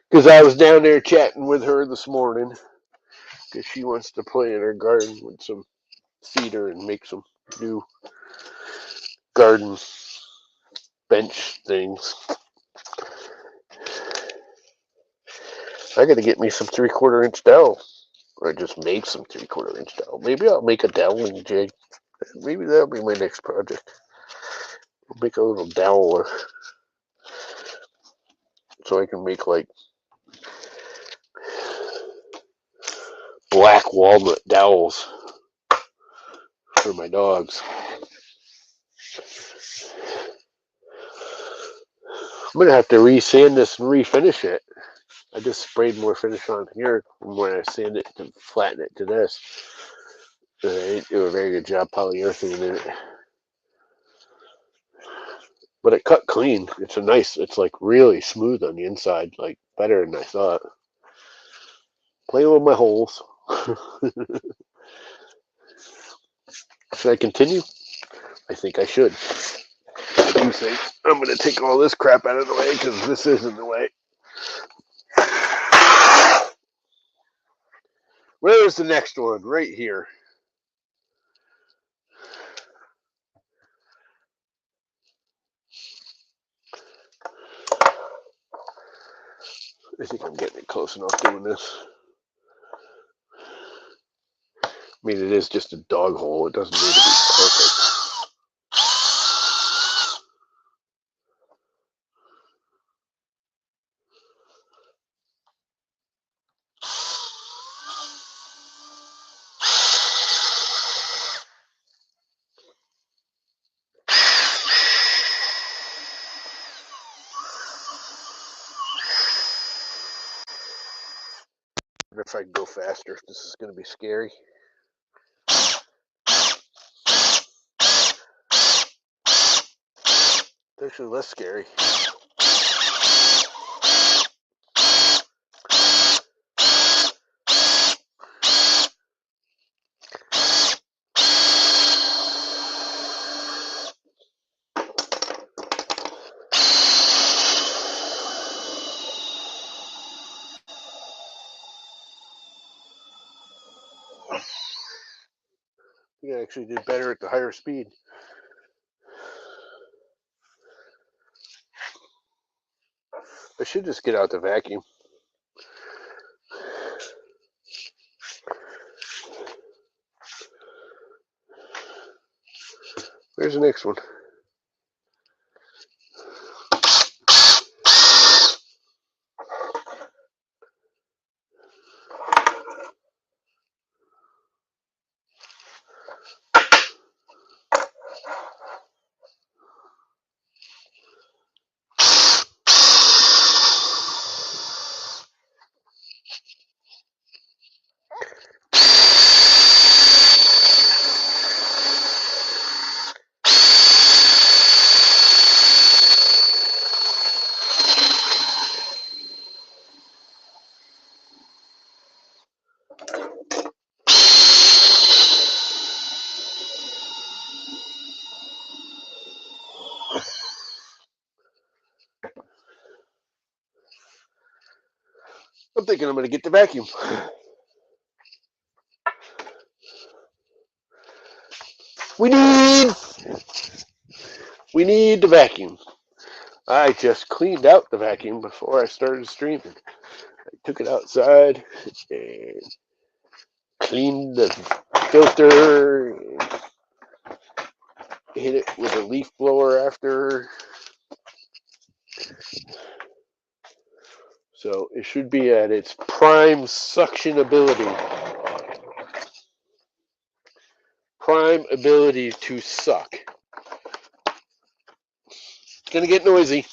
Because I was down there chatting with her this morning because she wants to play in her garden with some cedar and make some new garden bench things. I got to get me some 3/4 inch dowel, or just make some 3/4 inch dowel. Maybe I'll make a doweling jig. Maybe that'll be my next project. I'll make a little doweler so I can make like black walnut dowels for my dogs. I'm gonna have to re-sand this and refinish it. I just sprayed more finish on here when I sand it to flatten it to this. I didn't do a very good job polyurethane in it. But it cut clean. It's like really smooth on the inside, like better than I thought. Playing with my holes. Should I continue? I think I should. I do think I'm going to take all this crap out of the way because this is in the way. Where's the next one? Right here. I think I'm getting it close enough doing this. I mean, it is just a dog hole. It doesn't need to be perfect. I wonder if I can go faster. If this is going to be scary. It's actually less scary. I think I actually did better at the higher speed. I should just get out the vacuum. There's the next one. I'm thinking I'm going to get the vacuum. We need the vacuum. I just cleaned out the vacuum before I started streaming. I took it outside and cleaned the filter and hit it with a leaf blower after. So it should be at its prime suction ability. Prime ability to suck. It's going to get noisy.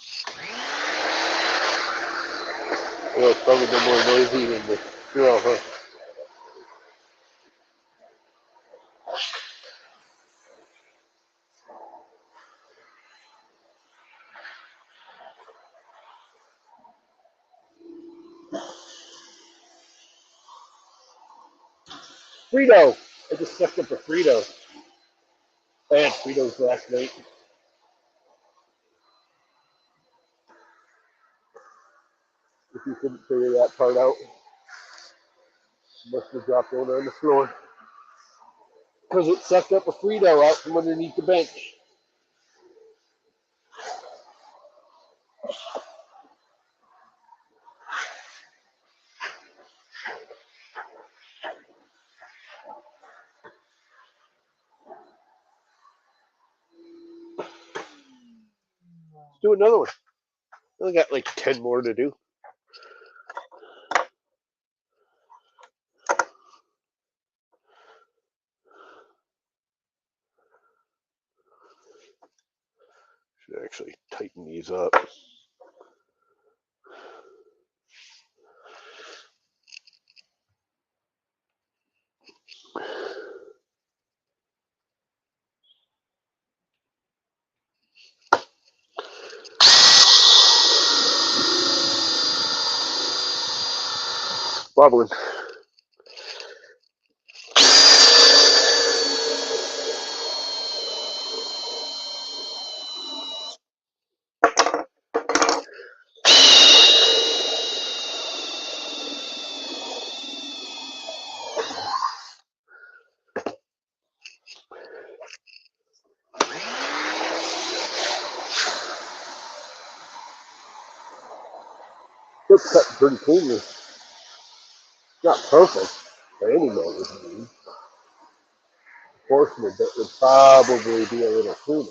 Well, it's probably no more noisy than the drill, huh? Frito! I just sucked up a Frito. I had Fritos last night. If you couldn't figure that part out, must have dropped one on the floor. Because it sucked up a Frito out from underneath the bench. Let's do another one. I only got like 10 more to do. Should actually tighten these up. Wobbling. It's cut pretty cleanly. It's not perfect by any means. Portion of it would probably be a little cleaner,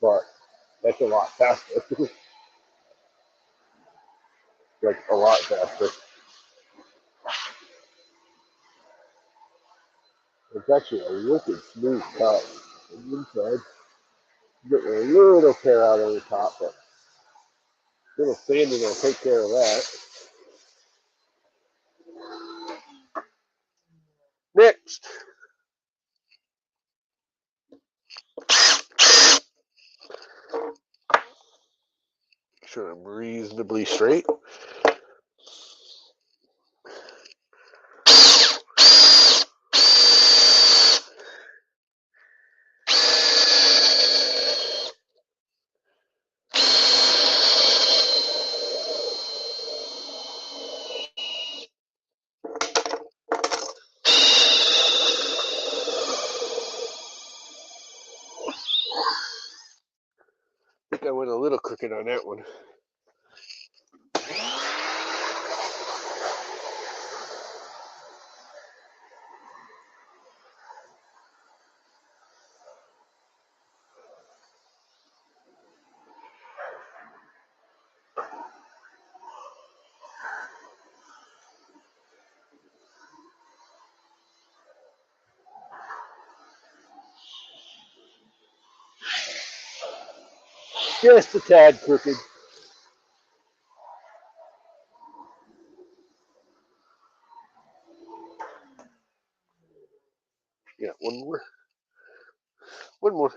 but that's a lot faster. Like a lot faster. It's actually a wicked smooth cut. On the inside, getting a little tear out on the top, but a little sanding will take care of that. Next. Sure, I'm reasonably straight. I think I went a little crooked on that one. Just a tad crooked. Yeah, one more. One more.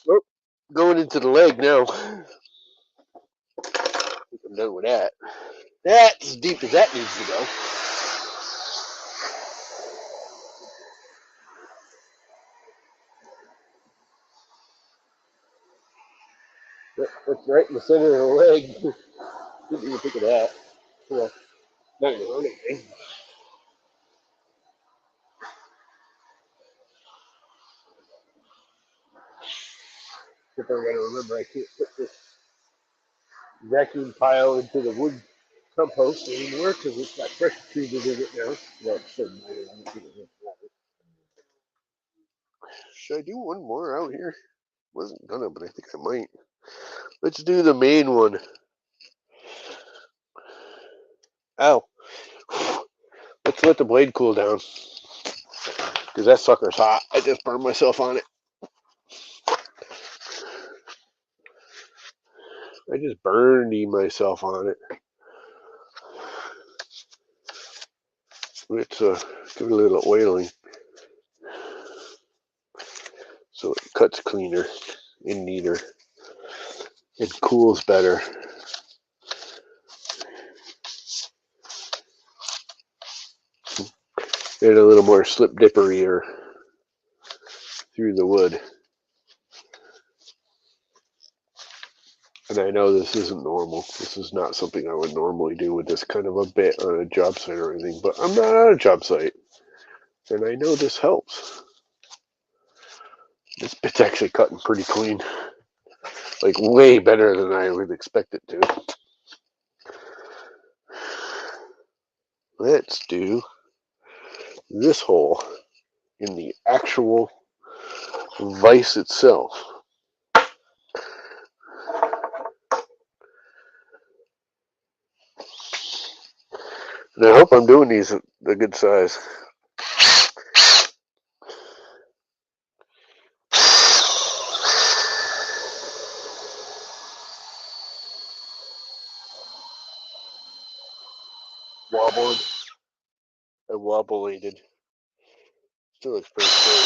Oh, going into the leg now. I think I'm done with that. That's as deep as that needs to go. That's right in the center of the leg. Didn't even think of that. Well, not gonna hurt anything. If I'm gonna remember, I can't put this vacuum pile into the wood compost anymore because it's got pressure treated in it now. Well, it's so minor, I don't think it matters. Should I do one more out here? Wasn't gonna, but I think I might. Let's do the main one. Ow. Let's let the blade cool down. Because that sucker's hot. I just burned myself on it. I just burned myself on it. Let's give it a little oiling so it cuts cleaner and neater. It cools better. And a little more slip dipperier through the wood. And I know this isn't normal. This is not something I would normally do with this kind of a bit on a job site or anything, but I'm not on a job site. And I know this helps. This bit's actually cutting pretty clean. Like way better than I would expect it to. Let's do this hole in the actual vise itself. And I hope I'm doing these a good size. Wobbling. I wobblated. Still looks pretty cool.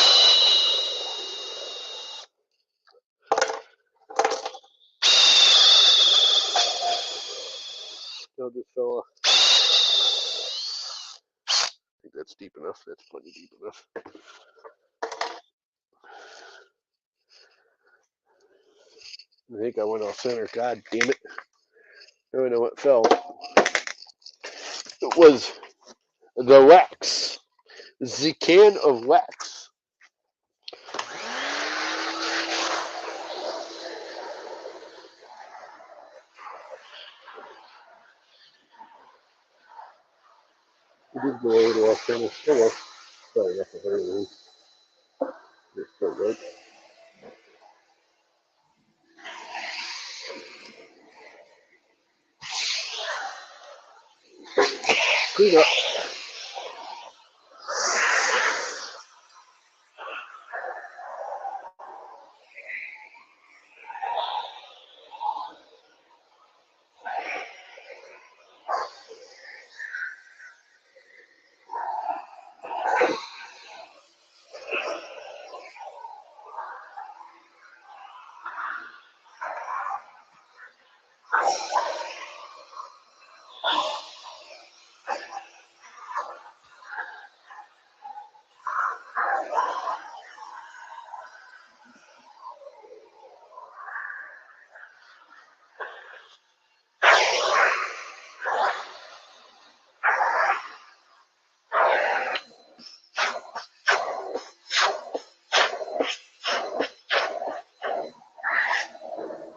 Still just fell off. I think that's deep enough. That's plenty deep enough. I think I went off center. God damn it. I don't know what fell. It was the wax. The can of wax. It did go a little off center. Oh well. Sorry, that's a very long. It's so good. Clean up.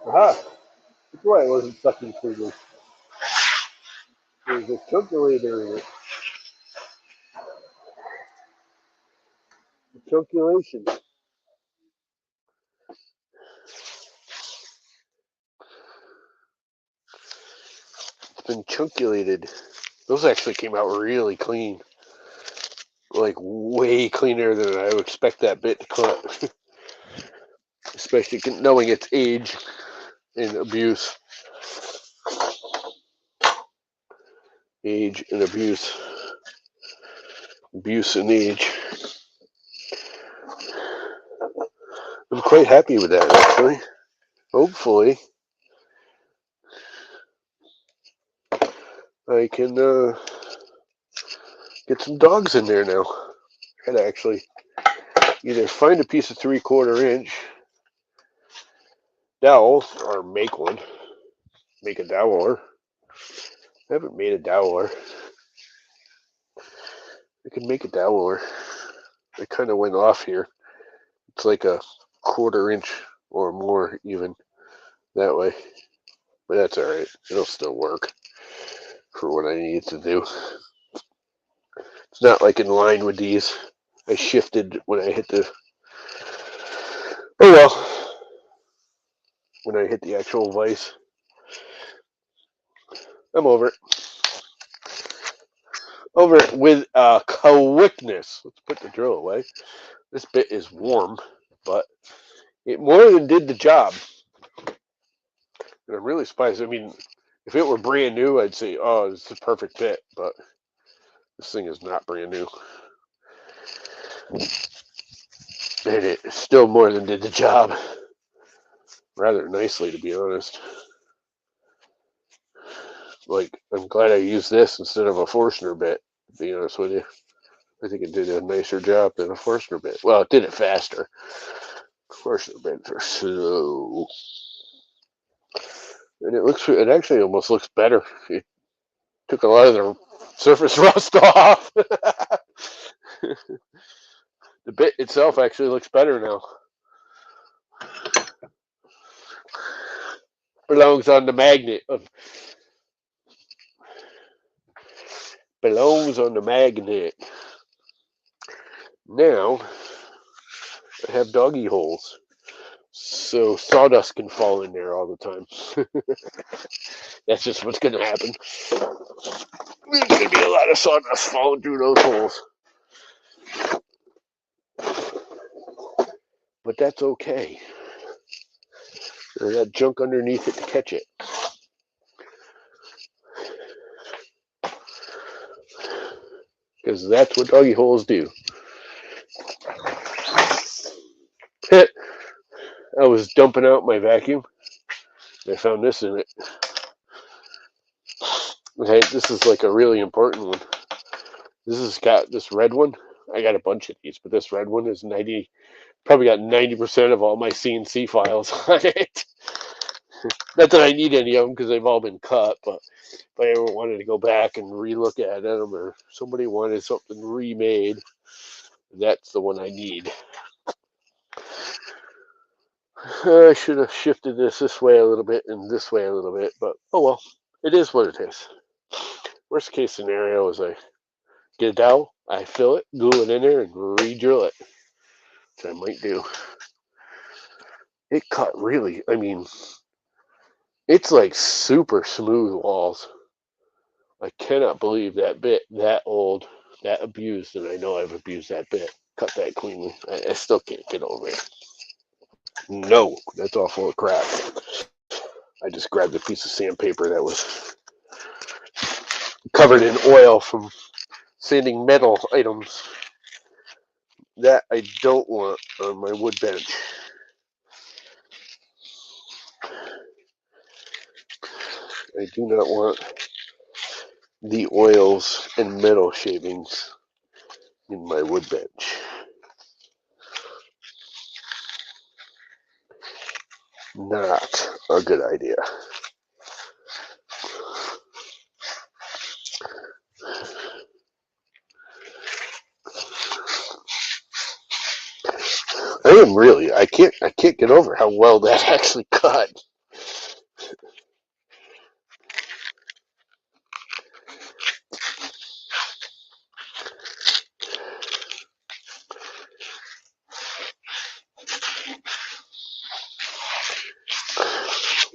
Aha! That's why it wasn't sucking freely. There's a calculator in it. The calculation. It's been chunculated. Those actually came out really clean. Like way cleaner than I would expect that bit to cut. Especially knowing its age and abuse. Age and abuse. Abuse and age. I'm quite happy with that actually. Hopefully I can get some dogs in there now. I gotta actually either find a piece of 3/4 inch dowel or make one. Make a doweler. I haven't made a doweler. I could make a doweler. I kind of went off here. It's like a 1/4 inch or more even that way. But that's alright. It'll still work for what I need to do. It's not like in line with these. I shifted when I hit the... Oh well. When I hit the actual vise. I'm over it. Over it with quickness. Let's put the drill away. This bit is warm, but it more than did the job. And I'm really surprised. I mean, if it were brand new, I'd say, oh, this is a perfect bit, but this thing is not brand new. And it still more than did the job. Rather nicely, to be honest. Like, I'm glad I used this instead of a Forstner bit, to be honest with you. I think it did a nicer job than a Forstner bit. Well, it did it faster. Forstner bits are slow. And it actually almost looks better. It took a lot of the surface rust off. The bit itself actually looks better now. Belongs on the magnet. Belongs on the magnet. Now, I have doggy holes. So sawdust can fall in there all the time. That's just what's going to happen. There's going to be a lot of sawdust falling through those holes. But that's okay. There's that junk underneath it to catch it. Because that's what doggy holes do. I was dumping out my vacuum. I found this in it. Okay, this is like a really important one. This has got this red one. I got a bunch of these, but this red one is probably got 90% of all my CNC files on it. Not that I need any of them because they've all been cut, but if I ever wanted to go back and relook at them, or somebody wanted something remade, that's the one I need. I should have shifted this way a little bit and this way a little bit, but oh well, it is what it is. Worst case scenario is I get a dowel, I fill it, glue it in there, and re-drill it, which I might do. It cut really, I mean, it's like super smooth walls. I cannot believe that bit that old, that abused, and I know I've abused that bit. Cut that cleanly. I still can't get over it. No, that's all full of crap. I just grabbed a piece of sandpaper that was covered in oil from sanding metal items. That I don't want on my wood bench. I do not want the oils and metal shavings in my wood bench. Not a good idea. I can't get over how well that actually cut.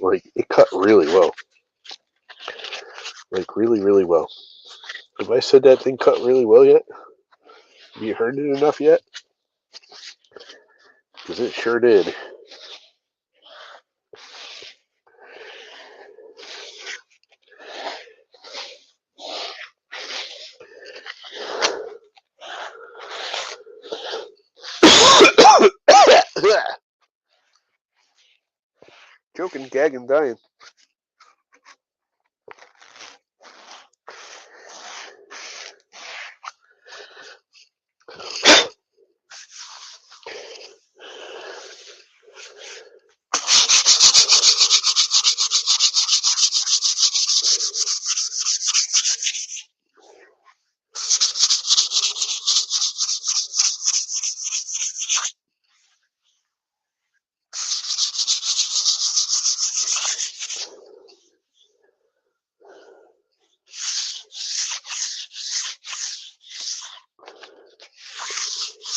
Like, it cut really well. Like, really, really well. Have I said that thing cut really well yet? Have you heard it enough yet? Because it sure did. Choking, gagging, dying.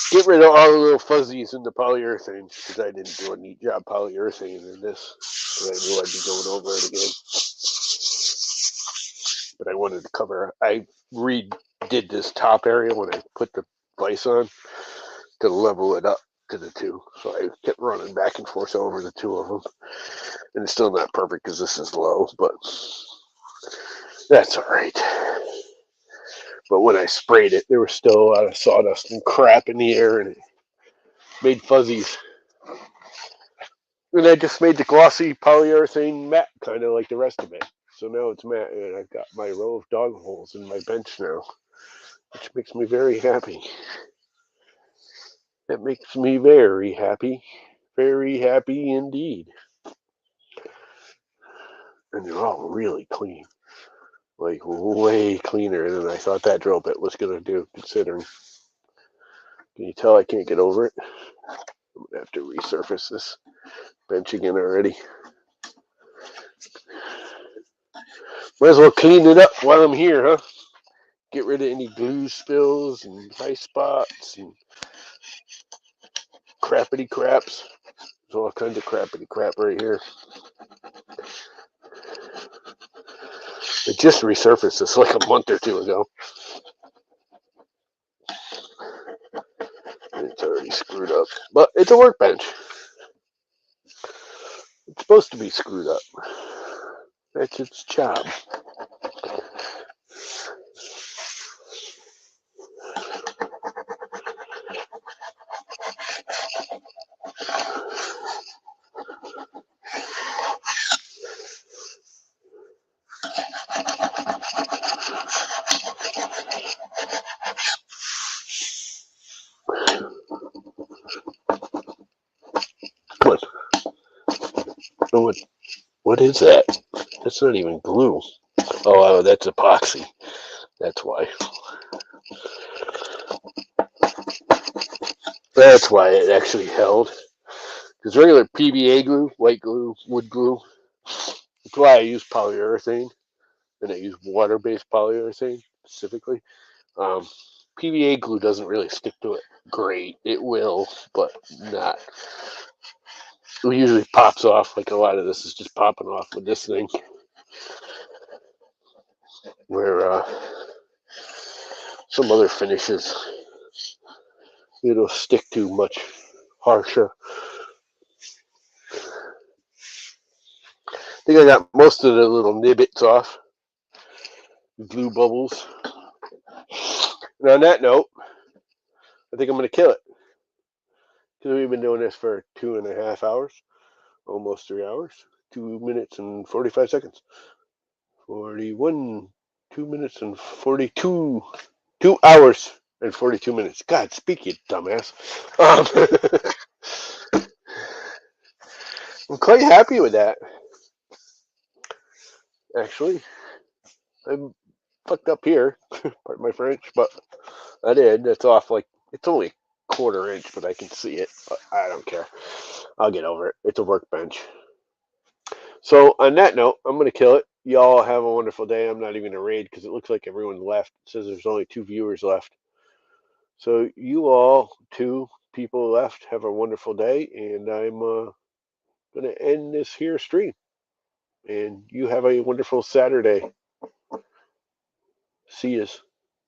Get rid of all the little fuzzies in the polyurethane, because I didn't do a neat job polyurethane in this. So I knew I'd be going over it again. But I wanted to cover, I redid this top area when I put the vise on to level it up to the two. So I kept running back and forth over the two of them. And it's still not perfect because this is low, but that's all right. But when I sprayed it, there was still a lot of sawdust and crap in the air, and it made fuzzies. And I just made the glossy polyurethane matte, kind of like the rest of it. So now it's matte, and I've got my row of dog holes in my bench now, which makes me very happy. That makes me very happy indeed. And they're all really clean, like way cleaner than I thought that drill bit was going to do, considering. Can you tell I can't get over it? I'm going to have to resurface this bench again already. Might as well clean it up while I'm here, huh? Get rid of any glue spills and high spots and crappity craps. There's all kinds of crappity crap right here. I just resurfaced this like a month or two ago. It's already screwed up. But it's a workbench. It's supposed to be screwed up. That's its job. know what is that? That's not even glue. Oh, that's epoxy. That's why. That's why it actually held. Because regular PVA glue, white glue, wood glue, that's why I use polyurethane, and I use water-based polyurethane specifically. Um, PVA glue doesn't really stick to it great. It will, but not. It usually pops off. Like a lot of this is just popping off with this thing. Where some other finishes, it'll stick to much harsher. I think I got most of the little nibbits off, glue bubbles. And on that note, I think I'm going to kill it. Because we've been doing this for 2.5 hours, almost 3 hours, 2 minutes and 45 seconds. 41, 2 minutes and 42, 2 hours and 42 minutes. God, speak, you dumbass. I'm quite happy with that. Actually, I'm fucked up here, pardon my French, but I did. That's off like, it's only a 1/4 inch, but I can see it. But I don't care. I'll get over it. It's a workbench. So on that note, I'm going to kill it. Y'all have a wonderful day. I'm not even going to raid because it looks like everyone left. It says there's only 2 viewers left. So you all, 2 people left, have a wonderful day. And I'm going to end this here stream. And you have a wonderful Saturday. See yous.